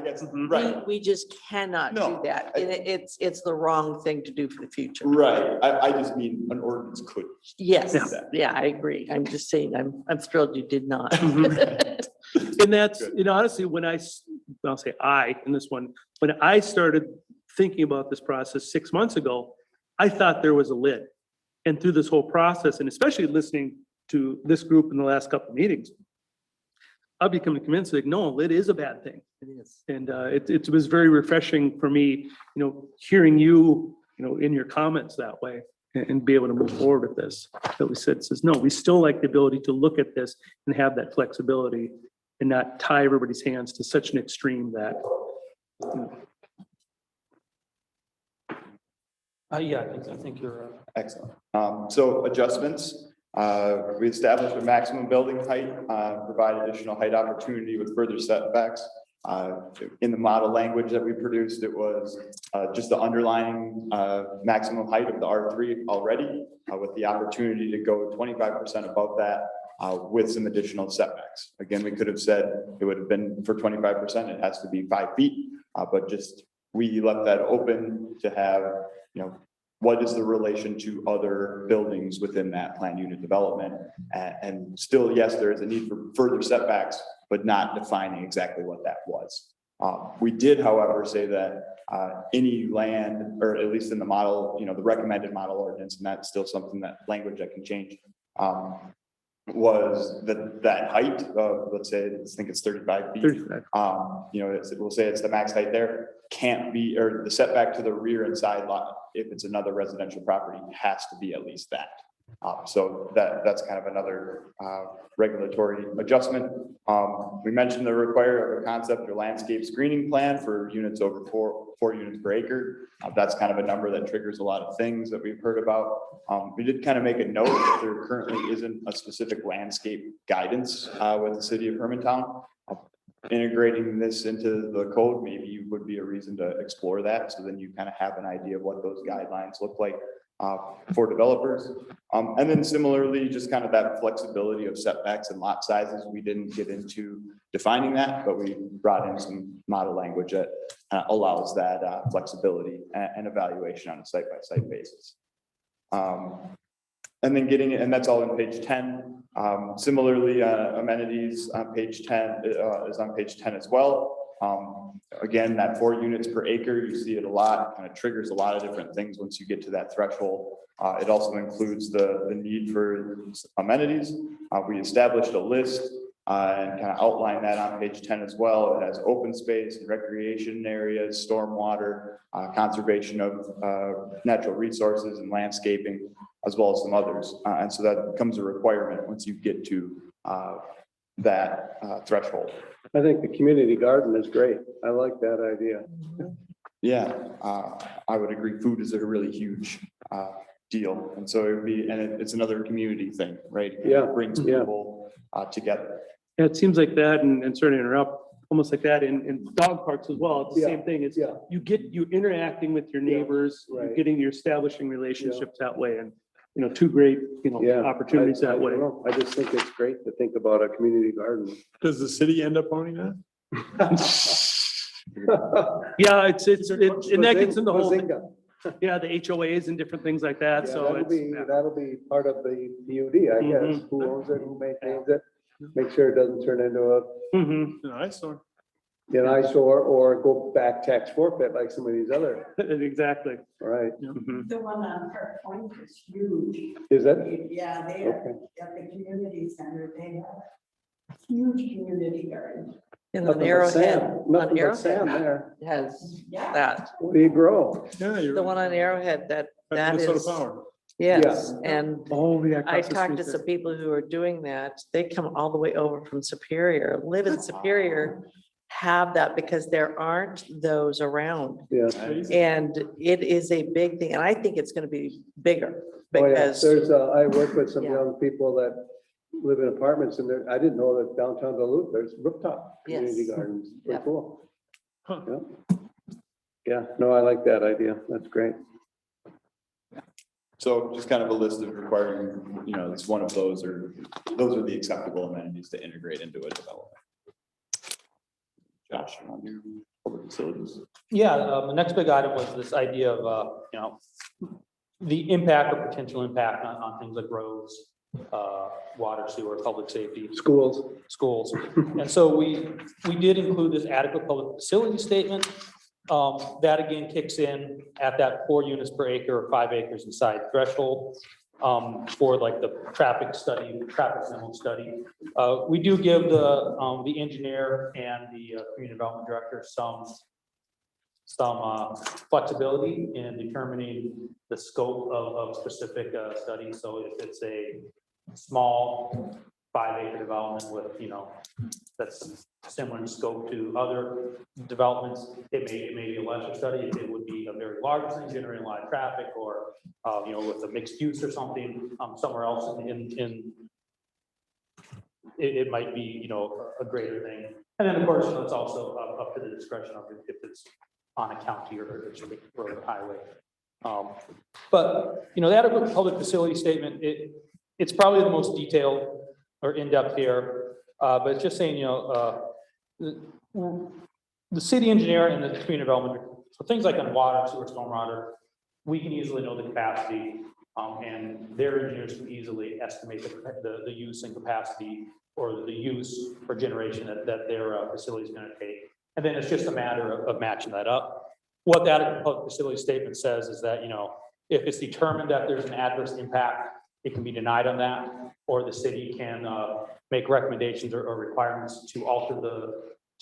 Right. We just cannot do that. And it's the wrong thing to do for the future. Right. I just mean an ordinance could. Yes, do that. yeah, I agree. I'm just saying, I'm thrilled you did not. And that's, honestly, I'll say in this one, when I started thinking about this process 6 months ago, I thought there was a lid. And through this whole process, and especially listening to this group in the last couple of meetings, I've become convinced that no, lid is a bad thing. It is. And it was very refreshing for me, hearing you, in your comments that way and be able to move forward with this. That we says, no, we still like the ability to look at this and have that flexibility and not tie everybody's hands to such an extreme that. Yeah, I think you're. Excellent. So adjustments, we established a maximum building height, provide additional height opportunity with further setbacks. In the model language that we produced, it was just the underlying maximum height of the R3 already, with the opportunity to go 25% above that with some additional setbacks. Again, we could have said it would have been for 25%, it has to be 5 feet, but just we left that open to have, what is the relation to other buildings within that planned unit development? And still, yes, there is a need for further setbacks, but not defining exactly what that was. We did, however, say that any land, or at least in the model, the recommended model ordinance, and that's still something that language that can change, was that height of, let's say, I think it's 35 feet. 35. We'll say it's the max height there, can't be, or the setback to the rear and side lot, if it's another residential property, has to be at least that. So that's kind of another regulatory adjustment. We mentioned the require of a concept or landscape screening plan for units over 4 units per acre. That's kind of a number that triggers a lot of things that we've heard about. We did kind of make a note that there currently isn't a specific landscape guidance with the city of Hermantown. Integrating this into the code maybe would be a reason to explore that. So then you kind of have an idea of what those guidelines look like for developers. And then similarly, just kind of that flexibility of setbacks and lot sizes. We didn't get into defining that, but we brought in some model language that allows that flexibility and evaluation on a site-by-site basis. And then and that's all in page 10. Similarly, amenities on page 10 is on page 10 as well. Again, that 4 units per acre, you see it a lot, kind of triggers a lot of different things once you get to that threshold. It also includes the need for amenities. We established a list and kind of outlined that on page 10 as well. It has open space, recreation areas, stormwater, conservation of natural resources and landscaping, as well as some others. And so that becomes a requirement once you get to that threshold. I think the community garden is great. I like that idea. Yeah, I would agree. Food is a really huge deal. And so it would be, and it's another community thing, right? Yeah, It brings yeah. people together. Yeah, it seems like that, and sorry to interrupt, almost like that in dog parks as well. It's the Yeah, same thing. It's, yeah. you're interacting with your neighbors, you're right. you're establishing relationships that way, and, you know, two great, Yeah. opportunities that way. don't know. I just think it's great to think about a community garden. Does the city end up owning that? Yeah, and that gets in the whole, Bazinga. yeah, the HOAs and different things like that, Yeah, so that'll be part of the PUD, I guess. Who owns it, who maintains it? Make sure it doesn't turn into Mhm. An eyesore. an eyesore or go back tax forfeit like some of these other, Exactly. right? Mhm. The one on Park Point is huge. Is that? Yeah, they Okay. at the community center, they have huge community garden. In Nothing the but Arrowhead, sand, nothing but sand there. has Yeah. that. What do you grow? Yeah, you're. The one on Arrowhead, that Minnesota is, Power. yes, and Oh, yeah. I across the talked to street some people who are doing that. They come all the way over from Superior, live in Superior, have that because there aren't those around. Yeah. And it is a big thing, and I think it's gonna be bigger Oh, yeah. because, There's, I work with some Yeah. young people that live in apartments and there, I didn't know that downtown Duluth, there's rooftop community Yes. gardens. Pretty Yeah. cool. Huh. Yeah. Yeah, no, I like that idea. That's great. So just kind of a list of requiring, you know, it's one of those, or those are the acceptable amenities to integrate into a development. Josh, on your public facilities. Yeah, the next big item was this idea of, the impact or potential impact on things like roads, water, sewer, public safety, schools. And so we did include this adequate public facility statement. That again kicks in at that 4 units per acre or 5 acres inside threshold. For like the traffic signal study. We do give the engineer and the community development director some flexibility in determining the scope of specific studies. So if it's a small 5-acre development with, that's similar in scope to other developments, it may be a lesser study. If it would be a very large thing, generating a lot of traffic, or with a mixed use or something, somewhere else in it might be, a greater thing. And then of course, it's also up to the discretion of if it's on a county or district road or highway. But the adequate public facility statement, it's probably the most detailed or in-depth here, but it's just saying, the city engineer and the community development, so things like on water, sewer, stormwater, we can easily know the capacity, and their engineers can easily estimate the use and capacity or the use for generation that their facility is going to take. And then it's just a matter of matching that up. What that public facility statement says is that, if it's determined that there's an adverse impact, it can be denied on that, or the city can make recommendations or requirements to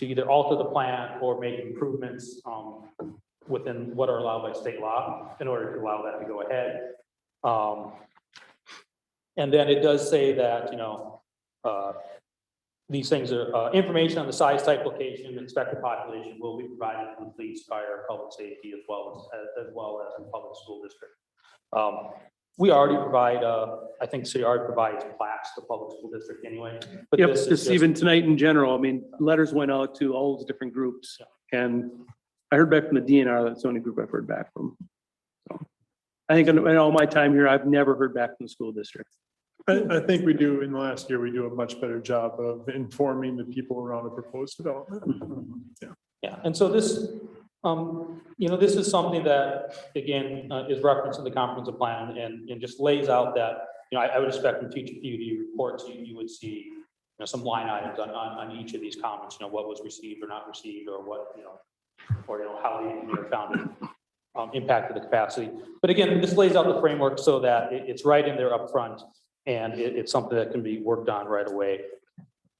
either alter the plan or make improvements within what are allowed by state law in order to allow that to go ahead. And then it does say that, these things are information on the size, type, location, expected population will be provided to the police, fire, public safety, as well as the public school district. We already provide, I think the city already provides plaques to public school district anyway. But Yep, this is just even tonight in general, I mean, letters went out to all those different groups. And I heard back from the DNR, that's the only group I've heard back from. So I think in all my time here, I've never heard back from the school district. I think we do, in the last year, we do a much better job of informing the people around the proposed development. Yeah, and so this, this is something that, again, is referenced in the comprehensive plan and just lays out that, I would expect in future PUD reports, you would see, some line items on each of these comments, what was received or not received, or what, or, how the engineer found it impacted the capacity. But again, this lays out the framework so that it's right in there up front, and it's something that can be worked on right away.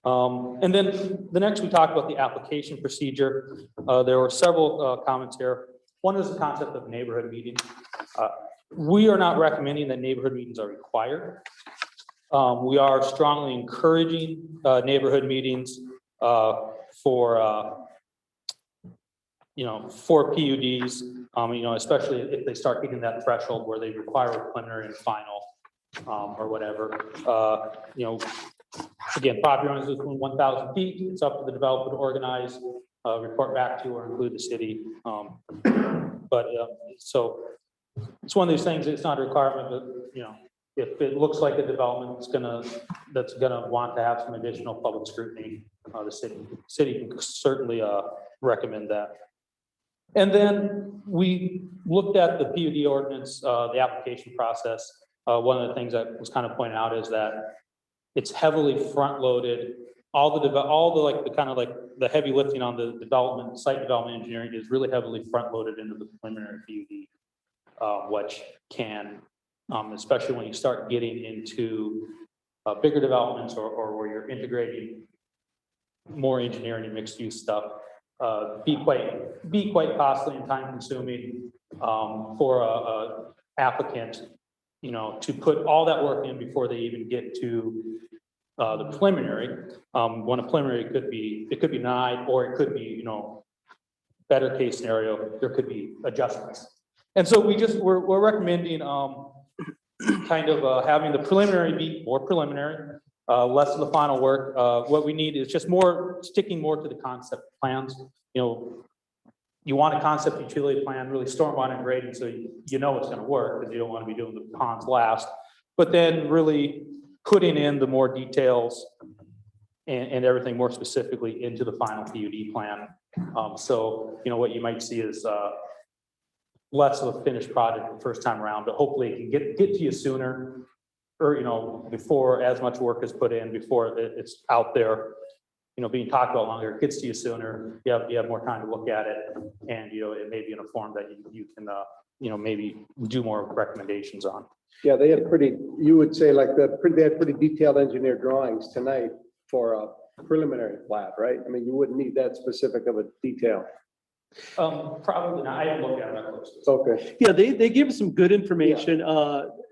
And then the next, we talked about the application procedure. There were several comments here. One is the concept of neighborhood meeting. We are not recommending that neighborhood meetings are required. We are strongly encouraging neighborhood meetings for for PUDs, especially if they start hitting that threshold where they require a preliminary and final or whatever. Again, property owners within 1,000 feet, it's up to the developer to organize, report back to or include the city. So it's one of these things, it's not a requirement, but if it looks like a development that's gonna want to have some additional public scrutiny, the city can certainly recommend that. And then we looked at the PUD ordinance, the application process. One of the things that was kind of pointed out is that it's heavily front-loaded. All the heavy lifting on the development, site development engineering is really heavily front-loaded into the preliminary PUD, which can, especially when you start getting into bigger developments or where you're integrating more engineering and mixed-use stuff, be quite costly and time-consuming for a applicant, to put all that work in before they even get to the preliminary. When a preliminary could be denied, or it could be, better case scenario, there could be adjustments. And so we're recommending kind of having the preliminary be more preliminary, less of the final work. What we need is just sticking more to the concept plans. You want a concept utility plan, really stormwater and grading, so you know it's going to work, because you don't want to be doing the ponds last. But then really putting in the more details and everything more specifically into the final PUD plan. So what you might see is less of a finished project the first time around, but hopefully it can get to you sooner, or before as much work is put in, before it's out there, being talked about longer. It gets to you sooner. You have more time to look at it, and it may be in a form that you can maybe do more recommendations on. Yeah, they had you would say like they had pretty detailed engineered drawings tonight for a preliminary plat, right? I mean, you wouldn't need that specific of a detail. Probably not. I didn't look at it that close. Okay. Yeah, they give some good information.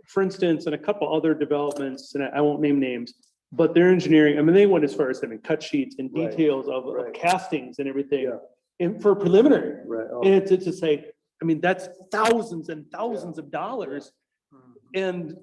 For instance, in a couple other developments, and I won't name names, but their engineering, I mean, they went as far as having cut sheets and details of castings and everything. And for preliminary. Right. Oh. And to say, I mean, that's thousands and thousands of dollars. And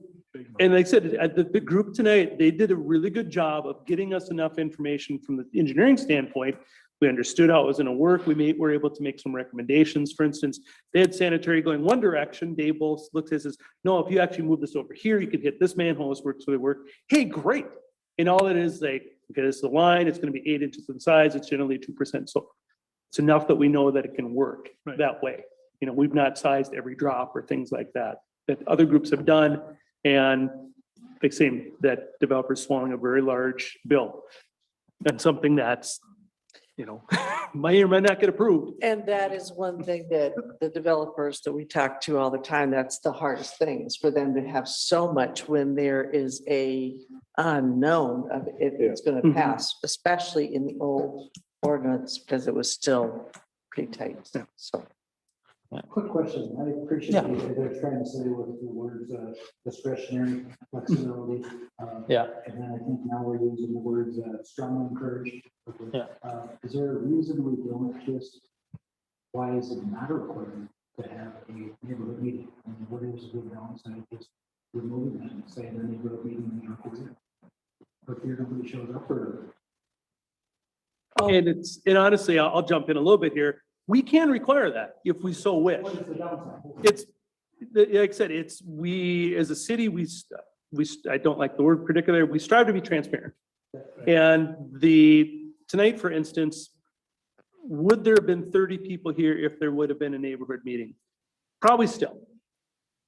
like I said, at the group tonight, they did a really good job of getting us enough information from the engineering standpoint. We understood how it was going to work. We were able to make some recommendations. For instance, they had sanitary going one direction. Dave Bowles looks at it and says, no, if you actually move this over here, you could hit this manhole. This works, so they work. Hey, great. And all it is like, okay, this is the line. It's going to be 8 inches in size. It's generally 2%. So it's enough that we know that it can work that way. We've not sized every drop or things like that other groups have done. And like saying that developers swallowing a very large bill. That's something that's, might or might not get approved. And that is one thing that the developers that we talk to all the time, that's the hardest thing, is for them to have so much when there is a unknown of if it's going to pass, especially in the old ordinance, because it was still pretty tight. So. Quick question. I appreciate they're trying to say with the words discretionary flexibility. And then I think now we're using the words strongly encouraged. Yeah. Is there a reason we don't why is it not a requirement to have a neighborhood meeting? And what is the downside of just removing that and saying the neighborhood meeting is required? But here nobody shows up for And honestly, I'll jump in a little bit here. We can require that if we so wish. What is the downside? It's, like I said, we, as a city, I don't like the word particular, we strive to be transparent. And tonight, for instance, would there have been 30 people here if there would have been a neighborhood meeting? Probably still.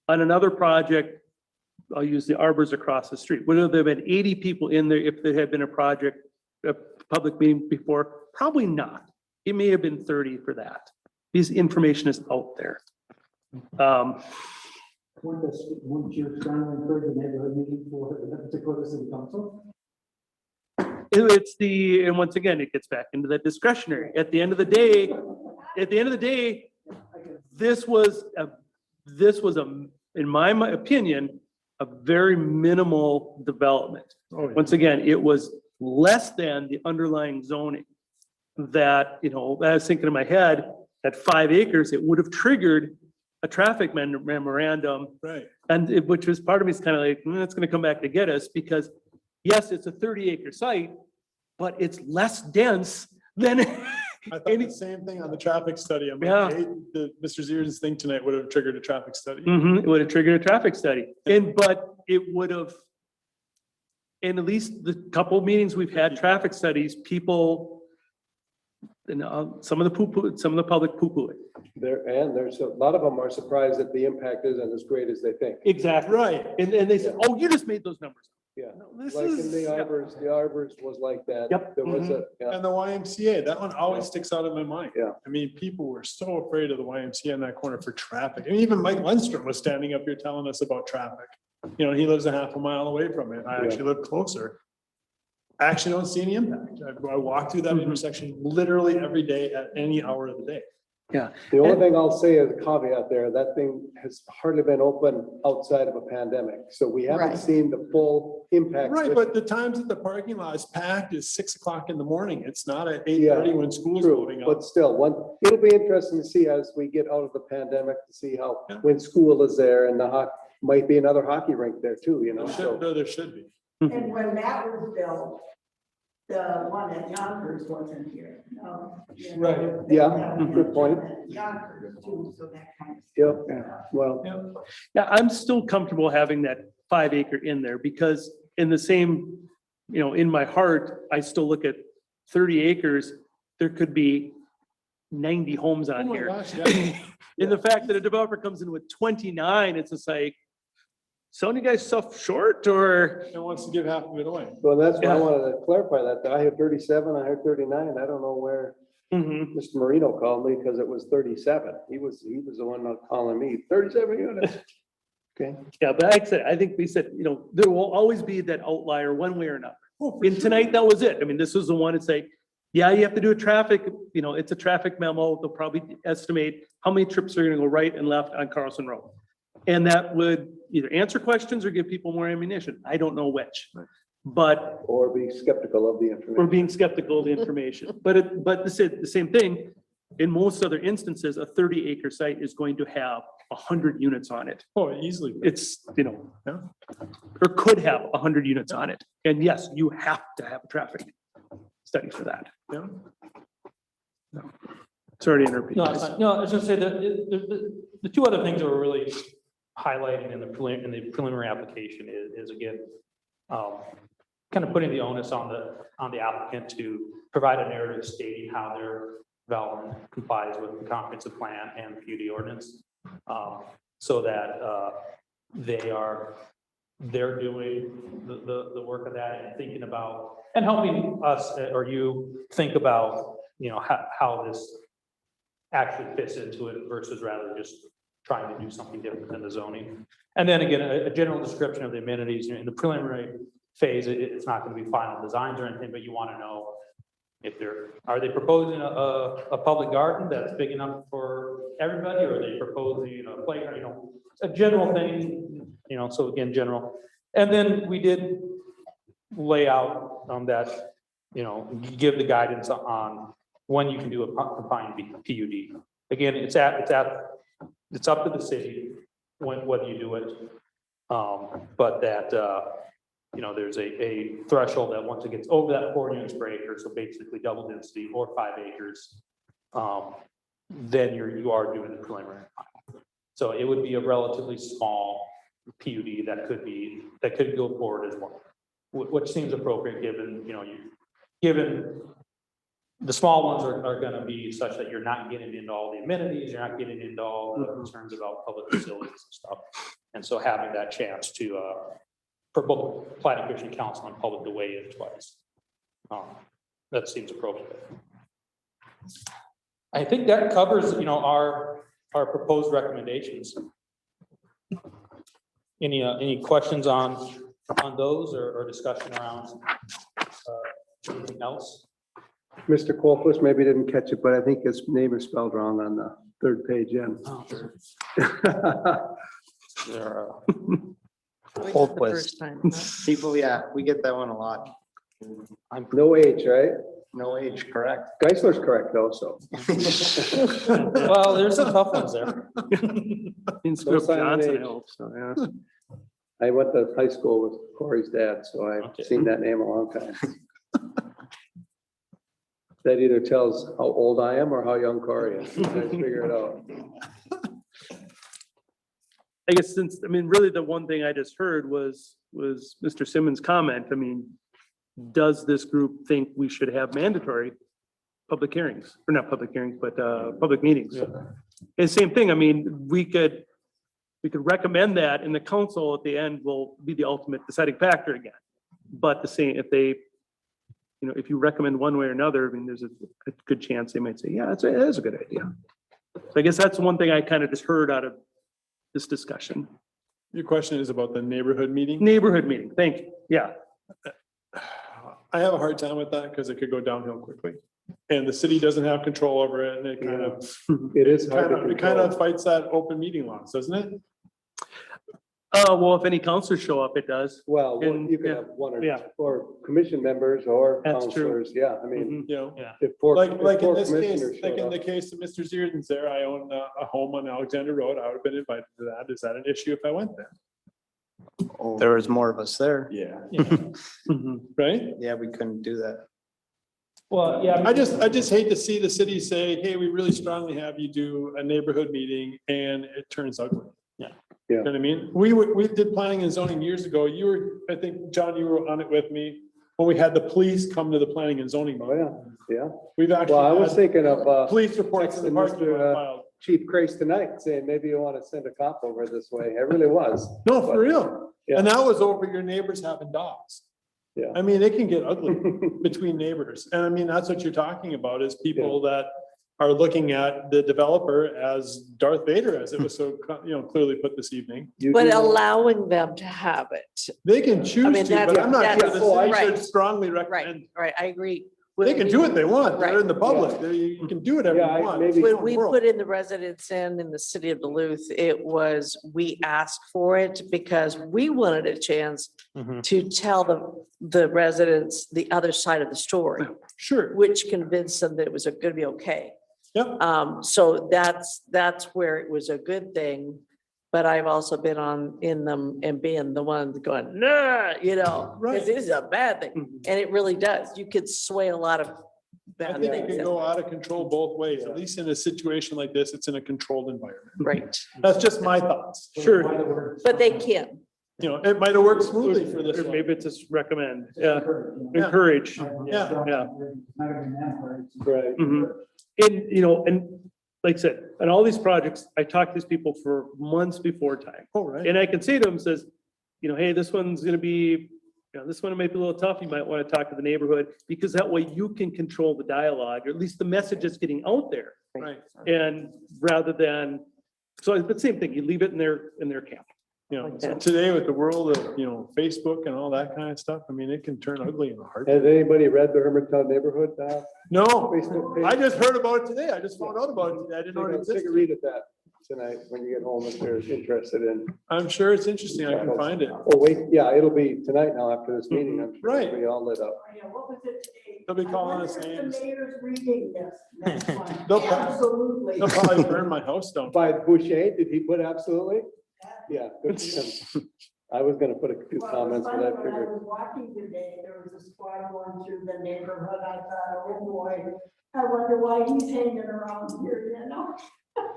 On another project, I'll use the arbors across the street. Would there have been 80 people in there if there had been a public meeting before? Probably not. It may have been 30 for that. This information is out there. Wouldn't you strongly encourage a neighborhood meeting for the Dakota City Council? And once again, it gets back into that discretionary. At the end of the day, this was in my opinion, a very minimal development. Oh, yeah. Once again, it was less than the underlying zoning that, I was thinking in my head, at 5 acres, it would have triggered a traffic memorandum. Right. And which was part of me is kind of like, it's going to come back to get us because yes, it's a 30-acre site, but it's less dense than. I thought the same thing on the traffic study. I'm Yeah. like, hey, Mr. Zier's thing tonight would have triggered a traffic study. It would have triggered a traffic study. But it would have, in at least the couple of meetings we've had, traffic studies, people, some of the public poo-poo it. There's a lot of them are surprised that the impact isn't as great as they think. Exactly. Right. And they said, oh, you just made those numbers. Yeah. This Like in is. the Arbors was like that. Yep. There was And the YMCA, that one always sticks out in my mind. Yeah. I mean, people were so afraid of the YMCA in that corner for traffic. And even Mike Lundstrom was standing up here telling us about traffic. He lives a half a mile away from it. I actually live closer. I actually don't see any impact. I walk through that intersection literally every day at any hour of the day. Yeah. The only thing I'll say as a caveat there, that thing has hardly been open outside of a pandemic. So we haven't Right. seen the full impact. Right, but the times that the parking lot is packed is 6 o'clock in the morning. It's not at 8:30 when school's True, loading up. but still, it'll be interesting to see as we get out of the pandemic to see how, when school is there and might be another hockey rink there too, There should be. And when that was built, the one at Yonkers wasn't here. Right. Yeah, good point. Yonkers too, so that kind of. Yeah, well. Yeah, I'm still comfortable having that 5 acre in there because in the same, in my heart, I still look at 30 acres, there could be 90 homes on here. Gosh, yeah. In the fact that a developer comes in with 29, it's just like, selling you guys stuff short or? It wants to give half of it away. Well, that's why I wanted to clarify that. I heard 37, I heard 39. I don't know where Mr. Marino called me because it was 37. He was the one not calling me, 37 units. Okay. Yeah, but like I said, I think we said, there will always be that outlier one way or another. And tonight, that was it. I mean, this was the one, it's like, yeah, you have to do a traffic, it's a traffic memo. They'll probably estimate how many trips are gonna go right and left on Carlson Road. And that would either answer questions or give people more ammunition. I don't know which, but. Or be skeptical of the information. Or being skeptical of the information. But the same thing, in most other instances, a 30 acre site is going to have 100 units on it. Oh, easily. It's, or could have 100 units on it. And yes, you have to have a traffic study for that. Yeah. Sorry to interrupt. No, I was gonna say that the two other things that we're really highlighting in the preliminary application is again, kind of putting the onus on the applicant to provide a narrative stating how their development complies with the comprehensive plan and the PUD ordinance, so that they're doing the work of that and thinking about and helping us or you think about how this actually fits into it versus rather just trying to do something different than the zoning. And then again, a general description of the amenities in the preliminary phase. It's not going to be final designs or anything, but you want to know if are they proposing a public garden that's big enough for everybody, or are they proposing a playground, a general thing, so again, general. And then we did lay out that, give the guidance on when you can do a combined PUD. Again, it's up to the city whether you do it. But that, there's a threshold that once it gets over that 4 units per acre, so basically double density or 5 acres, then you are doing the preliminary final. So it would be a relatively small PUD that could go forward as well, which seems appropriate given, given the small ones are going to be such that you're not getting into all the amenities, you're not getting into all the concerns about public facilities and stuff. And so having that chance to, for both planning commission, council, and public to weigh in twice, that seems appropriate. I think that covers, our proposed recommendations. Any questions on those or discussion around anything else? Mr. Colquist maybe didn't catch it, but I think his name is spelled wrong on the 3rd page in. Oh, sure. Hopeless. time. People, yeah, we get that one a lot. I'm no age, right? No age, correct. Geisler's correct though, so. Well, there's some tough ones there. In school, No sign of Johnson, I age. hope, so, yeah. I went to high school with Corey's dad, so I've seen that name a long time. That either tells how old I am or how young Corey is. You guys figure it out. I guess since, I mean, really the one thing I just heard was Mr. Simmons' comment. I mean, does this group think we should have mandatory public hearings, or not public hearings, but public meetings? And same thing, I mean, we could recommend that, and the council at the end will be the ultimate deciding factor again. But the same, if they, you know, if you recommend one way or another, I mean, there's a good chance they might say, yeah, it is a good idea. So I guess that's one thing I kind of just heard out of this discussion. Your question is about the neighborhood meeting? Neighborhood meeting, thank you, yeah. I have a hard time with that because it could go downhill quickly. And the city doesn't have control over it, and it kind of. It is hard to It kind control. of fights that open meeting laws, doesn't it? Well, if any counselors show up, it does. Well, And, you could yeah, have one yeah. or commission members or That's true. counselors, yeah, I mean. You know, If four, like if in four this case, commissioners like showed in up. the case of Mr. Zierden's there, I own a home on Alexander Road. I would have been invited to that. Is that an issue if I went there? There was more of us there. Yeah. Mhm. Right? Yeah, we couldn't do that. Well, yeah. I just hate to see the city say, hey, we really strongly have you do a neighborhood meeting and it turns ugly. Yeah. You know what I mean? We did planning and zoning years ago. You were, I think, John, you were on it with me when we had the police come to the planning and zoning. Oh, meeting. yeah. We've actually. Well, I was had thinking of, Police reports in the texting parking lot Mr. filed. Chief Crace tonight saying, maybe you want to send a cop over this way. I really was. No, for real. Yeah. And that was over your neighbors having dogs. Yeah. I mean, it can get ugly between neighbors. And I mean, that's what you're talking about is people that are looking at the developer as Darth Vader, as it was so, clearly put this evening. But allowing them to have it. They can I choose mean, to, but I'm not sure that's- the city right. should strongly Right, recommend. right, I agree. They can do what they want. They're Right. in the public. You can do whatever Yeah, you want. maybe- When we put in the residents in the city of Duluth, it was, we asked for it because we wanted a chance to tell the residents the other side of the story, Sure. which convinced them that it was gonna be okay. Yep. So that's where it was a good thing. But I've also been in them and being the one going, nah, because it is a bad thing. And it really does. You could sway a lot of I bad think it things. can go out of control both ways. At least in a situation like this, it's in a controlled environment. Right. That's just my thoughts. Sure. But they can. It might have worked smoothly for this Or one. maybe it's just recommend, yeah, encourage, Yeah. yeah. Right. Mhm. And like I said, on all these projects, I talk to these people for months before time. Oh, right. And I can say to them, says, hey, this one's gonna be, this one might be a little tough. You might want to talk to the neighborhood, because that way you can control the dialogue, or at least the message is getting out there. Right. And rather than, but same thing, you leave it in their camp. So today with the world of, Facebook and all that kind of stuff, I mean, it can turn ugly in a heartbeat. Has anybody read the Hermantown neighborhood? No, Facebook page? I just heard about it today. I just found out about it today. I didn't know it Take a existed. read at that tonight when you get home if they're interested in. I'm sure it's interesting. I can find it. Oh, wait, yeah, it'll be tonight now after this meeting. I'm sure Right. it'll be all lit up. What was it today? They'll be calling us names. Mayor's reading this next one. They'll Absolutely. They'll probably burn my house down. By Boucher, did he put absolutely? Yeah. Good for him. I was gonna put a few comments, but I When I figured. was walking today, there was a squad going through the neighborhood. I thought, oh boy, I wonder why he's hanging around here,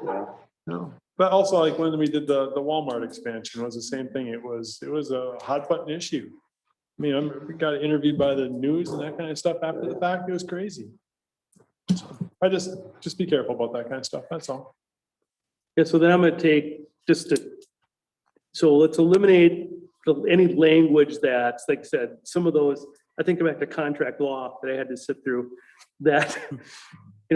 Yeah. No. But also like when we did the Walmart expansion, it was the same thing. It was a hot button issue. I mean, we got interviewed by the news and that kind of stuff after the fact. It was crazy. So I just be careful about that kind of stuff. That's all. Yeah, so then I'm gonna take so let's eliminate any language that's, like I said, some of those, I think back to contract law that I had to sit through, that,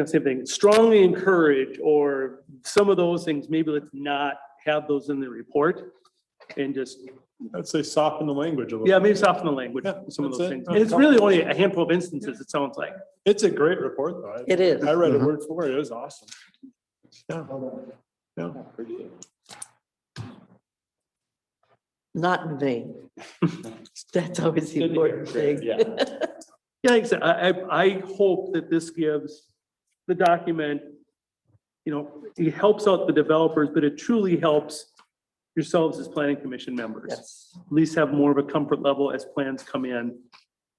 same thing, strongly encourage, or some of those things, maybe let's not have those in the report and just. I'd say soften the language a little. Yeah, maybe soften the language, some of that's those it. things. And it's really only a handful of instances, it sounds like. It's a great report though. It is. I read it word for word. It was awesome. Yeah. Yeah. Not in vain. That's always the important thing. Yeah. Yeah, like I said, I hope that this gives the document, it helps out the developers, but it truly helps yourselves as planning commission members. Yes. At least have more of a comfort level as plans come in.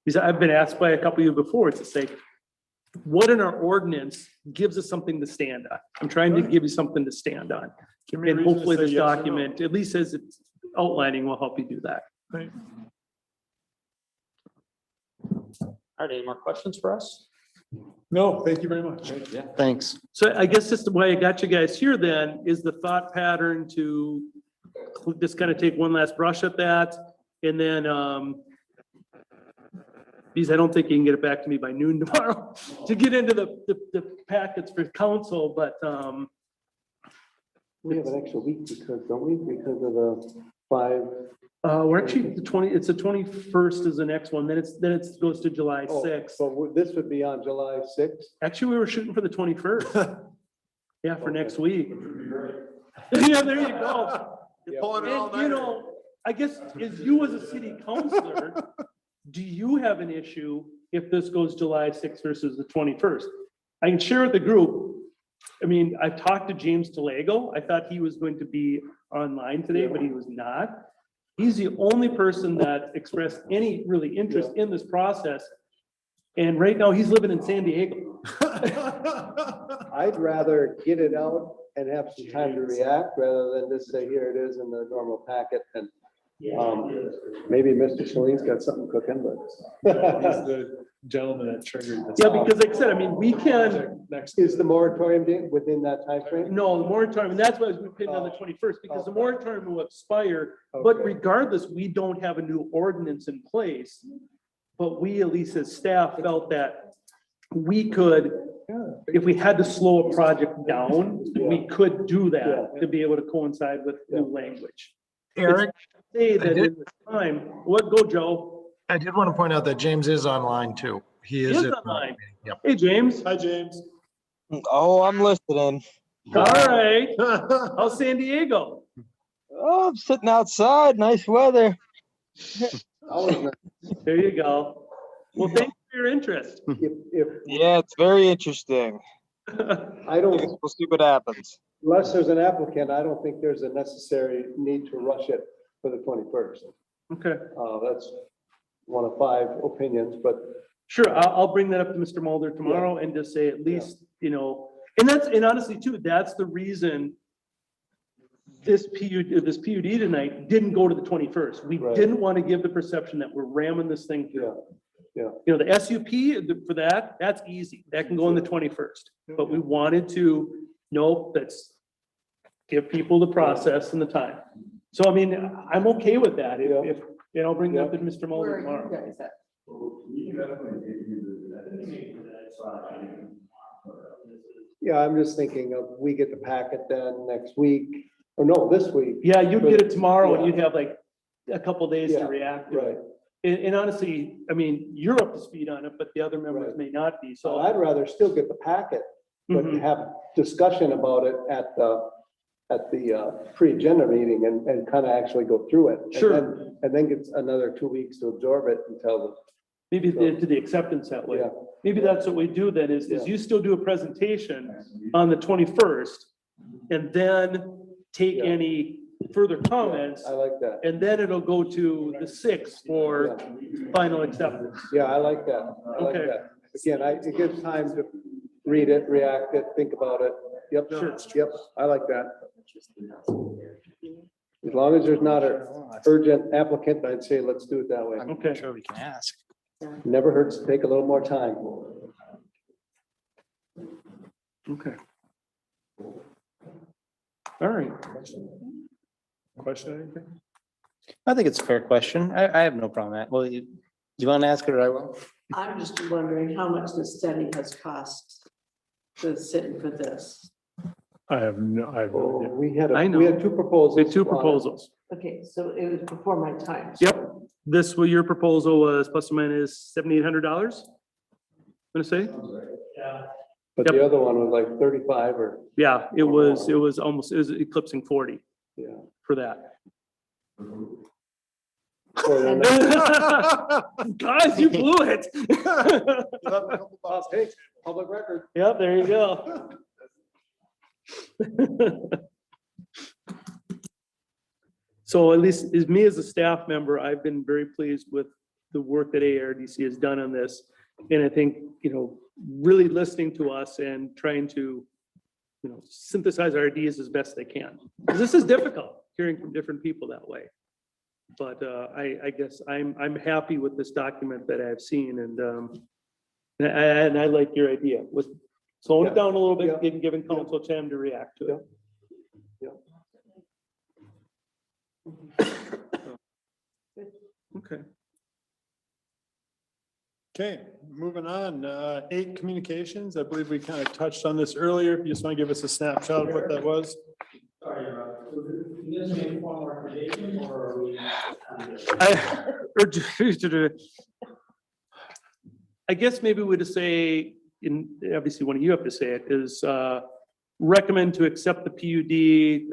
Because I've been asked by a couple of you before to say, what in our ordinance gives us something to stand on? I'm trying to give you something to stand on. Give me a And reason to hopefully say this yes or no. document, at least as it's outlining, will help you do that. Right. All right, any more questions for us? No, thank you very much. Yeah. Thanks. So I guess just the way I got you guys here then is the thought pattern to just kind of take one last brush at that. And then, because I don't think you can get it back to me by noon tomorrow to get into the packets for council, but, We have an extra week because, don't we, because of the 5. we're actually it's the 21st is the next one. Then it goes to July 6th. So this would be on July 6th? Actually, we were shooting for the 21st. Yeah, for next week. Yeah, there you go. You're pulling it all And, night. I guess as you as a city councilor, do you have an issue if this goes July 6th versus the 21st? I can share with the group. I mean, I've talked to James Talago. I thought he was going to be online today, but he was not. He's the only person that expressed any really interest in this process. And right now he's living in San Diego. I'd rather get it out and have some time to react rather than just say, here it is in the normal packet. And maybe Mr. Shalene's got something cooking, but. He's the gentleman that triggered this. Yeah, because like I said, I mean, we can, Is the moratorium within that time frame? no, the moratorium, and that's why we pinned on the 21st, because the moratorium will expire. But Okay. regardless, we don't have a new ordinance in place. But we, at least as staff, felt that we could, if we had to slow a project down, we could do that to be able to coincide with new language. Eric, Say that in this time, what, go Joe? I did want to point out that James is online too. He He is. is at- online. Yep. Hey, James. Hi, James. Oh, I'm listening. All right. How's San Diego? Oh, I'm sitting outside. Nice weather. There you go. Well, thanks for your interest. Yeah, it's very interesting. I don't, We'll see what happens. unless there's an applicant, I don't think there's a necessary need to rush it for the 21st. Okay. That's one of 5 opinions, but Sure, I'll bring that up to Mr. Mulder tomorrow and just say at least, and honestly too, that's the reason this PUD tonight didn't go to the 21st. We Right. didn't want to give the perception that we're ramming this thing through. Yeah. The SUP for that's easy. That can go on the 21st. But we wanted to, let's give people the process and the time. So, I mean, I'm okay with that. If I'll bring it up to Mr. Mulder tomorrow. yeah, I'm just thinking of, we get the packet then next week, or no, this week. Yeah, you'd get it tomorrow and Yeah. you'd have like a couple days to Yeah, react to right. it. And honestly, I mean, you're up to speed on it, but the other members Right. may not be, So so. I'd rather still get the packet, but Mhm. have discussion about it at the pre-agenda meeting and kind of actually go through it. And Sure. then get another 2 weeks to absorb it until Maybe to the acceptance that way. Yeah. Maybe that's what we do then is you still do a presentation on the 21st and then take Yeah. any further comments I like that. and then it'll go to the 6th for final acceptance. Yeah, I like that. I like Okay. that. Again, it gives time to read it, react it, think about it. Yep, Sure. yep, I like that. As long as there's not an urgent applicant, I'd say let's do it that way. Okay. Sure, we can ask. Never hurts to take a little more time. Okay. All right. Question, anything? I think it's a fair question. I have no problem with that. Well, you want to ask it or I will? I'm just wondering how much the study has cost to sit in for this. I have no idea. We had, I know. we had 2 proposals. We had 2 on it. proposals. Okay, so it was before my time. Yep. Your proposal was plus or minus $7,800. I'm gonna say, But the other one was like 35 or, yeah, it was eclipsing 40 yeah. for that. Guys, you blew it. Hey, public record. Yep, there you go. So at least as me as a staff member, I've been very pleased with the work that ARDC has done on this. And I think, really listening to us and trying to, synthesize our ideas as best they can. 'Cause this is difficult, hearing from different people that way. But I guess I'm happy with this document that I've seen, and I like your idea with slowing it down a little bit and giving council time to react to it. Okay. Okay, moving on, 8 communications. I believe we kind of touched on this earlier. If you just want to give us a snapshot of what that was. Sorry, you guys make one more recommendation or are we? I guess maybe we just say, obviously one of you have to say it, is recommend to accept the PUD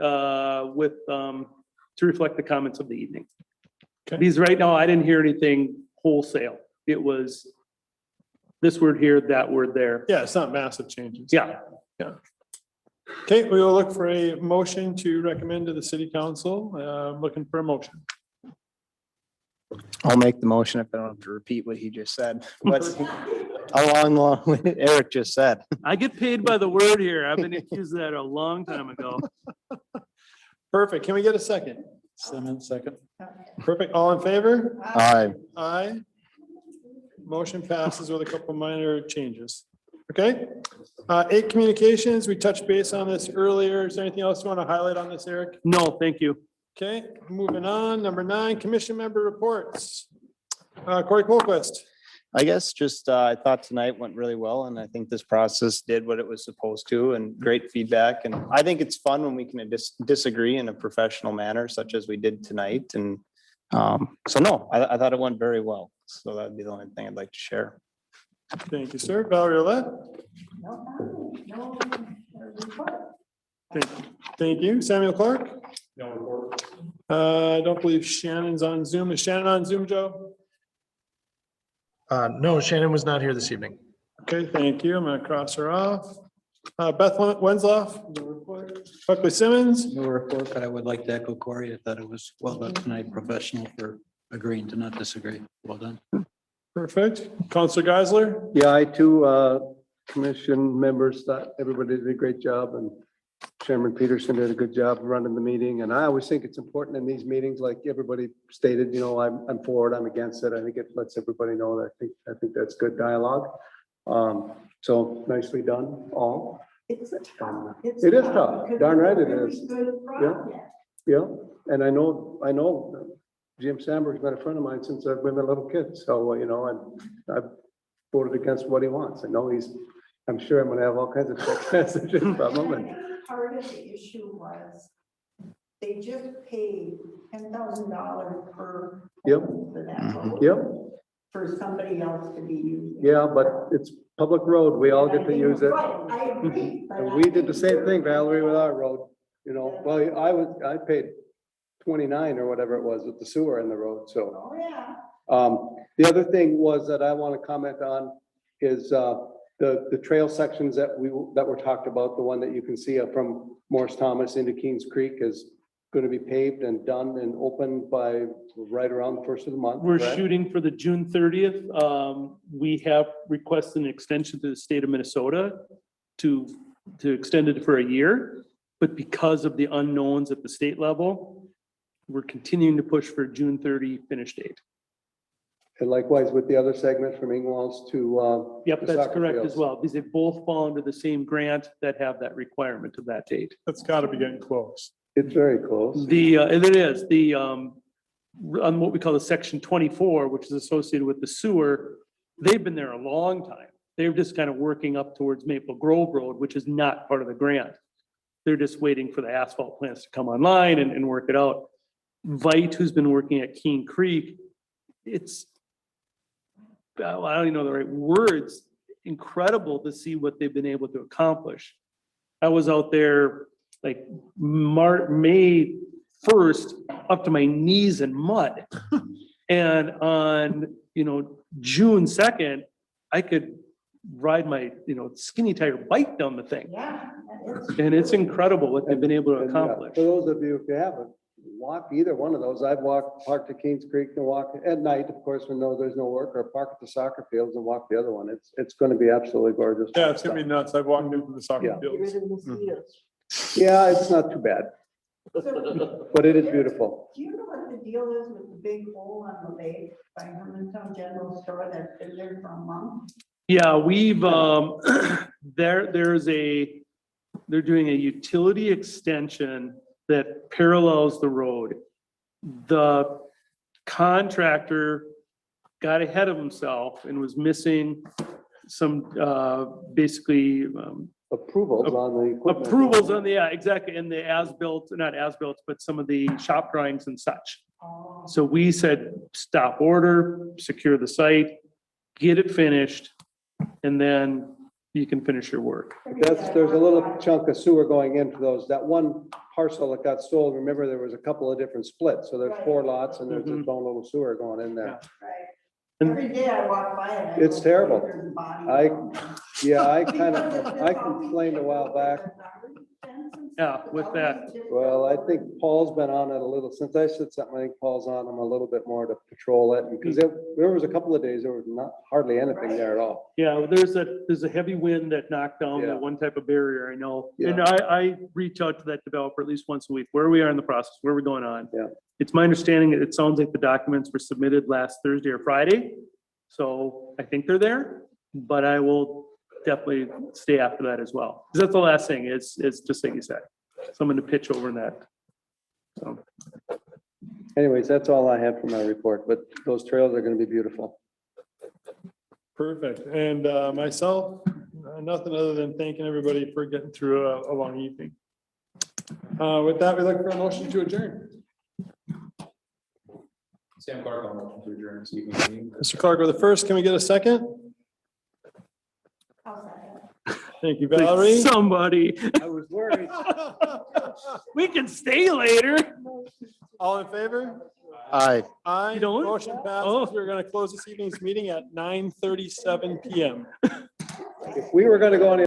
with, to reflect the comments of the evening. Okay. Because right now I didn't hear anything wholesale. It was this word here, that word there. Yeah, it's not massive changes. Yeah. Yeah. Okay, we will look for a motion to recommend to the city council. Looking for a motion. I'll make the motion if I don't have to repeat what he just said. What's along what Eric just said. I get paid by the word here. I've been accused of that a long time ago. Perfect. Can we get a second? Second. Perfect. All in favor? Aye. Aye. Motion passes with a couple minor changes. Okay. 8 communications. We touched base on this earlier. Is there anything else you want to highlight on this, Eric? No, thank you. Okay, moving on. Number 9, commission member reports. Corey Colquist. I guess just, I thought tonight went really well, and I think this process did what it was supposed to, and great feedback. And I think it's fun when we can disagree in a professional manner, such as we did tonight. And so no, I thought it went very well. So that'd be the only thing I'd like to share. Thank you, sir. Valerie Olet. Thank you. Samuel Clark. No report. I don't believe Shannon's on Zoom. Is Shannon on Zoom, Joe? No, Shannon was not here this evening. Okay, thank you. I'm gonna cross her off. Beth Wensloff. No report. Buckley Simmons. No report, but I would like to echo Corey. I thought it was well done tonight, professional for agreeing to not disagree. Well done. Perfect. Counselor Geisler. Yeah, I too, commission members thought everybody did a great job, and Chairman Peterson did a good job running the meeting. And I always think it's important in these meetings, like everybody stated, I'm for it, I'm against it. I think it lets everybody know that I think that's good dialogue. So nicely done, all. It's tough. It is tough. Darn right it is. Yeah. Yeah, and I know Jim Sandberg's been a friend of mine since I've been a little kid. So, I've voted against what he wants. I know I'm sure I'm gonna have all kinds of text messages from him. And part of the issue was they just paid $10,000 per. Yep. For that road. Yep. For somebody else to be using. Yeah, but it's public road. We all get to use it. Right, I agree. And we did the same thing, Valerie, with our road. Well, I paid 29 or whatever it was with the sewer in the road, so. Oh, yeah. The other thing was that I want to comment on is the trail sections that were talked about, the one that you can see from Morris Thomas into Kings Creek is going to be paved and done and open by right around the first of the month. We're correct? shooting for the June 30th. We have requested an extension to the state of Minnesota to extend it for a year. But because of the unknowns at the state level, we're continuing to push for June 30 finish date. And likewise with the other segment from Ingwalls to. Yep, the that's soccer correct fields. as well, because they both fall under the same grant that have that requirement of that date. That's got to be getting close. It's very close. And it is on what we call the section 24, which is associated with the sewer. They've been there a long time. They're just kind of working up towards Maple Grove Road, which is not part of the grant. They're just waiting for the asphalt plants to come online and work it out. Vite, who's been working at Keene Creek, it's, I don't even know the right words, incredible to see what they've been able to accomplish. I was out there like May 1st up to my knees in mud. And on, June 2nd, I could ride my, skinny tire bike down the thing. Yeah. And it's incredible what they've been able to And, accomplish. For those of you, if you haven't, walk either one of those. I've walked, parked to Kings Creek and walk at night, of course, when there's no work, or park at the soccer fields and walk the other one. It's going to be absolutely gorgeous. Yeah, it's gonna be nuts. I've walked into the soccer Yeah. fields. Yeah, it's not too bad, but it is beautiful. Do you know what the deal is with the big hole on the lake by Hermantown General Store that's been there for a month? Yeah, we've, they're doing a utility extension that parallels the road. The contractor got ahead of himself and was missing some, basically, Approvals on the equipment. approvals on the, yeah, exactly, and the as-built, not as-built, but some of the shop drawings and such. So we said, stop order, secure the site, get it finished, and then you can finish your work. There's a little chunk of sewer going into those. That one parcel that got sold, remember, there was a couple of different splits. So there's 4 lots and there's its own little sewer going in there. Every day I walk by it. I It's go, terrible. "There's a body I down there." I complained a while back. Yeah, with that. Well, I think Paul's been on it a little, since I said something, I think Paul's on him a little bit more to patrol it, because there was a couple of days, there was not hardly anything there at all. Yeah, there's a heavy wind that knocked down Yeah. that one type of barrier, I know. Yeah. And I reach out to that developer at least once a week, where we are in the process, where we're going on. Yeah. It's my understanding, it sounds like the documents were submitted last Thursday or Friday. So I think they're there, but I will definitely stay after that as well. Because that's the last thing is just like you said, someone to pitch over in that. So. Anyways, that's all I have for my report, but those trails are gonna be beautiful. Perfect. And myself, nothing other than thanking everybody for getting through a long evening. With that, we look for a motion to adjourn. Sam Clark, I'll motion to adjourn this evening meeting. Mr. Clark, we're the first. Can we get a second? Thank you, Valerie. Somebody. I was worried. We can stay later. All in favor? Aye. Aye. You don't? Motion passes. We're going to close this evening's meeting at 9:37 PM. If we were gonna go any